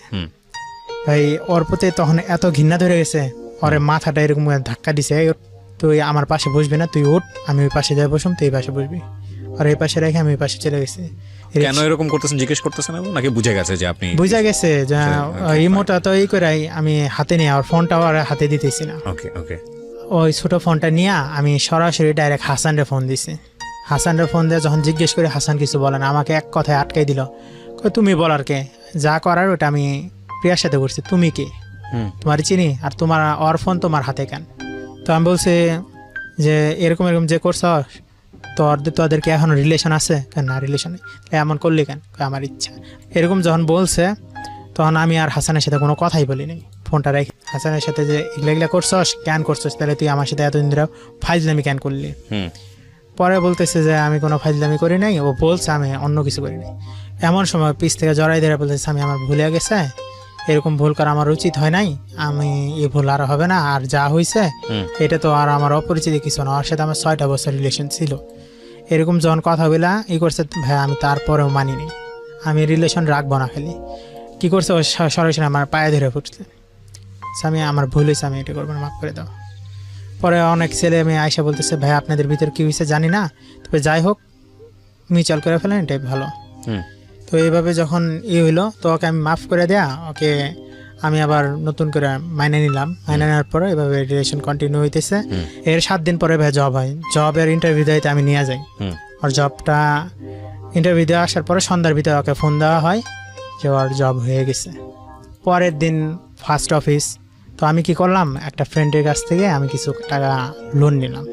B: ভাই ওর প্রতি তখন এত ঘৃণা ধরে গেছে, ওর মাথাটা এরকম ধাক্কা দিছে, তুই আমার পাশে বসবি না, তুই উঠ, আমি ওই পাশে যাই বসুম, তুই এই পাশে বসবি। আর এই পাশে রেখে আমি ওই পাশে চলে গেছি।
A: কেন এরকম করতেছেন জিজ্ঞেস করতেছেন নাকি বুঝে গেছে যে আপনি?
B: বুঝে গেছে যে ইমোটা তো এই করে আমি হাতে নিয়ে, আর ফোনটাও আর হাতে দিতেছি না। ওই ছোট ফোনটা নিয়ে আমি সরাসরি ডাইরেক্ট হাসানরে ফোন দিছি। হাসানরে ফোন দিয়ে যখন জিজ্ঞেস করি, হাসান কিছু বলে না, আমাকে এক কথায় আটকাই দিল, তুমি বলার কে, যা করার ওটা আমি প্রিয়ার সাথে করছি, তুমি কে, তোমার চিনি, আর তোমার ওর ফোন তোমার হাতে কেন? তো আমি বলছি যে এরকম যে করছ, তোদেরকে এখনো রিলেশন আছে? কেন না, রিলেশন নেই। এমন করলি কেন? আমার ইচ্ছা। এরকম যখন বলছে তখন আমি আর হাসানের সাথে কোনো কথাই বলিনি, ফোনটা রেখে। হাসানের সাথে যে এগুলা করছস, ক্যান করছস, তাহলে তুই আমার সাথে এতদিন ধরে ফাইজলামি ক্যান করলি? পরে বলতেছে যে আমি কোনো ফাইজলামি করি নাই, ও বলছে আমি অন্য কিছু করি নাই। এমন সময় পিছ থেকে জড়াই ধরে বলতেছে আমি আমার ভুলে গেছে, এরকম ভুল করা আমার উচিত হয় নাই, আমি এই ভুল আর হবে না, আর যা হয়েছে এটা তো আর আমার অপরিচিত কিছু না, ওর সাথে আমার 6টা বছর রিলেশন ছিল। এরকম যখন কথা বলা করছে ভাই, আমি তারপরেও মানিনি, আমি রিলেশন রাখবো না। খালি কী করছে, ও সরাসরি আমার পায়ে ধরে ফুটছে, আমি আমার ভুল হয়েছে, আমি এটা করবো না, মাফ করে দাও। পরে অনেক ছেলে মেয়ে আয়সা বলতেছে ভাই আপনাদের ভিতরে কী হয়েছে জানি না, তবে যাই হোক মিউচুয়াল করে ফেলেন, এটাই ভালো। তো এইভাবে যখন হইলো, তো ওকে আমি মাফ করে দেয়া, ওকে আমি আবার নতুন করে মাইনে নিলাম। মাইনে নেওয়ার পরে এভাবে রিলেশন কন্টিনিউ হইতেছে। এর 7 দিন পরে ভাই জব হয়, জবের ইন্টারভিউ দিতে আমি নিয়ে যাই। ওর জবটা ইন্টারভিউ দেওয়া আসার পরে সন্ধ্যার ভিতরে ওকে ফোন দেওয়া হয় যে ওর জব হয়ে গেছে। পরের দিন ফার্স্ট অফিস, তো আমি কি করলাম, একটা ফ্রেন্ডের কাছ থেকে আমি কিছু টাকা লোন নিলাম।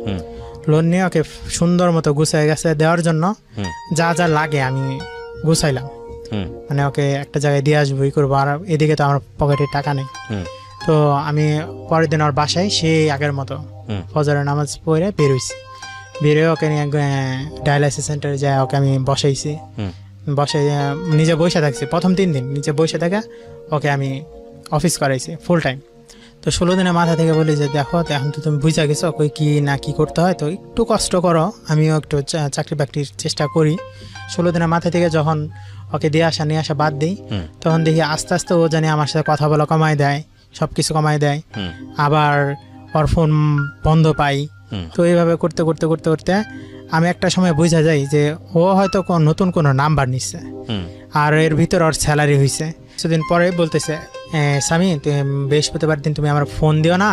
B: লোন নিয়ে ওকে সুন্দর মতো গুছাই গেছে দেওয়ার জন্য যা যা লাগে আমি গুছাইলাম, মানে ওকে একটা জায়গায় দিয়ে আসবো, ই করবো। আর এদিকে তো আমার পকেটে টাকা নেই। তো আমি পরের দিন ওর বাসায় সেই আগের মতো ফজরের নামাজ পড়ে বেরোইছি। বেরোয় ওকে নিয়ে ডায়ালাইসিস সেন্টারে যায়, ওকে আমি বসাইছি। বসে নিজে বসে থাকছি প্রথম 3 দিন, নিজে বসে থাকা ওকে আমি অফিস করাইছি ফুল টাইম। তো 16 দিনের মাথা থেকে বলি যে দেখো এখন তো তুমি বুঝা গেছো কই কি না কি করতে হয়, তো একটু কষ্ট করো, আমিও একটু চাকরি বাকরির চেষ্টা করি। 16 দিনের মাথা থেকে যখন ওকে দিয়ে আসা নিয়ে আসা বাদ দিই, তখন দেখি আস্তে আস্তে ও জানি আমার সাথে কথা বলা কমায় দেয়, সব কিছু কমায় দেয়। আবার ওর ফোন বন্ধ পাই। তো এইভাবে করতে করতে করতে করতে আমি একটা সময় বুঝা যাই যে ও হয়তো নতুন কোনো নাম্বার নিচ্ছে, আর এর ভিতর ওর স্যালারি হয়েছে। কিছুদিন পরে বলতেছে স্বামী বৃহস্পতিবার দিন তুমি আমার ফোন দিও না,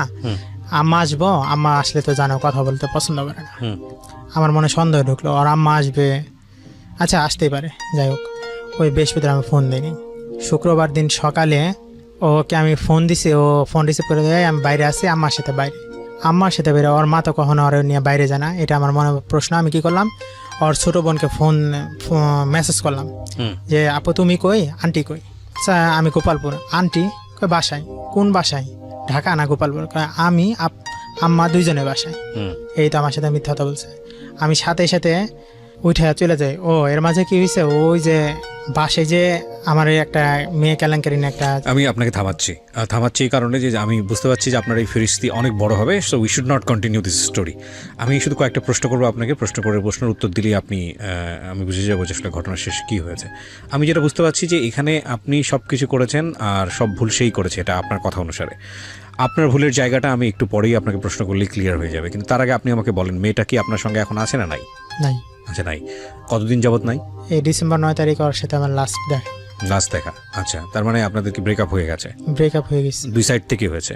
B: আম্মা আসবো, আম্মা আসলে তো জানো কথা বলতে পছন্দ করে না। আমার মনে সন্দেহ ঢুকলো ওর আম্মা আসবে, আচ্ছা আসতেই পারে, যাই হোক ওই বৃহস্পতিবার আমি ফোন দিইনি। শুক্রবার দিন সকালে ওকে আমি ফোন দিছি, ও ফোন রিসিভ করে দেয়, আমি বাইরে আসি, আম্মার সাথে বাইরে। ওর মা তো কখনো ওর নিয়ে বাইরে যায় না, এটা আমার মনে প্রশ্ন। আমি কি করলাম, ওর ছোট বোনকে মেসেজ করলাম যে আপু তুমি কই, আন্টি কই? আমি গোপালপুর। আন্টি কই বাসায়? কোন বাসায়? ঢাকা না গোপালপুর? আমি আম্মা দুইজনে বাসায়। এই তো আমার সাথে মিথ্যা কথা বলছে। আমি সাথে সাথে উঠে চলে যাই। ও এর মাঝে কি হয়েছে, ওই যে বাসে যে আমার একটা মেয়ে কেলেঙ্কারি একটা।
A: আমি আপনাকে থামাচ্ছি এই কারণে যে আমি বুঝতে পারছি যে আপনার এই ফেরিস্তি অনেক বড় হবে, so we should not continue this story. আমি শুধু কয়েকটা প্রশ্ন করবো আপনাকে, প্রশ্নের উত্তর দিলেই আমি বুঝে যাবো যে আসলে ঘটনা শেষ কী হয়েছে। আমি যেটা বুঝতে পারছি যে এখানে আপনি সব কিছু করেছেন আর সব ভুল সেই করেছে, এটা আপনার কথা অনুসারে। আপনার ভুলের জায়গাটা আমি একটু পরেই আপনাকে প্রশ্ন করলেই ক্লিয়ার হয়ে যাবে, কিন্তু তার আগে আপনি আমাকে বলেন মেয়েটা কি আপনার সঙ্গে এখন আছে না নাই?
B: নাই।
A: আচ্ছা নাই, কতদিন যাবত নাই?
B: এই ডিসেম্বর 9 তারিখ ওর সাথে আমার লাস্ট দেখা। আচ্ছা, তার মানে আপনাদের কি ব্রেকআপ হয়ে গেছে? ব্রেকআপ হয়ে গেছে।
A: দুই সাইড থেকে হয়েছে,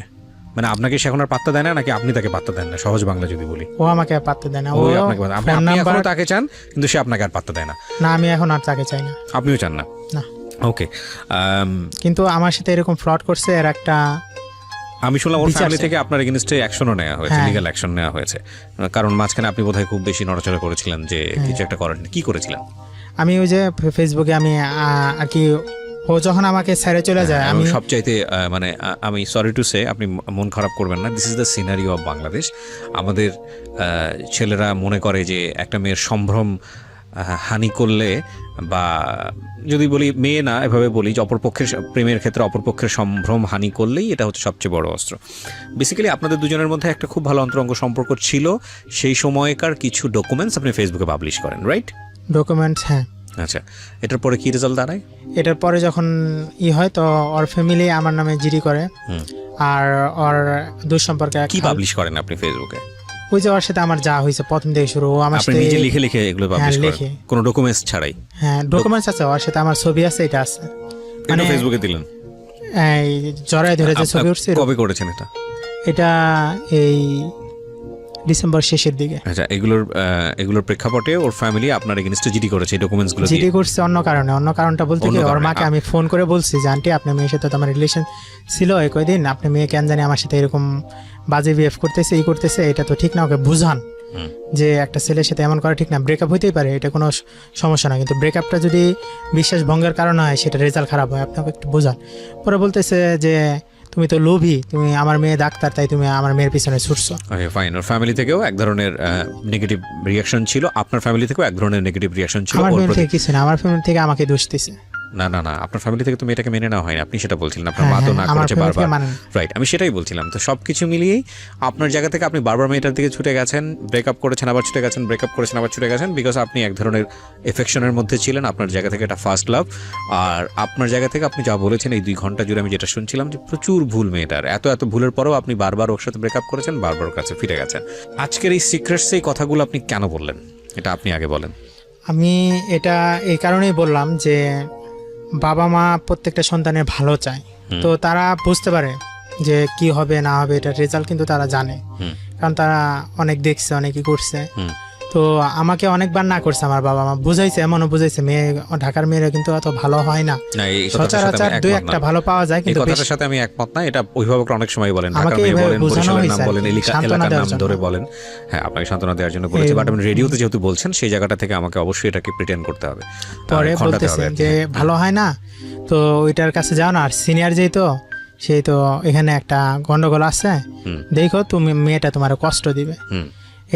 A: মানে আপনাকে সে এখন আর পাত্তা দেয় না নাকি আপনি তাকে পাত্তা দেন না? সহজ বাংলা যদি বলি,
B: ও আমাকে পাত্তা দেয় না।
A: ও আপনাকে আপনি এখনো তাকে চান কিন্তু সে আপনাকে আর পাত্তা দেয় না?
B: না, আমি এখন আর তাকে চাই না।
A: আপনিও চান না?
B: না।
A: ওকে,
B: কিন্তু আমার সাথে এরকম ফ্রড করছে, এর একটা
A: আমি শুনলাম ওর ফ্যামিলি থেকে আপনার এগেইনস্টে অ্যাকশনও নেওয়া হয়েছে, লিগ্যাল অ্যাকশন নেওয়া হয়েছে, কারণ মাঝখানে আপনি বোধহয় খুব বেশি নড়াচড়া করেছিলেন যে কিছু একটা করেন। কি করেছিলেন?
B: আমি ওই যে ফেসবুকে আমি আর কি, ও যখন আমাকে ছেড়ে চলে যায়, আমি
A: সবচাইতে মানে আমি সরি টু সে, আপনি মন খারাপ করবেন না, this is the scenario of Bangladesh. আমাদের ছেলেরা মনে করে যে একটা মেয়ের সম্ভ্রম হানি করলে, বা যদি বলি মেয়ে না এভাবে বলি, যে অপরপক্ষের প্রেমের ক্ষেত্রে অপরপক্ষের সম্ভ্রম হানি করলেই এটা হচ্ছে সবচেয়ে বড় অস্ত্র। বেসিক্যালি আপনাদের দুজনের মধ্যে একটা খুব ভালো অন্তরঙ্গ সম্পর্ক ছিল, সেই সময়কার কিছু ডকুমেন্টস আপনি ফেসবুকে পাবলিশ করেন, রাইট?
B: ডকুমেন্টস, হ্যাঁ।
A: আচ্ছা, এটার পরে কি রেজাল্ট দাঁড়ায়?
B: এটার পরে যখন হয়, তো ওর ফ্যামিলি আমার নামে জিডি করে, আর ওর দুঃসম্পর্কে
A: কি পাবলিশ করেন আপনি ফেসবুকে?
B: ওই যে ওর সাথে আমার যা হয়েছে প্রথম থেকে শুরু, ও আমার সাথে
A: নিজে লিখে এগুলো পাবলিশ করেন কোনো ডকুমেন্টস ছাড়াই?
B: হ্যাঁ, ডকুমেন্টস আছে, ওর সাথে আমার ছবি আছে, এটা আছে,
A: মানে ফেসবুকে দিলেন?
B: এই জড়াই ধরে যে ছবি উঠছে।
A: কবে করেছেন এটা?
B: এটা এই ডিসেম্বর শেষের দিকে।
A: আচ্ছা, এগুলোর প্রেক্ষাপটে ওর ফ্যামিলি আপনার এগেইনস্টে জিডি করেছে এই ডকুমেন্টসগুলো দিয়ে?
B: জিডি করছে অন্য কারণটা বলতে কি, ওর মাকে আমি ফোন করে বলছি যে আন্টি আপনার মেয়ের সাথে তো আমার রিলেশন ছিল এই কয়দিন, আপনি মেয়ে কেন জানি আমার সাথে এরকম বাজে বিহেভ করতেছে, এটা তো ঠিক না, ওকে বুঝান যে একটা ছেলের সাথে এমন করা ঠিক না। ব্রেকআপ হইতেই পারে, এটা কোনো সমস্যা না, কিন্তু ব্রেকআপটা যদি বিশ্বাস ভঙ্গের কারণে হয়, সেটা রেজাল্ট খারাপ হয়, আপনাকে একটু বোঝান। পরে বলতেছে যে তুমি তো লোভী, তুমি আমার মেয়ে ডাক্তার, তাই তুমি আমার মেয়ের পিছনে ছুটছো।
A: ফাইন, ওর ফ্যামিলি থেকেও এক ধরনের নেগেটিভ রিয়াকশন ছিল, আপনার ফ্যামিলি থেকেও এক ধরনের নেগেটিভ রিয়াকশন ছিল।
B: আমার ফ্যামিলি থেকে কিছু না, আমার ফ্যামিলি থেকে আমাকে দোষ দিছে।
A: না না না, আপনার ফ্যামিলি থেকে তো মেয়েটাকে মেনে নেওয়া হয়নি, আপনি সেটা বলছিলেন, আপনার মা
B: হ্যাঁ,
A: তো
B: হ্যাঁ,
A: না
B: আমার
A: করেছে
B: family
A: বারবার,
B: থেকে মানে না।
A: রাইট, আমি সেটাই বলছিলাম। তো সব কিছু মিলিয়েই আপনার জায়গা থেকে আপনি বারবার মেয়েটার দিকে ছুটে গেছেন, ব্রেকআপ করেছেন আবার ছুটে গেছেন, ব্রেকআপ করেছেন আবার ছুটে গেছেন, বিকজ আপনি এক ধরনের এফেকশনের মধ্যে ছিলেন, আপনার জায়গা থেকে এটা ফার্স্ট লাভ। আর আপনার জায়গা থেকে আপনি যা বলেছেন এই 2 ঘন্টা জুড়ে আমি যেটা শুনছিলাম যে প্রচুর ভুল মেয়েটার, এত এত ভুলের পরেও আপনি বারবার ওর সাথে ব্রেকআপ করেছেন, বারবার ওর কাছে ফিরে গেছেন। আজকের এই সিক্রেটস এই কথাগুলো আপনি কেন বললেন, এটা আপনি আগে বলেন।
B: আমি এটা এই কারণেই বললাম যে বাবা মা প্রত্যেকটা সন্তানের ভালো চায়, তো তারা বুঝতে পারে যে কি হবে না হবে, এটার রেজাল্ট কিন্তু তারা জানে,
A: হুম।
B: কারণ তারা অনেক দেখছে, অনেকই করছে।
A: হুম।
B: তো আমাকে অনেকবার না করছে আমার বাবা মা, বুঝাইছে, এমনও বুঝাইছে মেয়ে, ঢাকার মেয়েরা কিন্তু অত ভালো হয় না,
A: না, এই কথাটার সাথে
B: সচরাচর
A: আমি
B: দুই
A: একমত
B: একটা
A: না।
B: ভালো পাওয়া যায়,
A: এই
B: কিন্তু
A: কথাটার
B: বেশি-
A: সাথে আমি একমত না। এটা অভিভাবকরা অনেক সময় বলেন, ঢাকার
B: আমাকে
A: মেয়ে
B: এভাবে
A: বলেন,
B: বোঝানো
A: বরিশালের নাম
B: হয়েছে আর
A: বলেন,
B: কি, সান্ত্বনা
A: এলাকার
B: দেওয়ার
A: নাম
B: জন্য।
A: ধরে বলেন। হ্যাঁ, আপনাকে সান্ত্বনা দেওয়ার জন্য বলেছে,
B: এই-
A: বাট আপনি রেডিওতে যেহেতু বলছেন সেই জায়গাটা থেকে আমাকে অবশ্যই এটাকে প্রিটেন্ড করতে হবে,
B: পরে
A: খণ্ডাতে
B: বলতেছে
A: হবে আর কি।
B: যে ভালো হয় না, তো ওইটার কাছে যাও না, আর সিনিয়র যেই তো সেই তো এখানে একটা গন্ডগোল আছে,
A: হুম।
B: দেখো তুমি মেয়েটা তোমার কষ্ট দিবে।
A: হুম।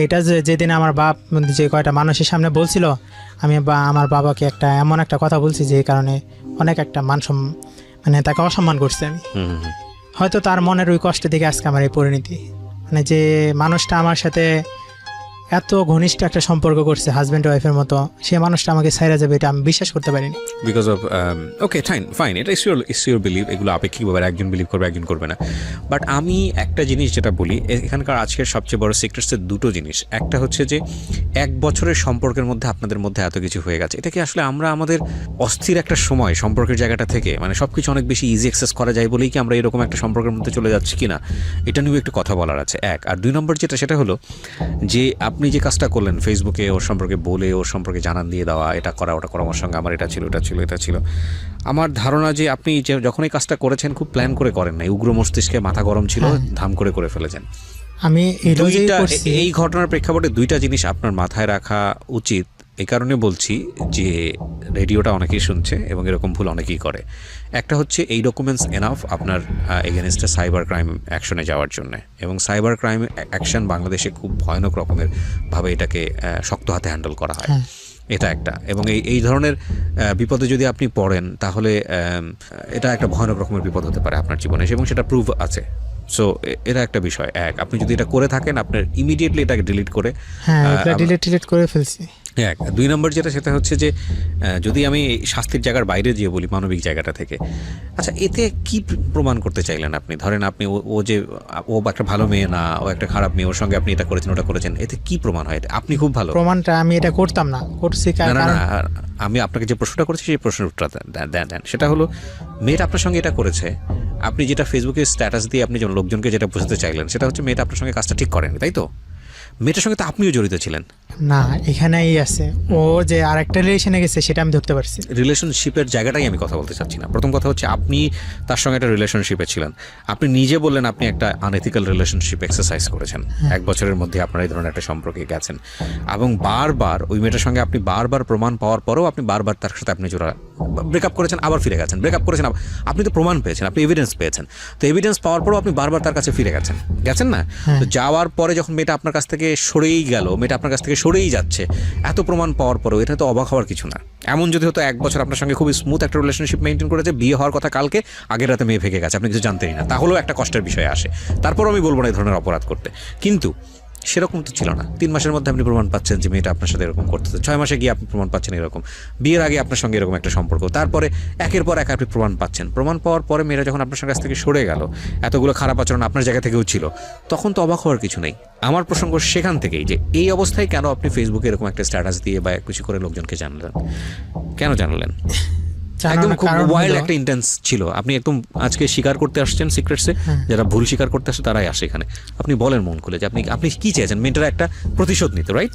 B: এটা যেদিন আমার বাপ যে কয়টা মানুষের সামনে বলছিল, আমি আমার বাবাকে এমন একটা কথা বলছি যে এই কারণে অনেক একটা মানে তাকে অসম্মান করছি আমি।
A: হুম। হুম।
B: হয়তো তার মনের ওই কষ্ট থেকে আজকে আমার এই পরিণতি, মানে যে মানুষটা আমার সাথে এত ঘনিষ্ঠ একটা সম্পর্ক করছে হাজব্যান্ড ওয়াইফের মতো, সে মানুষটা আমাকে ছাইরা যাবে এটা আমি বিশ্বাস করতে পারিনি।
A: বিকজ অফ ওকে ফাইন, এটা ইস ইউর বিলিভ, এগুলো আপেক্ষিক ব্যাপার, একজন বিলিভ করবে একজন করবে না। বাট আমি একটা জিনিস যেটা বলি, এখানকার আজকের সবচেয়ে বড় সিক্রেটসের 2টো জিনিস। একটা হচ্ছে যে 1 বছরের সম্পর্কের মধ্যে আপনাদের মধ্যে এত কিছু হয়ে গেছে, এটা কি আসলে আমরা আমাদের অস্থির একটা সময় সম্পর্কের জায়গাটা থেকে, মানে সব কিছু অনেক বেশি ইজি অ্যাক্সেস করা যায় বলেই কি আমরা এরকম একটা সম্পর্কের মধ্যে চলে যাচ্ছি কিনা, এটা নিয়েও একটু কথা বলার আছে, এক। আর 2 নম্বর যেটা, সেটা হলো যে আপনি যে কাজটা করলেন ফেসবুকে ওর সম্পর্কে বলে, ওর সম্পর্কে জানান দিয়ে দেওয়া, এটা করা ওটা করা, আমার সঙ্গে আমার এটা ছিল এটা ছিল এটা ছিল, আমার ধারণা যে আপনি যখন এই কাজটা করেছেন খুব প্ল্যান করে করেন নাই, উগ্র মস্তিষ্কে মাথা গরম ছিল, ধাম করে ফেলেছেন।
B: আমি এই লজেই
A: দুইটা
B: করছি।
A: এই ঘটনার প্রেক্ষাপটে 2টা জিনিস আপনার মাথায় রাখা উচিত। এই কারণে বলছি যে রেডিওটা অনেকেই শুনছে এবং এরকম ভুল অনেকেই করে। একটা হচ্ছে এই ডকুমেন্টস এনাফ আপনার এগেনস্টে সাইবার ক্রাইম অ্যাকশনে যাওয়ার জন্য, এবং সাইবার ক্রাইম অ্যাকশন বাংলাদেশে খুব ভয়ানক রকমের ভাবে এটাকে শক্ত হাতে হ্যান্ডেল করা হয়, এটা একটা। এবং এই ধরনের বিপদে যদি আপনি পড়েন তাহলে এটা একটা ভয়ানক রকমের বিপদ হতে পারে আপনার জীবনে, এবং সেটা প্রুভ আছে। সো এটা একটা বিষয়। এক, আপনি যদি এটা করে থাকেন আপনার ইমিডিয়েটলি এটাকে ডিলিট করে,
B: হ্যাঁ, ডিলিট করে ফেলছি।
A: এক। 2 নম্বর যেটা, সেটা হচ্ছে যে যদি আমি শাস্তির জায়গার বাইরে গিয়ে বলি, মানবিক জায়গাটা থেকে, আচ্ছা এতে কি প্রমাণ করতে চাইলেন আপনি? ধরেন আপনি ও যে ও একটা ভালো মেয়ে না, ও একটা খারাপ মেয়ে, ওর সঙ্গে আপনি এটা করেছেন ওটা করেছেন, এতে কি প্রমাণ হয়? আপনি খুব ভালো।
B: প্রমাণটা আমি এটা করতাম না, করছি
A: না না
B: কারণ
A: না, আমি আপনাকে যে প্রশ্নটা করেছি সেই প্রশ্নের উত্তর দেন। সেটা হলো, মেয়েটা আপনার সঙ্গে এটা করেছে, আপনি যেটা ফেসবুকে স্ট্যাটাস দিয়ে আপনি লোকজনকে যেটা বোঝাতে চাইলেন সেটা হচ্ছে মেয়েটা আপনার সঙ্গে কাজটা ঠিক করেনি, তাই তো? মেয়েটার সঙ্গে তো আপনিও জড়িত ছিলেন।
B: না, এখানেই আছে, ও যে আরেকটা রিলেশনে গেছে সেটা আমি ধরতে পারছি।
A: রিলেশনশিপের জায়গাটাই আমি কথা বলতে চাচ্ছি না। প্রথম কথা হচ্ছে আপনি তার সঙ্গে একটা রিলেশনশিপে ছিলেন, আপনি নিজে বললেন আপনি একটা আনএথিক্যাল রিলেশনশিপ এক্সারসাইজ করেছেন, 1 বছরের মধ্যে আপনারা এই ধরনের একটা সম্পর্কে গেছেন, এবং বারবার ওই মেয়েটার সঙ্গে আপনি বারবার প্রমাণ পাওয়ার পরেও আপনি বারবার তার সাথে আপনি জোড়া ব্রেকআপ করেছেন, আবার ফিরে গেছেন, ব্রেকআপ করেছেন, আপনি তো প্রমাণ পেয়েছেন, আপনি এভিডেন্স পেয়েছেন, তো এভিডেন্স পাওয়ার পরেও আপনি বারবার তার কাছে ফিরে গেছেন না? তো যাওয়ার পরে যখন মেয়েটা আপনার কাছ থেকে সরেই গেল, মেয়েটা আপনার কাছ থেকে সরেই যাচ্ছে, এত প্রমাণ পাওয়ার পরেও, এটা তো অবাক হওয়ার কিছু না। এমন যদি হতো 1 বছর আপনার সঙ্গে খুবই স্মুথ একটা রিলেশনশিপ মেনটেন করেছে, বিয়ে হওয়ার কথা কালকে, আগের রাতে মেয়ে ভেঙে গেছে, আপনি কিছু জানতেনই না, তাহলেও একটা কষ্টের বিষয় আসে। তারপরও আমি বলবো না এই ধরনের অপরাধ করতে, কিন্তু সেরকম তো ছিল না। 3 মাসের মধ্যে আপনি প্রমাণ পাচ্ছেন যে মেয়েটা আপনার সাথে এরকম করতেছে, 6 মাসে গিয়ে আপনি প্রমাণ পাচ্ছেন এরকম, বিয়ের আগে আপনার সঙ্গে এরকম একটা সম্পর্ক, তারপরে একের পর এক আপনি প্রমাণ পাচ্ছেন। প্রমাণ পাওয়ার পরে মেয়েরা যখন আপনার কাছ থেকে সরে গেল, এতগুলো খারাপ আচরণ আপনার জায়গা থেকেও ছিল, তখন তো অবাক হওয়ার কিছু নেই। আমার প্রসঙ্গ সেখান থেকেই যে এই অবস্থায় কেন আপনি ফেসবুকে এরকম একটা স্ট্যাটাস দিয়ে বা কিছু করে লোকজনকে জানালেন, কেন জানালেন? একদম খুব ওয়াইল্ড একটা ইন্টেন্স ছিল। আপনি একদম আজকে স্বীকার করতে আসছেন সিক্রেটসে, যারা ভুল স্বীকার করতে আসছে তারাই আসে এখানে। আপনি বলেন মন খুলে যে আপনি কি চেয়েছেন? মেয়েটার একটা প্রতিশোধ নিতে, রাইট?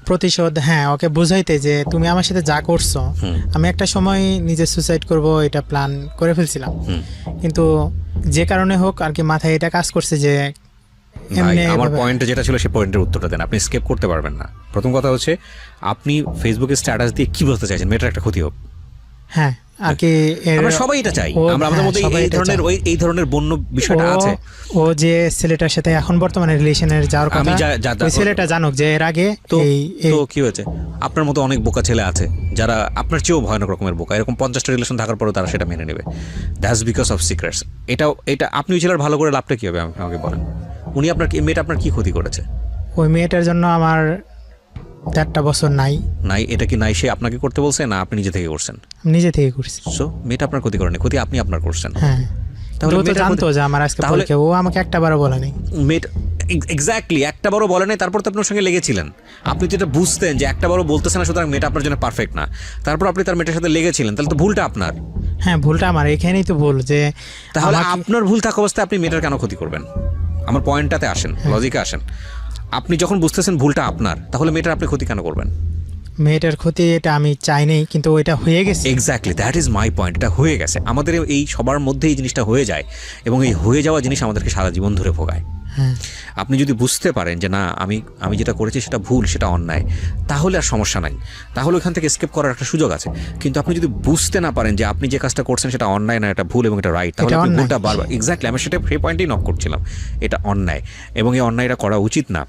B: প্রতিশোধ, হ্যাঁ, ওকে বুঝাইতে যে তুমি আমার সাথে যা করছো, আমি একটা সময় নিজে সুসাইড করব এটা প্ল্যান করে ফেলছিলাম, কিন্তু যে কারণে হোক আর কি মাথায় এটা কাজ করছে যে
A: আমার পয়েন্টে যেটা ছিল সেই পয়েন্টের উত্তরটা দেন, আপনি স্কেপ করতে পারবেন না। প্রথম কথা হচ্ছে আপনি ফেসবুকে স্ট্যাটাস দিয়ে কি বলতে চাইছেন? মেয়েটার একটা ক্ষতি হোক।
B: হ্যাঁ, আর কি
A: আমরা সবাই এটা চাই, আমরা আমাদের মধ্যে এই ধরনের বন্য বিষয়টা আছে।
B: ও যে ছেলেটার সাথে এখন বর্তমানে রিলেশনের যাওয়ার কথা, ওই ছেলেটা জানুক যে এর আগে
A: তো কি হয়েছে, আপনার মতো অনেক বোকা ছেলে আছে যারা আপনার চেয়েও ভয়ানক রকমের বোকা, এরকম 50টা রিলেশন থাকার পরেও তারা সেটা মেনে নেবে। That's because of secrets. এটা আপনি ওই ছেলের ভালো করে লাভটা কি হবে আমাকে বলেন? উনি আপনার মেয়েটা আপনার কি ক্ষতি করেছে?
B: ওই মেয়েটার জন্য আমার 4টা বছর নাই।
A: এটা কি নাই সে আপনাকে করতে বলছে, না আপনি নিজে থেকে করছেন?
B: নিজে থেকে করছি।
A: সো মেয়েটা আপনার ক্ষতি করেনি, ক্ষতি আপনি আপনার করছেন।
B: হ্যাঁ, তাহলে তো জানতো যে আমার আজকে পরীক্ষা, ও আমাকে একটাবারও বলে নাই।
A: মেয়েটা এক্স্যাক্টলি একটাবারও বলে নাই, তারপর তো আপনার সঙ্গে লেগেছিলেন। আপনি যেটা বুঝতেন যে একটাবারও বলতেছে না, সুতরাং মেয়েটা আপনার জন্য পারফেক্ট না, তারপর আপনি তার মেয়েটার সাথে লেগেছিলেন, তাহলে তো ভুলটা আপনার।
B: হ্যাঁ, ভুলটা আমার, এখানেই তো ভুল। যে
A: তাহলে আপনার ভুল থাকা অবস্থায় আপনি মেয়েটার কেন ক্ষতি করবেন? আমার পয়েন্টটাতে আসেন, লজিকে আসেন। আপনি যখন বুঝতেছেন ভুলটা আপনার, তাহলে মেয়েটার আপনি ক্ষতি কেন করবেন?
B: মেয়েটার ক্ষতি এটা আমি চাই নাই, কিন্তু ওইটা হয়ে গেছে।
A: Exactly, that is my point. এটা হয়ে গেছে, আমাদের এই সবার মধ্যে এই জিনিসটা হয়ে যায়, এবং এই হয়ে যাওয়া জিনিস আমাদেরকে সারা জীবন ধরে ভোগায়। আপনি যদি বুঝতে পারেন যে না আমি যেটা করেছি সেটা ভুল, সেটা অন্যায়, তাহলে আর সমস্যা নাই, তাহলে ওখান থেকে এসকেপ করার একটা সুযোগ আছে। কিন্তু আপনি যদি বুঝতে না পারেন যে আপনি যে কাজটা করছেন সেটা অন্যায় না, এটা ভুল এবং এটা রাইট, তাহলে আপনি ভুলটা বারবার, এক্স্যাক্টলি আমি সেটা সেই পয়েন্টেই নক করছিলাম, এটা অন্যায় এবং এই অন্যায়টা করা উচিত না।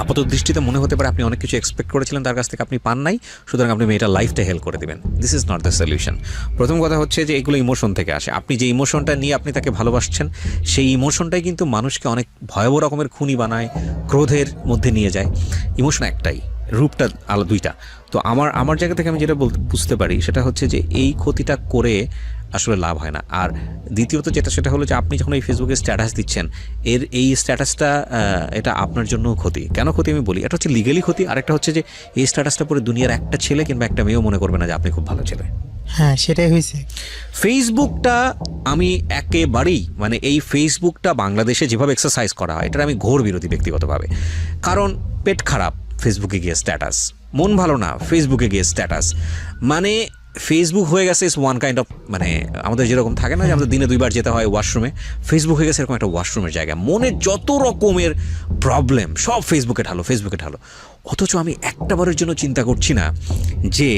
A: আপাত দৃষ্টিতে মনে হতে পারে আপনি অনেক কিছু এক্সপেক্ট করেছিলেন তার কাছ থেকে, আপনি পান নাই, সুতরাং আপনি মেয়েটার লাইফটা হেল্প করে দেবেন। This is not the solution. প্রথম কথা হচ্ছে যে এগুলো ইমোশন থেকে আসে। আপনি যে ইমোশনটা নিয়ে আপনি তাকে ভালোবাসছেন, সেই ইমোশনটাই কিন্তু মানুষকে অনেক ভয়াবহ রকমের খুনি বানায়, ক্রোধের মধ্যে নিয়ে যায়। ইমোশন একটাই, রূপটা আলাদা দুইটা। তো আমার জায়গা থেকে আমি যেটা বুঝতে পারি সেটা হচ্ছে যে এই ক্ষতিটা করে আসলে লাভ হয় না। আর দ্বিতীয়ত সেটা হলো যে আপনি যখন এই ফেসবুকে স্ট্যাটাস দিচ্ছেন, এই স্ট্যাটাসটা এটা আপনার জন্য ক্ষতি। কেন ক্ষতি আমি বলি, এটা হচ্ছে লিগালি ক্ষতি, আর একটা হচ্ছে যে এই স্ট্যাটাসটা পরে দুনিয়ার একটা ছেলে কিংবা একটা মেয়েও মনে করবে না যে আপনি খুব ভালো ছেলে।
B: হ্যাঁ, সেটাই হয়েছে।
A: ফেসবুকটা আমি একেবারেই এই ফেসবুকটা বাংলাদেশে যেভাবে এক্সারসাইজ করা হয়, এটার আমি ঘোর বিরোধী ব্যক্তিগতভাবে। কারণ পেট খারাপ ফেসবুকে গিয়ে স্ট্যাটাস, মন ভালো না ফেসবুকে গিয়ে স্ট্যাটাস, ফেসবুক হয়ে গেছে ইস ওয়ান কাইন্ড অফ আমাদের যেরকম থাকে না যে আমাদের দিনে 2 বার যেতে হয় ওয়াশরুমে, ফেসবুক হয়ে গেছে এরকম একটা ওয়াশরুমের জায়গা। মনের যত রকমের প্রবলেম সব ফেসবুকে ঢালো। অথচ আমি একটাবারের জন্য চিন্তা করছি না যে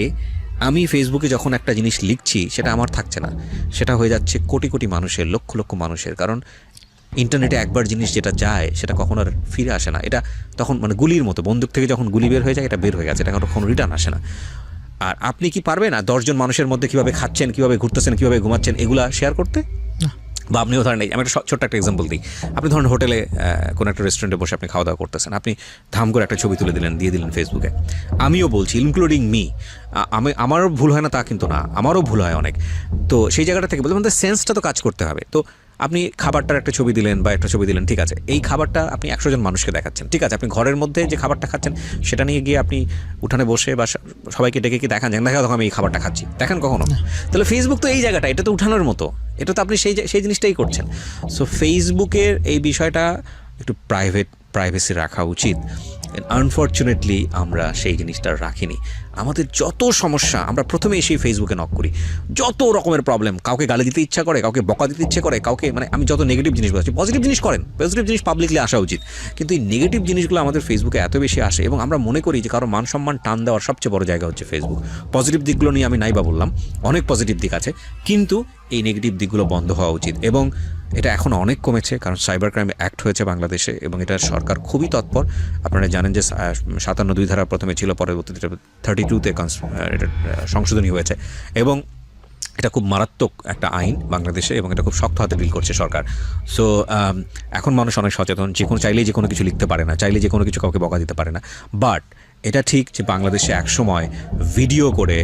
A: আমি ফেসবুকে যখন একটা জিনিস লিখছি সেটা আমার থাকছে না, সেটা হয়ে যাচ্ছে কোটি কোটি মানুষের, লক্ষ লক্ষ মানুষের। কারণ ইন্টারনেটে একবার জিনিস যেটা যায় সেটা কখনো আর ফিরে আসে না। এটা তখন গুলির মতো, বন্দুক থেকে যখন গুলি বের হয়ে যায়, এটা বের হয়ে গেছে, এটা কখনো রিটার্ন আসে না। আর আপনি কি পারবেন না 10 জন মানুষের মধ্যে কীভাবে খাচ্ছেন, কীভাবে ঘুরতেছেন, কীভাবে ঘুমাচ্ছেন এগুলা শেয়ার করতে? বা আপনিও ধরেন, আমি একটা ছোট্ট একটা এক্সাম্পল দিই। আপনি ধরেন হোটেলে কোনো একটা রেস্টুরেন্টে বসে আপনি খাওয়া দাওয়া করতেছেন, আপনি ধাম করে একটা ছবি তুলে দিলেন, দিয়ে দিলেন ফেসবুকে। আমিও বলছি, ইনক্লুডিং মি, আমারও ভুল হয় না তা কিন্তু না, আমারও ভুল হয় অনেক। তো সেই জায়গাটা থেকে বলতে আমাদের সেন্সটা তো কাজ করতে হবে। তো আপনি খাবারটার একটা ছবি দিলেন বা একটা ছবি দিলেন, ঠিক আছে, এই খাবারটা আপনি 100 জন মানুষকে দেখাচ্ছেন, ঠিক আছে, আপনি ঘরের মধ্যে যে খাবারটা খাচ্ছেন সেটা নিয়ে গিয়ে আপনি উঠানে বসে বা সবাইকে ডেকে কি দেখান, দেখা তখন আমি এই খাবারটা খাচ্ছি, দেখেন কখনো? তাহলে ফেসবুক তো এই জায়গাটা, এটা তো উঠানোর মতো, এটা তো আপনি সেই জিনিসটাই করছেন। সো ফেসবুকের এই বিষয়টা একটু প্রাইভেসি রাখা উচিত। আনফর্চুনেটলি আমরা সেই জিনিসটা রাখিনি। আমাদের যত সমস্যা আমরা প্রথমে এসেই ফেসবুকে নক করি, যত রকমের প্রবলেম, কাউকে গালি দিতে ইচ্ছা করে, কাউকে বকা দিতে ইচ্ছা করে, কাউকে আমি যত নেগেটিভ জিনিস বলছি, পজিটিভ জিনিস করেন, পজিটিভ জিনিস পাবলিকলি আসা উচিত, কিন্তু এই নেগেটিভ জিনিসগুলো আমাদের ফেসবুকে এত বেশি আসে এবং আমরা মনে করি যে কারো মান সম্মান টান দেওয়ার সবচেয়ে বড় জায়গা হচ্ছে ফেসবুক। পজিটিভ দিকগুলো নিয়ে আমি নাইবা বললাম, অনেক পজিটিভ দিক আছে, কিন্তু এই নেগেটিভ দিকগুলো বন্ধ হওয়া উচিত। এবং এটা এখন অনেক কমেছে, কারণ সাইবার ক্রাইম অ্যাক্ট হয়েছে বাংলাদেশে এবং এটা সরকার খুবই তৎপর। আপনারা জানেন যে 57 ধারা প্রথমে ছিল, পরবর্তীতে 32-তে এটা সংশোধনী হয়েছে এবং এটা খুব মারাত্মক একটা আইন বাংলাদেশে এবং এটা খুব শক্ত হাতে ডিল করছে সরকার। সো এখন মানুষ অনেক সচেতন, চাইলেই যে কোনো কিছু লিখতে পারে না, চাইলে যে কোনো কিছু কাউকে বকা দিতে পারে না। বাট এটা ঠিক যে বাংলাদেশে একসময় ভিডিও করে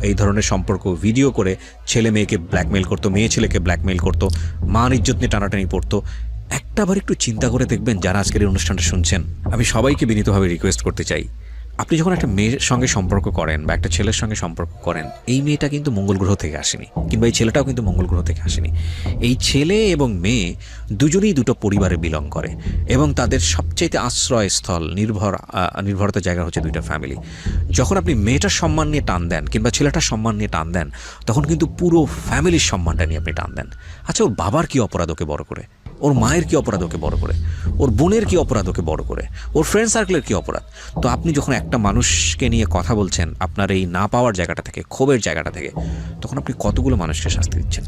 A: এই ধরনের সম্পর্ক ভিডিও করে ছেলে মেয়েকে ব্ল্যাকমেল করতো, মেয়ে ছেলেকে ব্ল্যাকমেল করতো, মান ইজ্জত নিয়ে টানাটানি পড়তো। একটাবার একটু চিন্তা করে দেখবেন যারা আজকের এই অনুষ্ঠানটা শুনছেন, আমি সবাইকে বিনীতভাবে রিকোয়েস্ট করতে চাই, আপনি যখন একটা মেয়ের সঙ্গে সম্পর্ক করেন বা একটা ছেলের সঙ্গে সম্পর্ক করেন, এই মেয়েটা কিন্তু মঙ্গল গ্রহ থেকে আসেনি, কিংবা এই ছেলেটাও কিন্তু মঙ্গল গ্রহ থেকে আসেনি। এই ছেলে এবং মেয়ে দুজনেই দুটো পরিবারে বিলং করে এবং তাদের সবচাইতে আশ্রয়স্থল নির্ভরতার জায়গা হচ্ছে দুইটা ফ্যামিলি। যখন আপনি মেয়েটার সম্মান নিয়ে টান দেন কিংবা ছেলেটার সম্মান নিয়ে টান দেন, তখন কিন্তু পুরো ফ্যামিলির সম্মানটা নিয়ে আপনি টান দেন। আচ্ছা, ওর বাবার কী অপরাধ ওকে বড় করে, ওর মায়ের কী অপরাধ ওকে বড় করে, ওর বোনের কী অপরাধ ওকে বড় করে, ওর ফ্রেন্ড সার্কেলের কী অপরাধ? তো আপনি যখন একটা মানুষকে নিয়ে কথা বলছেন আপনার এই না পাওয়ার জায়গাটা থেকে, ক্ষোভের জায়গাটা থেকে, তখন আপনি কতগুলো মানুষকে শাস্তি দিচ্ছেন?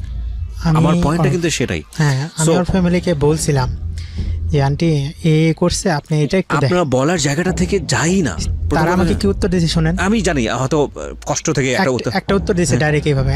B: আমি
A: আমার পয়েন্টটা কিন্তু সেটাই।
B: হ্যাঁ, আমি
A: So-
B: ওর ফ্যামিলিকে বলছিলাম যে আন্টি এ করছে, আপনি এটা একটু দেখেন।
A: আপনারা বলার জায়গাটা থেকে যাই না।
B: তারা আমাকে কি উত্তর দিয়েছে শোনেন।
A: আমি জানি হয়তো কষ্ট থেকে একটা উত্তর।
B: একটা উত্তর দিয়েছে ডাইরেক্ট এইভাবে,